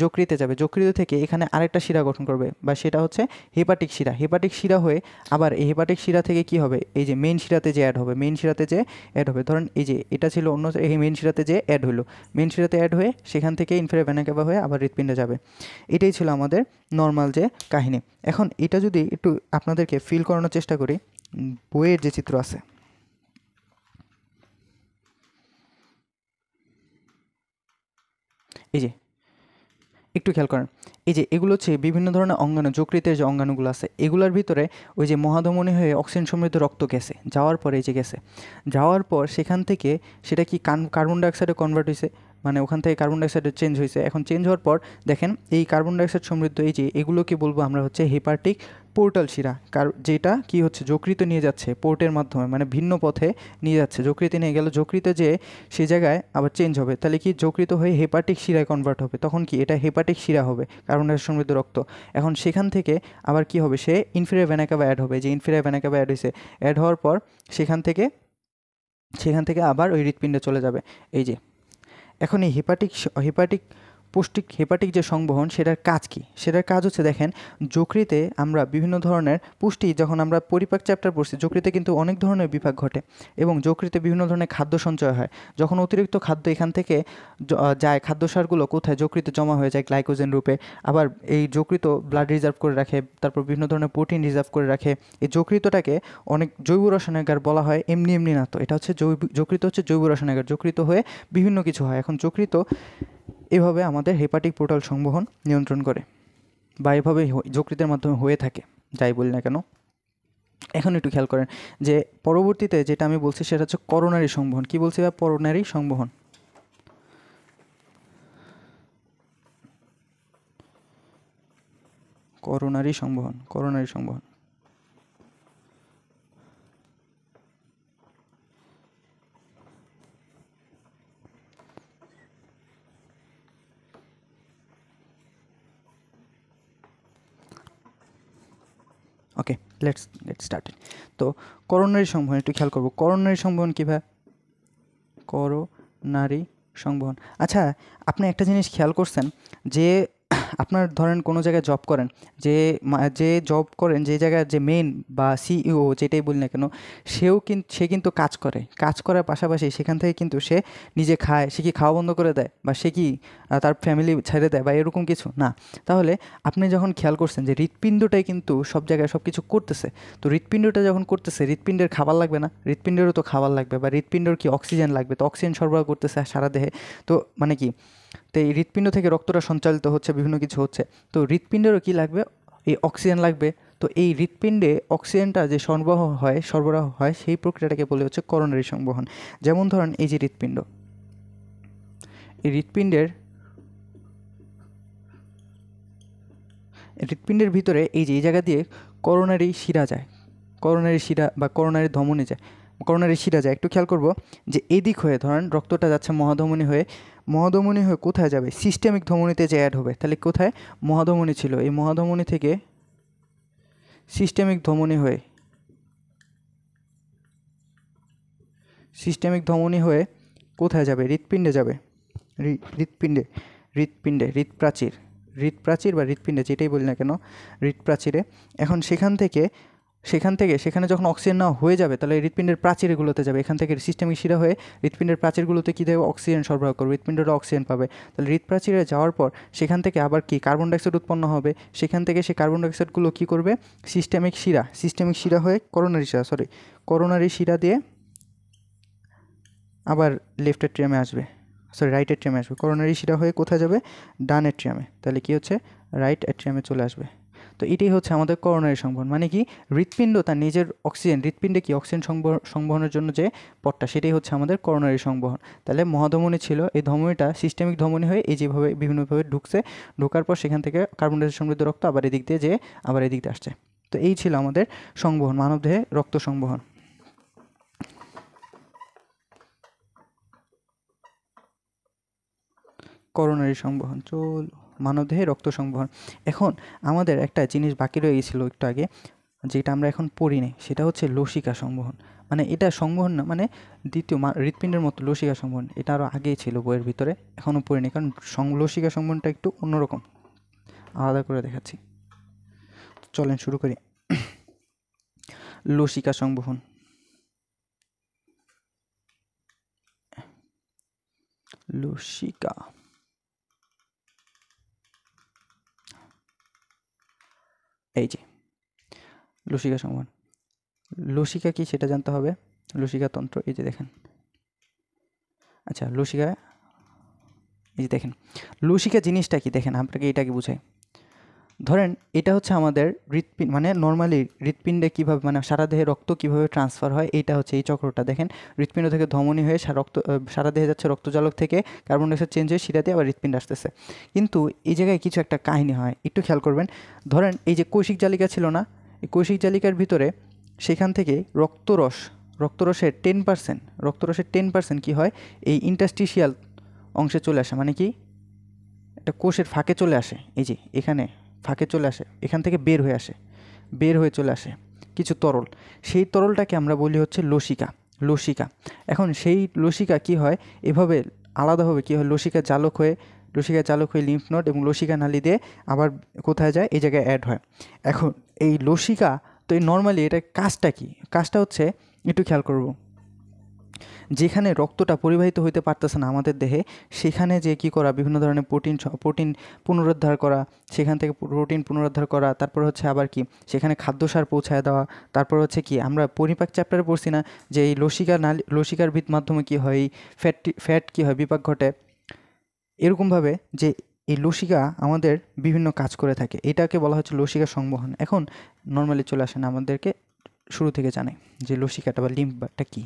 যকৃতে যাবে। যকৃত থেকে এখানে আরেকটা শিরা গঠন করবে, বা সেটা হচ্ছে হেপাটিক শিরা। হেপাটিক শিরা হয়ে আবার এই হেপাটিক শিরা থেকে কি হবে? এই যে মেইন শিরাতে যে অ্যাড হবে, মেইন শিরাতে যে অ্যাড হবে, ধরেন এই যে এটা ছিল অন্য, এই মেইন শিরাতে যে অ্যাড হলো, মেইন শিরাতে অ্যাড হয়ে সেখান থেকে ইনফেরা ভেনা ক্যাভা হয়ে আবার হৃৎপিণ্ডে যাবে। এটাই ছিল আমাদের নর্মাল যে কাহিনী। এখন এটা যদি একটু আপনাদেরকে ফিল করানোর চেষ্টা করি, বইয়ের যে চিত্র আছে, এই যে একটু খেয়াল করেন, এই যে এগুলো হচ্ছে বিভিন্ন ধরনের অঙ্গাণু, যকৃতের যে অঙ্গাণুগুলো আছে, এগুলোর ভিতরে ওই যে মহাধমনী হয়ে অক্সিজেন সমৃদ্ধ রক্ত গেছে, যাওয়ার পরে এই যে গেছে, যাওয়ার পর সেখান থেকে সেটা কি কার্বন ডাইঅক্সাইডে কনভার্ট হয়েছে, মানে ওখান থেকে কার্বন ডাইঅক্সাইডে চেঞ্জ হয়েছে। এখন চেঞ্জ হওয়ার পর দেখেন এই কার্বন ডাইঅক্সাইড সমৃদ্ধ এই যে এগুলোকে বলবো আমরা হচ্ছে হেপাটিক পোর্টাল শিরা, যেটা কি হচ্ছে যকৃত নিয়ে যাচ্ছে পোর্টের মাধ্যমে, মানে ভিন্ন পথে নিয়ে যাচ্ছে। যকৃতে নিয়ে গেল, যকৃতে যে সেই জায়গায় আবার চেঞ্জ হবে, তাহলে কি যকৃত হয়ে হেপাটিক শিরায় কনভার্ট হবে, তখন কি এটা হেপাটিক শিরা হবে, কার্বন ডাইঅক্সাইড সমৃদ্ধ রক্ত। এখন সেখান থেকে আবার কি হবে, সে ইনফেরিয়র ভেনা ক্যাভা অ্যাড হবে, যে ইনফেরিয়র ভেনা ক্যাভা অ্যাড হয়েছে, অ্যাড হওয়ার পর সেখান থেকে আবার ওই হৃৎপিণ্ডে চলে যাবে। এই যে এখন এই হেপাটিক হেপাটিক যে সংবহন, সেটার কাজ কি? সেটার কাজ হচ্ছে দেখেন, যকৃতে আমরা বিভিন্ন ধরনের পুষ্টি, যখন আমরা পরিপাক চ্যাপ্টার পড়ছি, যকৃতে কিন্তু অনেক ধরনের বিপাক ঘটে এবং যকৃতে বিভিন্ন ধরনের খাদ্য সঞ্চয় হয়। যখন অতিরিক্ত খাদ্য এখান থেকে যায়, খাদ্যসারগুলো কোথায়? যকৃতে জমা হয়ে যায় গ্লাইকোজেন রূপে। আবার এই যকৃত ব্লাড রিজার্ভ করে রাখে, তারপর বিভিন্ন ধরনের প্রোটিন রিজার্ভ করে রাখে। এই যকৃতটাকে অনেক জৈব রাসায়নিকাগার বলা হয়, এমনি না তো, এটা হচ্ছে যকৃত হচ্ছে জৈব রাসায়নিকাগার, যকৃত হয়ে বিভিন্ন কিছু হয়। এখন যকৃত এভাবে আমাদের হেপাটিক পোর্টাল সংবহন নিয়ন্ত্রণ করে, বা এভাবে যকৃতের মাধ্যমে হয়ে থাকে, যাই বলি না কেন। এখন একটু খেয়াল করেন যে পরবর্তীতে যেটা আমি বলছি সেটা হচ্ছে করোনারি সংবহন। কি বলছি? বা করোনারি সংবহন। করোনারি সংবহন। Okay, let's get started. তো করোনারি সংবহন একটু খেয়াল করবো। করোনারি সংবহন কীভাবে? করোনারি সংবহন, আচ্ছা আপনি একটা জিনিস খেয়াল করছেন যে আপনার ধরেন কোনো জায়গায় জব করেন, যে জব করেন যে জায়গায় যে মেন বা সিইও যেটাই বলি না কেন, সে কিন্তু কাজ করার পাশাপাশি সেখান থেকে কিন্তু সে নিজে খায়। সে কি খাওয়া বন্ধ করে দেয়, বা সে কি তার ফ্যামিলি ছেড়ে দেয়, বা এরকম কিছু না। তাহলে আপনি যখন খেয়াল করছেন যে হৃৎপিণ্ডটাই কিন্তু সব জায়গায় সব কিছু করতেছে, তো হৃৎপিণ্ডটা যখন করতেছে, হৃৎপিণ্ডের খাবার লাগবে না? হৃৎপিণ্ডেরও তো খাবার লাগবে, বা হৃৎপিণ্ডের কি অক্সিজেন লাগবে, তো অক্সিজেন সরবরাহ করতেছে সারা দেহে। তো মানে কি, তো এই হৃৎপিণ্ড থেকে রক্তটা সঞ্চালিত হচ্ছে, বিভিন্ন কিছু হচ্ছে, তো হৃৎপিণ্ডেরও কী লাগবে? এই অক্সিজেন লাগবে। তো এই হৃৎপিণ্ডে অক্সিজেনটা যে সরবরাহ হয় সেই প্রক্রিয়াটাকে বলে হচ্ছে করোনারি সংবহন। যেমন ধরেন এই যে হৃৎপিণ্ড, এই হৃৎপিণ্ডের ভিতরে এই যে এই জায়গা দিয়ে করোনারি শিরা যায়, করোনারি শিরা বা করোনারি ধমনী যায়, করোনারি শিরা যায়। একটু খেয়াল করব যে এদিক হয়ে ধরেন রক্তটা যাচ্ছে মহাধমনী হয়ে কোথায় যাবে? সিস্টেমিক ধমনীতে যে অ্যাড হবে। তাহলে কোথায়? মহাধমনী ছিল, এই মহাধমনী থেকে সিস্টেমিক ধমনী হয়ে কোথায় যাবে? হৃৎপিণ্ডে যাবে। হৃৎপ্রাচীর বা হৃৎপিণ্ডে যেটাই বলি না কেন, হৃৎপ্রাচীরে। এখন সেখানে যখন অক্সিজেন নেওয়া হয়ে যাবে, তাহলে হৃৎপিণ্ডের প্রাচীরগুলোতে যাবে। এখান থেকে সিস্টেমিক শিরা হয়ে হৃৎপিণ্ডের প্রাচীরগুলোতে কী দেবে? অক্সিজেন সরবরাহ করবে, হৃৎপিণ্ডটা অক্সিজেন পাবে। তাহলে হৃৎপ্রাচীরে যাওয়ার পর সেখান থেকে আবার কি কার্বন ডাইঅক্সাইড উৎপন্ন হবে, সেখান থেকে সেই কার্বন ডাইঅক্সাইডগুলো কী করবে? সিস্টেমিক শিরা হয়ে করোনারি শিরা দিয়ে আবার রাইট এট্রিয়ামে আসবে। করোনারি শিরা হয়ে কোথায় যাবে? ডান এট্রিয়ামে। তাহলে কি হচ্ছে? রাইট এট্রিয়ামে চলে আসবে। তো এটাই হচ্ছে আমাদের করোনারি সংবহন। মানে কি, হৃৎপিণ্ড তার নিজের হৃৎপিণ্ডে কি অক্সিজেন সংবহনের জন্য যে পথটা, সেটাই হচ্ছে আমাদের করোনারি সংবহন। তাহলে মহাধমনী ছিল, এই ধমনীটা সিস্টেমিক ধমনী হয়ে এই যেভাবে বিভিন্নভাবে ঢোকার পর সেখান থেকে কার্বন ডাইঅক্সাইড সমৃদ্ধ রক্ত আবার এদিক দিয়ে আবার এদিক দিয়ে আসছে। তো এই ছিল আমাদের সংবহন, মানবদেহে রক্ত সংবহন। করোনারি সংবহন মানবদেহে রক্ত সংবহন। এখন আমাদের একটা জিনিস বাকি রয়ে গেছিলো একটু আগে, যেটা আমরা এখন পড়িনি, সেটা হচ্ছে লসিকা সংবহন। মানে এটা সংবহন না, মানে দ্বিতীয় হৃৎপিণ্ডের মতো লসিকা সংবহন, এটা আরও আগেই ছিল বইয়ের ভিতরে, এখনও পড়িনি, কারণ লসিকা সংবহনটা একটু অন্যরকম, আলাদা করে দেখাচ্ছি। চলেন শুরু করি। লসিকা সংবহন। লসিকা, এই যে লসিকা সংবহন। লসিকা কি সেটা জানতে হবে, লসিকা তন্ত্র, এই যে দেখেন। আচ্ছা, লসিকা, এই যে দেখেন লসিকা জিনিসটা কি, দেখেন আপনাকে এটাকে বুঝাই। ধরেন এটা হচ্ছে আমাদের হৃৎপিণ্ড, মানে নর্মালি হৃৎপিণ্ডে কীভাবে, মানে সারা দেহে রক্ত কীভাবে ট্রান্সফার হয়, এইটা হচ্ছে এই চক্রটা। দেখেন হৃৎপিণ্ড থেকে ধমনী হয়ে সারা দেহে যাচ্ছে, রক্তজালক থেকে কার্বন ডাইঅক্সাইড চেঞ্জ হয়ে শিরাতে আবার হৃৎপিণ্ড আসতেছে। কিন্তু এই জায়গায় কিছু একটা কাহিনী হয়, একটু খেয়াল করবেন। ধরেন এই যে কৈশিক জালিকা ছিল না, এই কৈশিক জালিকার ভিতরে সেখান থেকে রক্তরসের 10% কী হয়, এই ইন্টারস্টিশিয়াল অংশে চলে আসে, মানে কি একটা কোষের ফাঁকে চলে আসে, এই যে এখানে ফাঁকে চলে আসে, এখান থেকে বের হয়ে চলে আসে কিছু তরল। সেই তরলটাকে আমরা বলি হচ্ছে লসিকা। এখন সেই লসিকা কি হয়, এভাবে আলাদাভাবে কী হয়, লসিকা জালক হয়ে লিম্ফ নোড এবং লসিকা নালী দিয়ে আবার কোথায় যায়, এই জায়গায় অ্যাড হয়। এখন এই লসিকা, তো এই নর্মালি এটা কাজটা হচ্ছে, একটু খেয়াল করব, যেখানে রক্তটা পরিবাহিত হইতে পারতেছে না আমাদের দেহে, সেখানে যে কী করা, বিভিন্ন ধরনের প্রোটিন পুনরুদ্ধার করা, সেখান থেকে প্রোটিন পুনরুদ্ধার করা, তারপর হচ্ছে আবার কি সেখানে খাদ্যসার পৌঁছায় দেওয়া, তারপর হচ্ছে কি আমরা পরিপাক চ্যাপ্টারে পড়ছি না যে এই লসিকার মাধ্যমে কী হয়, এই ফ্যাট কী হয়, বিপাক ঘটে। এরকমভাবে যে এই লসিকা আমাদের বিভিন্ন কাজ করে থাকে, এটাকে বলা হচ্ছে লসিকা সংবহন। এখন নর্মালি চলে আসে না, আমাদেরকে শুরু থেকে জানাই যে লসিকাটা বা লিম্ফটা কী।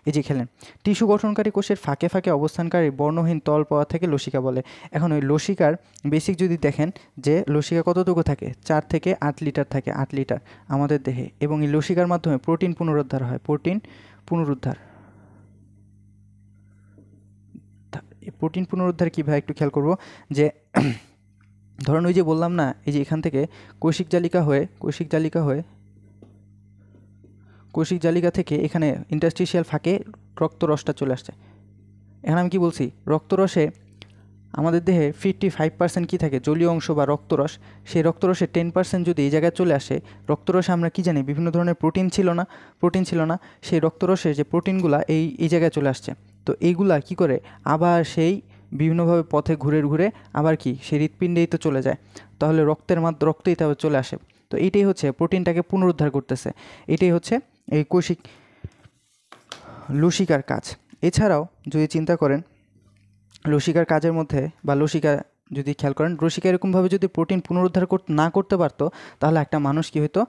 এই যে খেলেন, টিস্যু গঠনকারী কোষের ফাঁকে ফাঁকে অবস্থানকারী বর্ণহীন তল পাওয়া থেকে লসিকা বলে। এখন ওই লসিকার বেসিক যদি দেখেন যে লসিকা কতটুকু থাকে, 4 থেকে 8 লিটার থাকে, 8 লিটার আমাদের দেহে, এবং এই লসিকার মাধ্যমে প্রোটিন পুনরুদ্ধার কীভাবে একটু খেয়াল করব। যে ধরুন ওই যে বললাম না, এই যে এখান থেকে কৈশিক জালিকা থেকে এখানে ইন্টারস্টিশিয়াল ফাঁকে রক্তরসটা চলে আসছে। এখন আমি কি বলছি, রক্তরসে আমাদের দেহে 55% কী থাকে, জলীয় অংশ বা রক্তরস। সেই রক্তরসে 10% যদি এই জায়গায় চলে আসে, রক্তরসে আমরা কি জানি বিভিন্ন ধরনের প্রোটিন ছিল না, সেই রক্তরসের যে প্রোটিনগুলা এই জায়গায় চলে আসছে। তো এইগুলা কি করে আবার সেই বিভিন্নভাবে পথে ঘুরে আবার কি সেই হৃৎপিণ্ডেই তো চলে যায়, তাহলে রক্তেই তবে চলে আসে। তো এইটাই হচ্ছে প্রোটিনটাকে পুনরুদ্ধার করতেছে, এটাই হচ্ছে এই লসিকার কাজ। এছাড়াও যদি চিন্তা করেন লসিকার কাজের মধ্যে, বা লসিকা যদি খেয়াল করেন, লসিকা এরকমভাবে যদি প্রোটিন পুনরুদ্ধার না করতে পারতো, তাহলে একটা মানুষ কী হতো,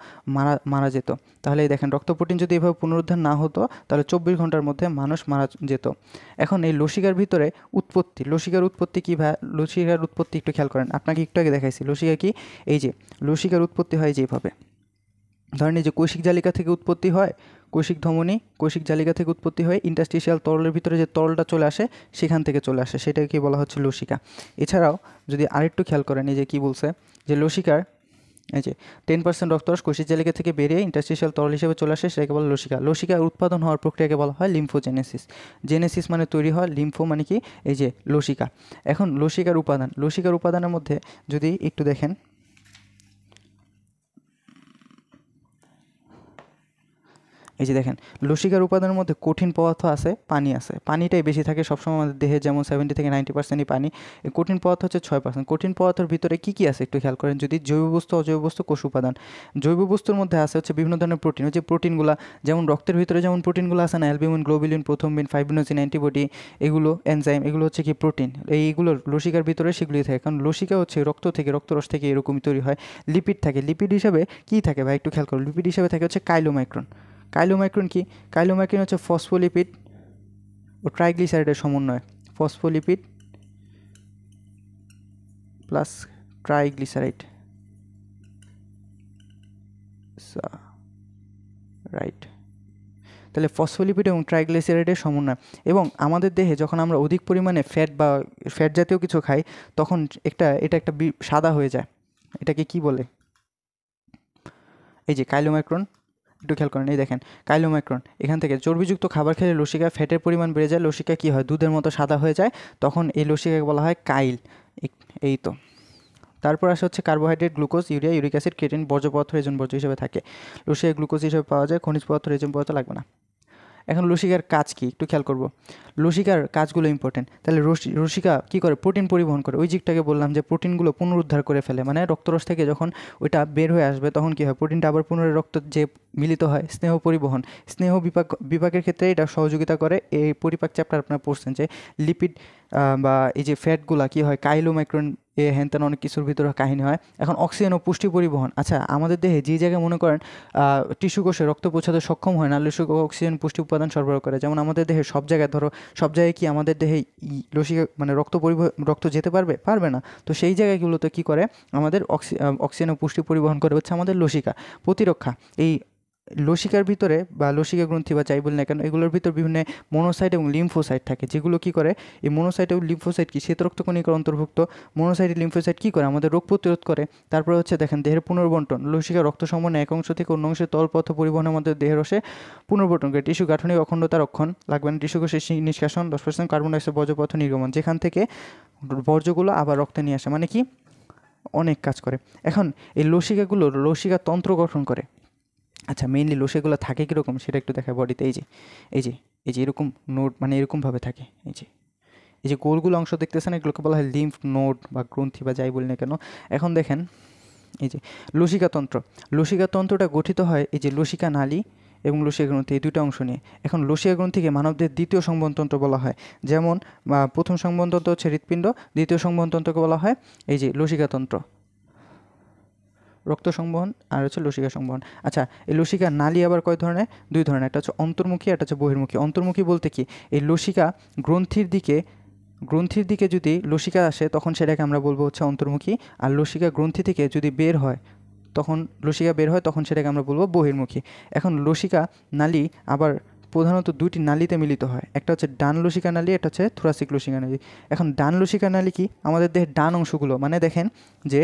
মারা যেত। তাহলে এই দেখেন, রক্ত প্রোটিন যদি এভাবে পুনরুদ্ধার না হতো, তাহলে 24 ঘন্টার মধ্যে মানুষ মারা যেত। এখন এই লসিকার ভিতরে লসিকার উৎপত্তি একটু খেয়াল করেন, আপনাকে একটু আগে দেখাইছি লসিকা কি। এই যে লসিকার উৎপত্তি হয় যেভাবে, ধরেন এই যে কৈশিক জালিকা থেকে উৎপত্তি হয়, কৈশিক জালিকা থেকে উৎপত্তি হয়, ইন্টারস্টিশিয়াল তরলের ভিতরে যে তরলটা চলে আসে, সেখান থেকে চলে আসে, সেটাকে বলা হচ্ছে লসিকা। এছাড়াও যদি আরেকটু খেয়াল করেন, এই যে কী বলছে, যে লসিকার এই যে 10% রক্তরস কৈশিক জালিকা থেকে বেরিয়ে ইন্টারস্টিশিয়াল তরল হিসেবে চলে আসে, সেটাকে বলা লসিকার উৎপাদন হওয়ার প্রক্রিয়াকে বলা হয় লিম্ফোজেনেসিস মানে তৈরি হয়, লিম্ফো মানে কি, এই যে লসিকা। এখন লসিকার উপাদানের মধ্যে যদি একটু দেখেন, এই যে দেখেন লসিকার উপাদানের মধ্যে কঠিন পদার্থ আছে, পানি আছে, পানিটাই বেশি থাকে সবসময় আমাদের দেহে, যেমন 70 থেকে 90%ই পানি। এই কঠিন পদার্থ হচ্ছে 6%। কঠিন পদার্থের ভিতরে কী কী আছে একটু খেয়াল করেন, যদি জৈব বস্তু, অজৈব বস্তু, কোষ উপাদান। জৈব বস্তুর মধ্যে আছে হচ্ছে বিভিন্ন ধরনের প্রোটিন, ওই যে প্রোটিনগুলো, যেমন রক্তের ভিতরে যেমন প্রোটিনগুলো আছে না, অ্যালবুমিন, গ্লোবুলিন, প্রথমবিন, ফাইব্রিনোজিন, অ্যান্টিবডি, এগুলো এনজাইম, এগুলো হচ্ছে কি প্রোটিন। এইগুলো লসিকার ভিতরে সেগুলি থাকে, কারণ লসিকা হচ্ছে রক্তরস থেকে এরকমই তৈরি হয়। লিপিড থাকে, লিপিড হিসাবে কী থাকে ভাই একটু খেয়াল করুন, লিপিড হিসাবে থাকে হচ্ছে কাইলোমাইক্রন কি, কাইলোমাইক্রন হচ্ছে ফসফোলিপিড ও ট্রাইগ্লিসারাইডের সমন্বয়, ফসফোলিপিড প্লাস ট্রাইগ্লিসারাইড, রাইট। তাহলে ফসফোলিপিড এবং ট্রাইগ্লিসারাইডের সমন্বয়। এবং আমাদের দেহে যখন আমরা অধিক পরিমাণে ফ্যাট জাতীয় কিছু খাই, তখন এটা একটা সাদা হয়ে যায়, এটাকে কি বলে, এই যে কাইলোমাইক্রন, একটু খেয়াল করেন, এই দেখেন কাইলোমাইক্রন, এখান থেকে চর্বিযুক্ত খাবার খেলে লসিকা ফ্যাটের পরিমাণ বেড়ে যায়, লসিকা কী হয় দুধের মতো সাদা হয়ে যায়, তখন এই লসিকাকে বলা হয় কাইল। এই তো। তারপর আসে হচ্ছে carbohydrate, glucose, urea, uric acid, creatine বর্জ্য পদার্থ রেজন বর্জ্য হিসেবে থাকে। লসিকা গ্লুকোজ হিসেবে পাওয়া যায়, খনিজ পদার্থ রেজন পদার্থ লাগবে না। এখন লসিকার কাজ কি একটু খেয়াল করব, লসিকার কাজগুলো ইম্পর্টেন্ট। তাহলে লসিকা কী করে, প্রোটিন পরিবহন করে। ওই জিকটাকে বললাম যে প্রোটিনগুলো পুনরুদ্ধার করে ফেলে, মানে রক্তরস থেকে যখন ওইটা বের হয়ে আসবে তখন কী হয়, প্রোটিনটা আবার পুনরায় রক্ত যে মিলিত হয়, স্নেহ পরিবহন, স্নেহ বিপাকের ক্ষেত্রে এটা সহযোগিতা করে। এই পরিপাক চ্যাপ্টার আপনারা পড়ছেন যে লিপিড বা এই যে ফ্যাটগুলা কী হয়, কাইলোমাইক্রন হ্যান ত্যান অনেক কিছুর ভিতরে কাহিনী হয়। এখন অক্সিজেন ও পুষ্টি পরিবহন, আচ্ছা আমাদের দেহে যে জায়গায় মনে করেন টিস্যু কোষে রক্ত পৌঁছাতে সক্ষম হয় না, লসিকা অক্সিজেন পুষ্টি উপাদান সরবরাহ করে। যেমন আমাদের দেহে সব জায়গায়, ধরো সব জায়গায় কি আমাদের দেহে লসিকা মানে রক্ত যেতে পারবে না। তো সেই জায়গাগুলোতে কী করে, আমাদের অক্সিজেন ও পুষ্টি পরিবহন করে হচ্ছে আমাদের লসিকা। প্রতিরক্ষা, এই লসিকার ভিতরে বা লসিকা গ্রন্থি বা যাই বলি না কেন, এগুলোর ভিতর বিভিন্ন মনোসাইট এবং লিম্ফোসাইট থাকে, যেগুলো কী করে, এই মনোসাইট এবং লিম্ফোসাইট কি শ্বেতরক্তকণিকার অন্তর্ভুক্ত। মনোসাইট লিম্ফোসাইট কী করে, আমাদের রোগ প্রতিরোধ করে। তারপরে হচ্ছে দেখেন দেহের পুনর্বন্টন, লসিকা রক্ত সমন্বয়ে এক অংশ থেকে অন্য অংশে তলপথ পরিবহনের মধ্যে দেহের রসে পুনর্বন্টন করে। টিস্যু গাঠনিক অখণ্ডতা রক্ষণ, লাগবে না। টিস্যু কোষের নিষ্কাশন, 10% কার্বন ডাইঅক্সাইড বর্জ্য পদার্থ নির্গমন, যেখান থেকে বর্জ্যগুলো আবার রক্তে নিয়ে আসে, মানে কি অনেক কাজ করে। এখন এই লসিকাগুলো লসিকা তন্ত্র গঠন করে। আচ্ছা মেইনলি লসিকাগুলো থাকে কীরকম সেটা একটু দেখায় বডিতে। এই যে এরকম নোড, মানে এরকমভাবে থাকে। এই যে গোলগুলো অংশ দেখতেছেন, এগুলোকে বলা হয় লিম্ফ নোড বা গ্রন্থি বা যাই বলি না কেন। এখন দেখেন এই যে লসিকাতন্ত্রটা গঠিত হয় এই যে লসিকা নালী এবং লসিকা গ্রন্থি, এই দুটো অংশ নিয়ে। এখন লসিকা গ্রন্থিকে মানবদের দ্বিতীয় সংবহনতন্ত্র বলা হয়। যেমন প্রথম সংবহনতন্ত্র হচ্ছে হৃৎপিণ্ড, দ্বিতীয় সংবহনতন্ত্রকে বলা হয় এই যে লসিকাতন্ত্র, রক্ত সংবহন আর হচ্ছে লসিকা সংবহন। আচ্ছা এই লসিকা নালী আবার কয় ধরনের, দুই ধরনের, একটা হচ্ছে অন্তর্মুখী, একটা হচ্ছে বহির্মুখী। অন্তর্মুখী বলতে কি, এই লসিকা গ্রন্থির দিকে যদি লসিকা আসে তখন সেটাকে আমরা বলবো হচ্ছে অন্তর্মুখী, আর লসিকা গ্রন্থি থেকে যদি লসিকা বের হয় তখন সেটাকে আমরা বলবো বহির্মুখী। এখন লসিকা নালী আবার প্রধানত দুইটি নালীতে মিলিত হয়, একটা হচ্ছে ডান লসিকা নালী, একটা হচ্ছে থোরাসিক লসিকা নালী। এখন ডান লসিকা নালী কি, আমাদের দেহের ডান অংশগুলো, মানে দেখেন যে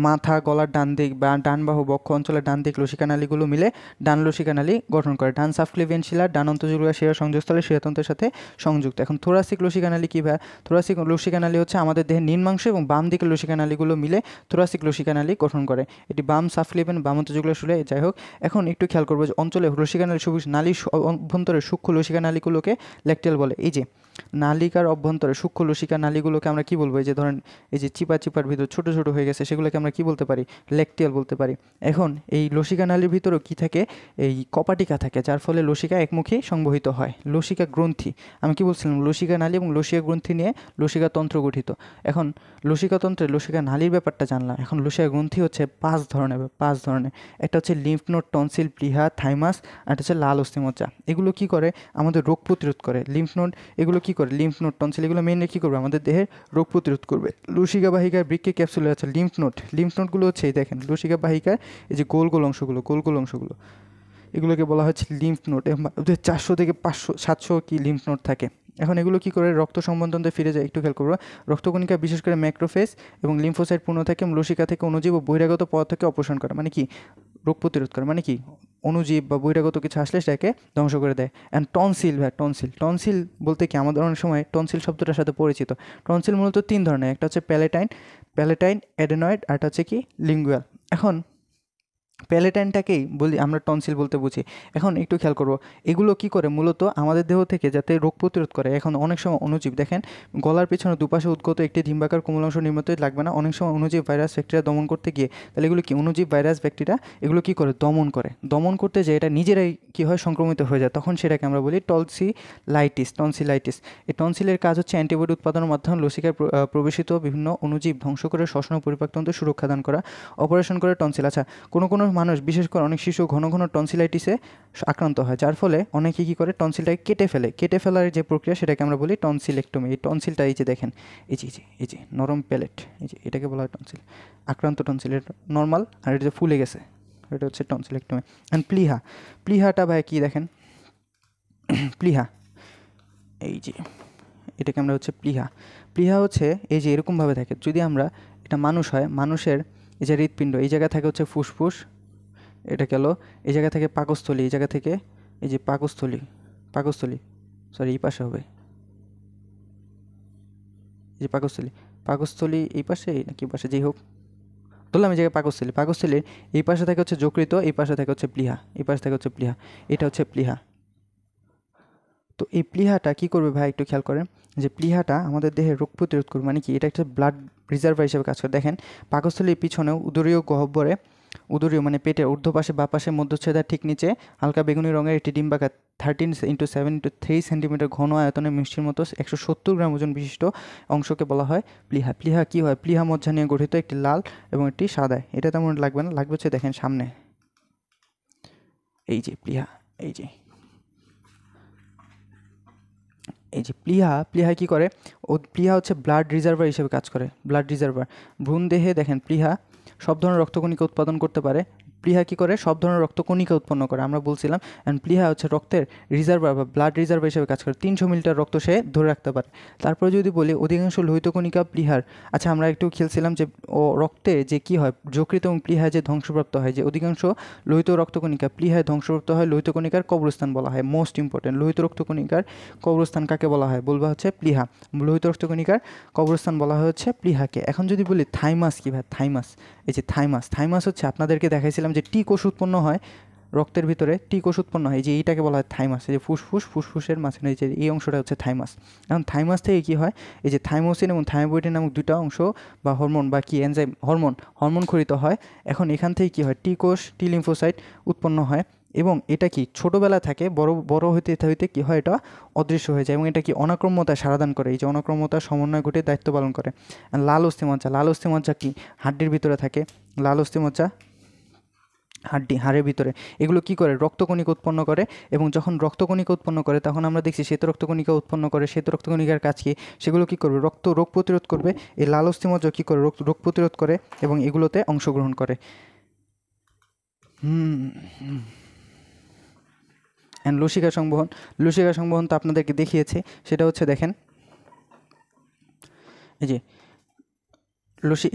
মাথা, গলার ডান দিক বা ডান বাহু, বক্ষ অঞ্চলের ডান দিক লসিকা নালীগুলো মিলে ডান লসিকা নালী গঠন করে। ডান সাবক্লিভিয়ান শিরা, ডান অন্তঃজুড়িয়া শিরা সংযোগস্থলে শিরাতন্ত্রের সাথে সংযুক্ত। এখন থোরাসিক লসিকা নালী কী ভাই, থোরাসিক লসিকা নালী হচ্ছে আমাদের দেহের নিম্নাংশ এবং বাম দিকের লসিকা নালীগুলো মিলে থোরাসিক লসিকা নালী গঠন করে। এটি বাম সাবক্লিভিয়ান, বাম অন্তঃজুড়িয়া শিরা, যাই হোক। এখন একটু খেয়াল করবো যে অঞ্চলে লসিকা নালী অভ্যন্তরে সূক্ষ্ম লসিকা নালীগুলোকে ল্যাকটিয়াল বলে। এই যে নালিকার অভ্যন্তরে সূক্ষ্ম লসিকা নালীগুলোকে আমরা কি বলবো, এই যে ধরেন এই যে চিপার ভিতর ছোট ছোট হয়ে গেছে, সেগুলোকে আমরা কি বলতে পারি, ল্যাকটিয়াল বলতে পারি। এখন এই লসিকা নালীর ভিতরেও কি থাকে, এই কপাটিকা থাকে, যার ফলে লসিকা একমুখী সংবহিত হয়। লসিকা গ্রন্থি, আমি কি বলছিলাম, লসিকা নালী এবং লসিকা গ্রন্থি নিয়ে লসিকা তন্ত্র গঠিত। এখন লসিকা তন্ত্রে লসিকা নালীর ব্যাপারটা জানলাম। এখন লসিকা গ্রন্থি হচ্ছে পাঁচ ধরনের। একটা হচ্ছে লিম্ফ নোড, টনসিল, প্লিহা, থাইমাস, আর একটা হচ্ছে লাল অস্থিমজ্জা। এগুলো কি করে, আমাদের রোগ প্রতিরোধ করে। লিম্ফ নোড এগুলো কি করে, লিম্ফ নোড, টনসিল এগুলো মেইনলি কী করবে, আমাদের দেহের রোগ প্রতিরোধ করবে। লসিকা বাহিকার বৃক্কে ক্যাপসুলে আছে লিম্ফ নোডগুলো হচ্ছে এই দেখেন লসিকা বাহিকার এই যে গোল গোল অংশগুলো এগুলোকে বলা হচ্ছে লিম্ফ নোড। 400 থেকে 500-700 কি লিম্ফ নোড থাকে। এখন এগুলো কী করে, রক্ত সম্বন্ধে ফিরে যায়, একটু খেয়াল করবো। রক্তকণিকা বিশেষ করে ম্যাক্রোফেজ এবং লিম্ফোসাইট পূর্ণ থাকে এবং লসিকা থেকে অণুজীব ও বহিরাগত পদার্থকে অপসারণ করে, মানে কি রোগ প্রতিরোধ করে, মানে কি অণুজীব বা বহিরাগত কিছু আসলে সেটাকে ধ্বংস করে দেয়। অ্যান্ড টনসিল বলতে কি, আমাদের অনেক সময় টনসিল শব্দটার সাথে পরিচিত। টনসিল মূলত 3 ধরনের, একটা হচ্ছে প্যালেটাইন, অ্যাডেনয়েড, আর একটা হচ্ছে কি লিঙ্গুয়াল। এখন প্যালেটাইনটাকেই বলি আমরা টনসিল বলতে বুঝি। এখন একটু খেয়াল করবো, এগুলো কি করে, মূলত আমাদের দেহ থেকে যাতে রোগ প্রতিরোধ করে। এখন অনেক সময় অণুজীব, দেখেন গলার পেছনে দুপাশে উদ্গত একটি ডিম্বাকার কোমল অংশ নির্মিত, লাগবে না। অনেক সময় অণুজীব ভাইরাস ব্যাকটেরিয়া দমন করতে গিয়ে, তাহলে এগুলো কি অণুজীব ভাইরাস ব্যাকটেরিয়া এগুলো কি করে, দমন করতে যে এটা নিজেরাই কি হয়, সংক্রমিত হয়ে যায়, তখন সেটাকে আমরা বলি টনসিলাইটিস। এই টনসিলের কাজ হচ্ছে অ্যান্টিবডি উৎপাদনের মাধ্যমে লসিকায় প্রবেশিত বিভিন্ন অণুজীব ধ্বংস করে শ্বসন ও পরিপাকতন্ত্র সুরক্ষা দান করা, অপারেশন করে টনসিল। আচ্ছা কোনো মানুষ, বিশেষ করে অনেক শিশু ঘন টনসিলাইটিসে আক্রান্ত হয়, যার ফলে অনেকে কী করে, টনসিলটাকে কেটে ফেলার যে প্রক্রিয়া সেটাকে আমরা বলি টনসিলেক্টমি। এই টনসিলটা এই যে দেখেন এই যে নরম প্যালেট, এই যে এটাকে বলা হয় টনসিল। আক্রান্ত টনসিল এটা নর্মাল, আর এটা যে ফুলে গেছে এটা হচ্ছে টনসিলেক্টমি। অ্যান্ড প্লিহাটা ভাই কী দেখেন, প্লিহা এই যে এটাকে আমরা হচ্ছে প্লিহা হচ্ছে এই যে এরকমভাবে থাকে। যদি আমরা এটা মানুষ হয়, মানুষের এই যে হৃৎপিণ্ড, এই জায়গায় থাকে হচ্ছে ফুসফুস, এটা গেল এই জায়গা থেকে পাকস্থলী, এই জায়গা থেকে এই যে পাকস্থলী সরি এই পাশে হবে, এই যে পাকস্থলী এই পাশে নাকি পাশে যেই হোক, ধরলাম এই জায়গায় পাকস্থলীর এই পাশে থাকে হচ্ছে যকৃত, এই পাশে থাকে হচ্ছে প্লীহা, এই পাশে থাকে হচ্ছে প্লীহা, এটা হচ্ছে প্লীহা। তো এই প্লীহাটা কী করবে ভাই একটু খেয়াল করেন, যে প্লীহাটা আমাদের দেহে রোগ প্রতিরোধ করবে, মানে কি এটা একটা ব্লাড রিজার্ভার হিসেবে কাজ করে। দেখেন পাকস্থলীর পিছনেও উদরীয় গহ্বরে, উদরীয় মানে পেটের ঊর্ধ্ব পাশে বা পাশে মধ্যচ্ছেদার ঠিক নিচে হালকা বেগুনি রঙের একটি ডিম্বাকার 13x7x3 সেন্টিমিটার ঘন আয়তনের মিষ্টির মতো 170 গ্রাম ওজন বিশিষ্ট অংশকে বলা হয় প্লীহা। প্লীহা কী হয়, প্লীহা মজ্জা নিয়ে গঠিত, একটি লাল এবং একটি সাদা। এটা তেমন লাগবে না, লাগবে হচ্ছে দেখেন সামনে এই যে প্লীহা, এই যে প্লীহা কী করে, প্লীহা হচ্ছে ব্লাড রিজার্ভার হিসেবে কাজ করে, ব্লাড রিজার্ভার। ভ্রূণ দেহে দেখেন প্লীহা সব ধরনের রক্তকণিকা উৎপাদন করতে পারে। প্লীহা কী করে, সব ধরনের রক্তকণিকা উৎপন্ন করে, আমরা বলছিলাম। অ্যান্ড প্লীহা হচ্ছে রক্তের রিজার্ভার বা ব্লাড রিজার্ভার হিসেবে কাজ করে, 300 মিলিটার রক্ত সে ধরে রাখতে পারে। তারপরে যদি বলি অধিকাংশ লোহিত কণিকা প্লীহার, আচ্ছা আমরা একটু খেলছিলাম যে রক্তে যে কী হয়, যকৃত এবং প্লীহায় যে ধ্বংসপ্রাপ্ত হয়, যে অধিকাংশ লোহিত রক্তকণিকা প্লীহায় ধ্বংসপ্রাপ্ত হয়, লোহিত কণিকার কবরস্থান বলা হয়। মোস্ট ইম্পর্টেন্ট, লোহিত রক্তকণিকার কবরস্থান কাকে বলা হয়, বলবা হচ্ছে প্লীহা। লোহিত রক্তকণিকার কবরস্থান বলা হচ্ছে প্লীহাকে। এখন যদি বলি থাইমাস কী ভাই, থাইমাস, এই যে থাইমাস হচ্ছে আপনাদেরকে দেখাইছিলাম যে টি কোষ উৎপন্ন হয় রক্তের ভিতরে, টি কোষ উৎপন্ন হয়, যে এইটাকে বলা হয় থাইমাস। এই যে ফুসফুসের মাঝখানে যে এই অংশটা হচ্ছে থাইমাস। এখন থাইমাস থেকে কী হয়, এই যে থাইমোসিন এবং থাইমোবুটিন নামক দুটো অংশ বা হরমোন বা কি এনজাইম হরমোন খরিত হয়। এখন এখান থেকে কী হয়, টি কোষ, টি লিম্ফোসাইট উৎপন্ন হয়, এবং এটা কি ছোটোবেলা থাকে, বড় হইতে হইতে কী হয়, এটা অদৃশ্য হয়ে যায়, এবং এটা কি অনাক্রম্যতায় সারাদান করে, এই যে অনাক্রম্যতার সমন্বয় ঘটে দায়িত্ব পালন করে। লাল অস্থিমজ্জা কি হাড্ডির ভিতরে থাকে, লাল অস্থিমজ্জা হাড়ের ভিতরে। এগুলো কি করে, রক্তকণিকা উৎপন্ন করে, এবং যখন রক্তকণিকা উৎপন্ন করে তখন আমরা দেখছি শ্বেত রক্তকণিকা উৎপন্ন করে। শ্বেত রক্তকণিকার কাজ কি, সেগুলো কি করবে, রোগ প্রতিরোধ করবে। এই লাল অস্থিমজ্জা কী করে, রোগ প্রতিরোধ করে এবং এগুলোতে অংশগ্রহণ করে। অ্যান্ড লসিকা সংবহন তো আপনাদেরকে দেখিয়েছে, সেটা হচ্ছে দেখেন এই যে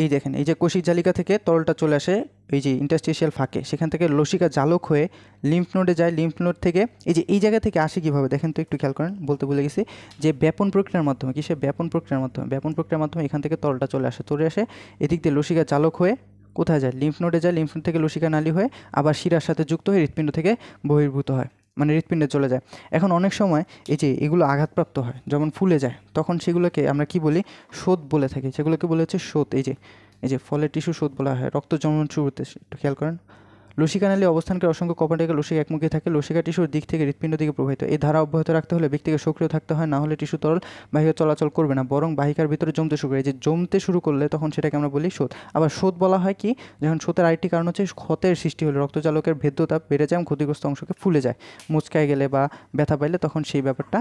এই দেখেন, এই যে কোষিক জালিকা থেকে তরলটা চলে আসে এই যে ইন্টারস্টিশিয়াল ফাঁকে, সেখান থেকে লসিকা জালক হয়ে লিম্ফ নোডে যায়। লিম্ফ নোড থেকে এই জায়গা থেকে আসে কীভাবে দেখেন তো, একটু খেয়াল করেন, বলতে ভুলে গেছি, যে ব্যাপন প্রক্রিয়ার মাধ্যমে, ব্যাপন প্রক্রিয়ার মাধ্যমে এখান থেকে তরলটা চলে আসে এদিক দিয়ে লসিকা জালক হয়ে কোথায় যায়, লিম্ফ নোডে যায়। লিম্ফ নোড থেকে লসিকা নালী হয়ে আবার শিরার সাথে যুক্ত হয়ে হৃৎপিণ্ড থেকে বহির্ভূত হয়, মানে হৃৎপিণ্ডে চলে যায়। এখন অনেক সময় এই যে এগুলো আঘাতপ্রাপ্ত হয়, যখন ফুলে যায়, তখন সেগুলোকে আমরা কি বলি, শোথ বলে থাকি। সেগুলোকে বলে হচ্ছে শোথ। এই যে ফলের টিস্যু শোথ বলা হয়। রক্ত জমানো শুরুতে একটু খেয়াল করেন, লসিকা নালী অবস্থানকে অসংখ্য কপাটিকা লসিকা একমুখী থাকে। লসিকা টিস্যুর দিক থেকে হৃৎপিণ্ড দিকে প্রবাহিত। এই ধারা অব্যাহত রাখতে হলে ব্যক্তিকে সক্রিয় থাকতে হয়, না হলে টিস্যু তরল বাহিকা চলাচল করবে না, বরং বাহিকার ভিতরে জমতে শুরু করে। এই যে জমতে শুরু করলে তখন সেটাকে আমরা বলি শোথ। আবার শোথ বলা হয় কি, যখন শোথের আরেকটি কারণ হচ্ছে ক্ষতের সৃষ্টি হলে রক্তচালকের ভেদ্যতা বেড়ে যায় এবং ক্ষতিগ্রস্ত অংশকে ফুলে যায়, মুচকায় গেলে বা ব্যথা পাইলে তখন সেই ব্যাপারটা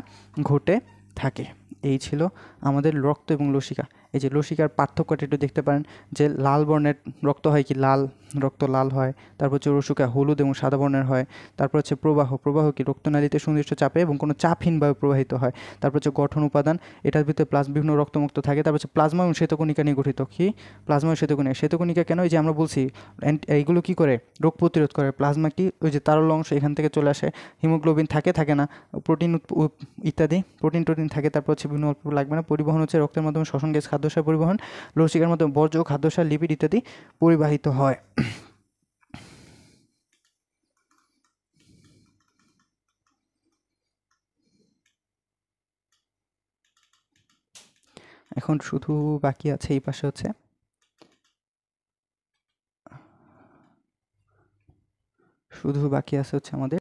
ঘটে থাকে। এই ছিল আমাদের রক্ত এবং লসিকা। এই যে লসিকার পার্থক্যটা একটু দেখতে পারেন, যে লাল বর্ণের রক্ত হয় কি, রক্ত লাল হয়। তারপর হচ্ছে রসুকা হলুদ এবং সাদা বর্ণের হয়। তারপর হচ্ছে প্রবাহ কি, রক্তনালীতে সুনির্দিষ্ট চাপে এবং কোনো চাপহীনভাবে প্রবাহিত হয়। তারপর হচ্ছে গঠন উপাদান, এটার ভিতরে বিভিন্ন রক্তমুক্ত থাকে। তারপর হচ্ছে প্লাজমা এবং শ্বেতকণিকা নিয়ে গঠিত। কি প্লাজমা এবং শ্বেতকণিকা কেন, এই যে আমরা বলছি এইগুলো কি করে, রোগ প্রতিরোধ করে। প্লাজমা কি, ওই যে তারল অংশ এখান থেকে চলে আসে। হিমোগ্লোবিন থাকে না, প্রোটিন ইত্যাদি প্রোটিন থাকে। তারপর হচ্ছে বিভিন্ন অল্প লাগবে না। পরিবহন হচ্ছে রক্তের মাধ্যমে শ্বসন গ্যাস, খাদ্যসার পরিবহন, লসিকার মাধ্যমে বর্জ্য, খাদ্যসার, লিপিড ইত্যাদি পরিবাহিত হয়। এখন শুধু বাকি আছে এই পাশে হচ্ছে আমাদের